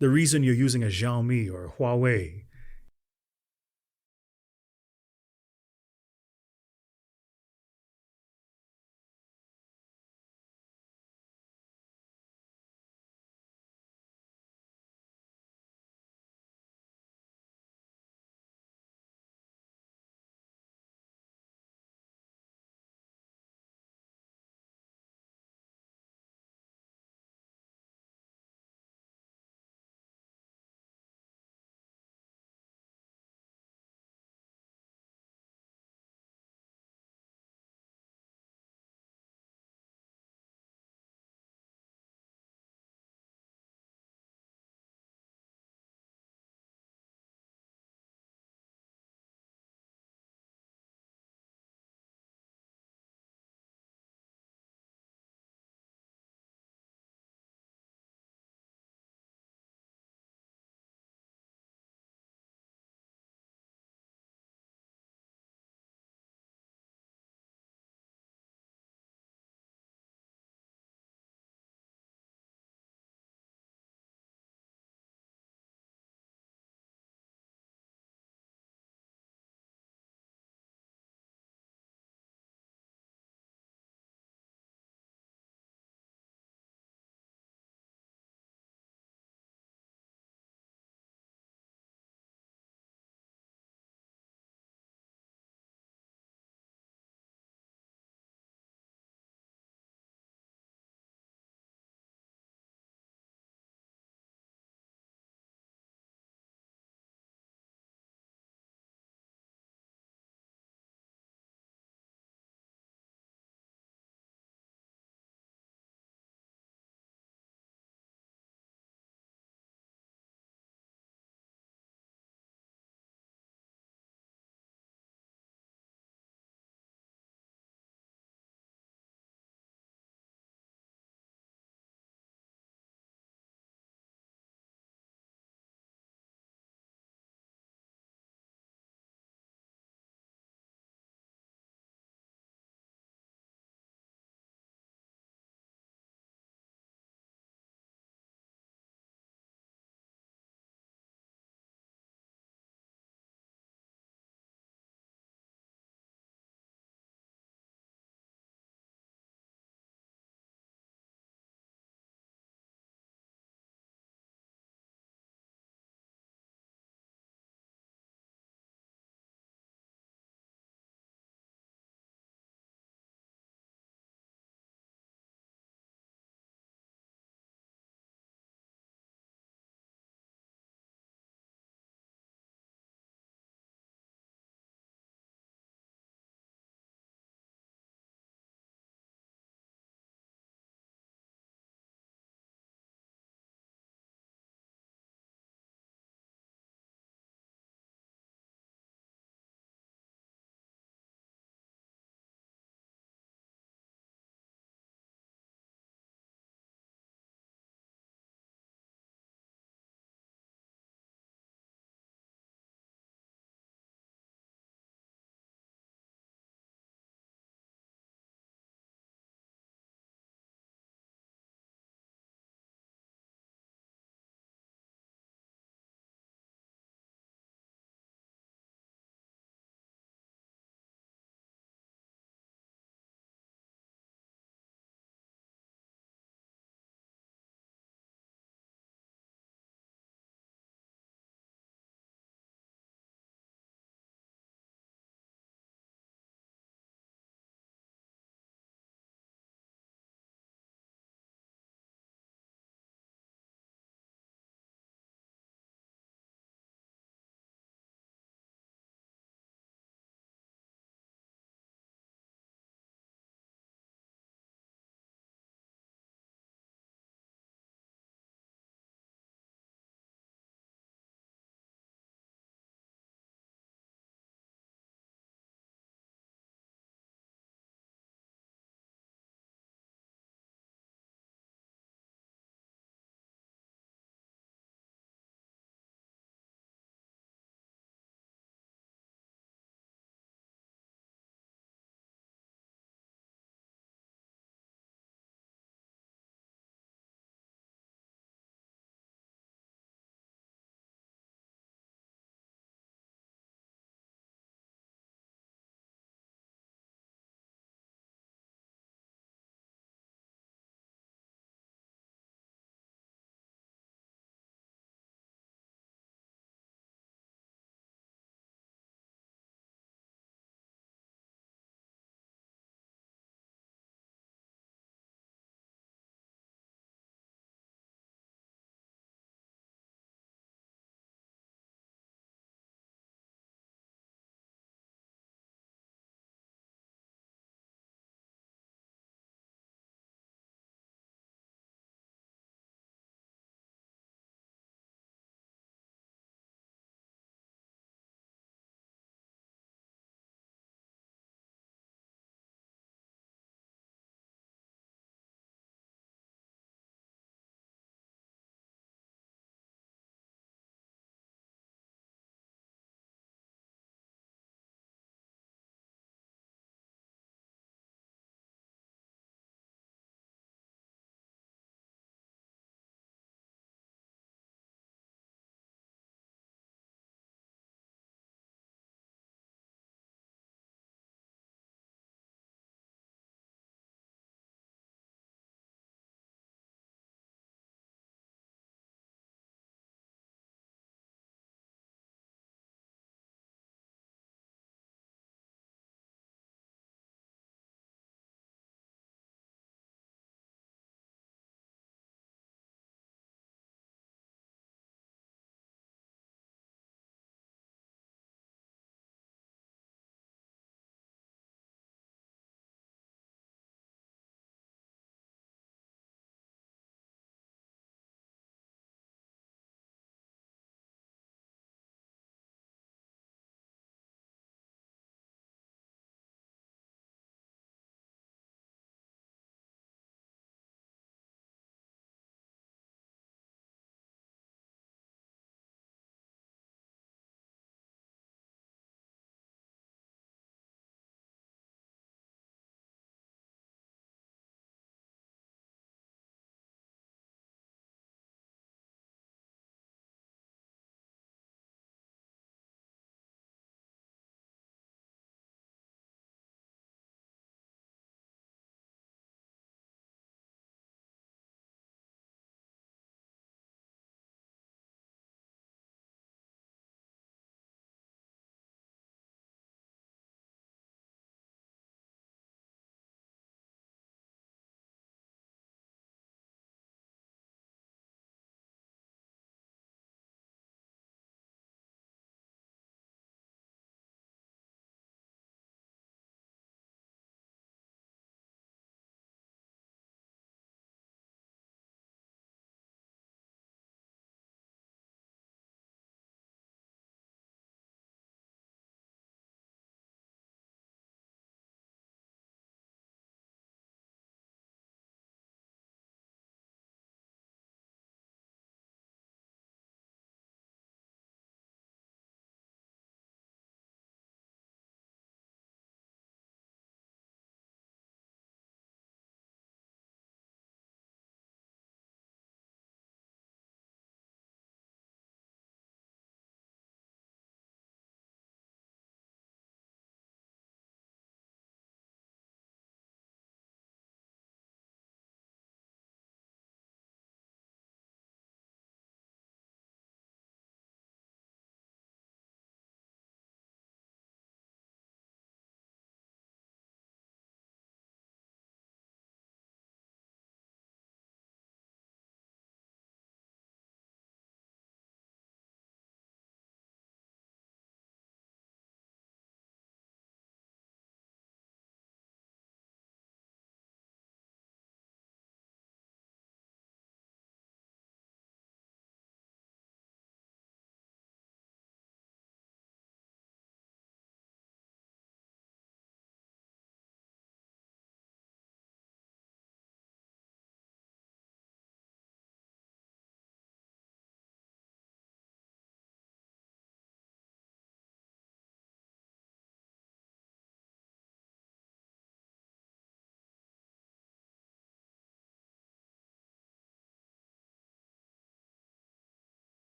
[SPEAKER 2] the reason you're using a Xiaomi or a Huawei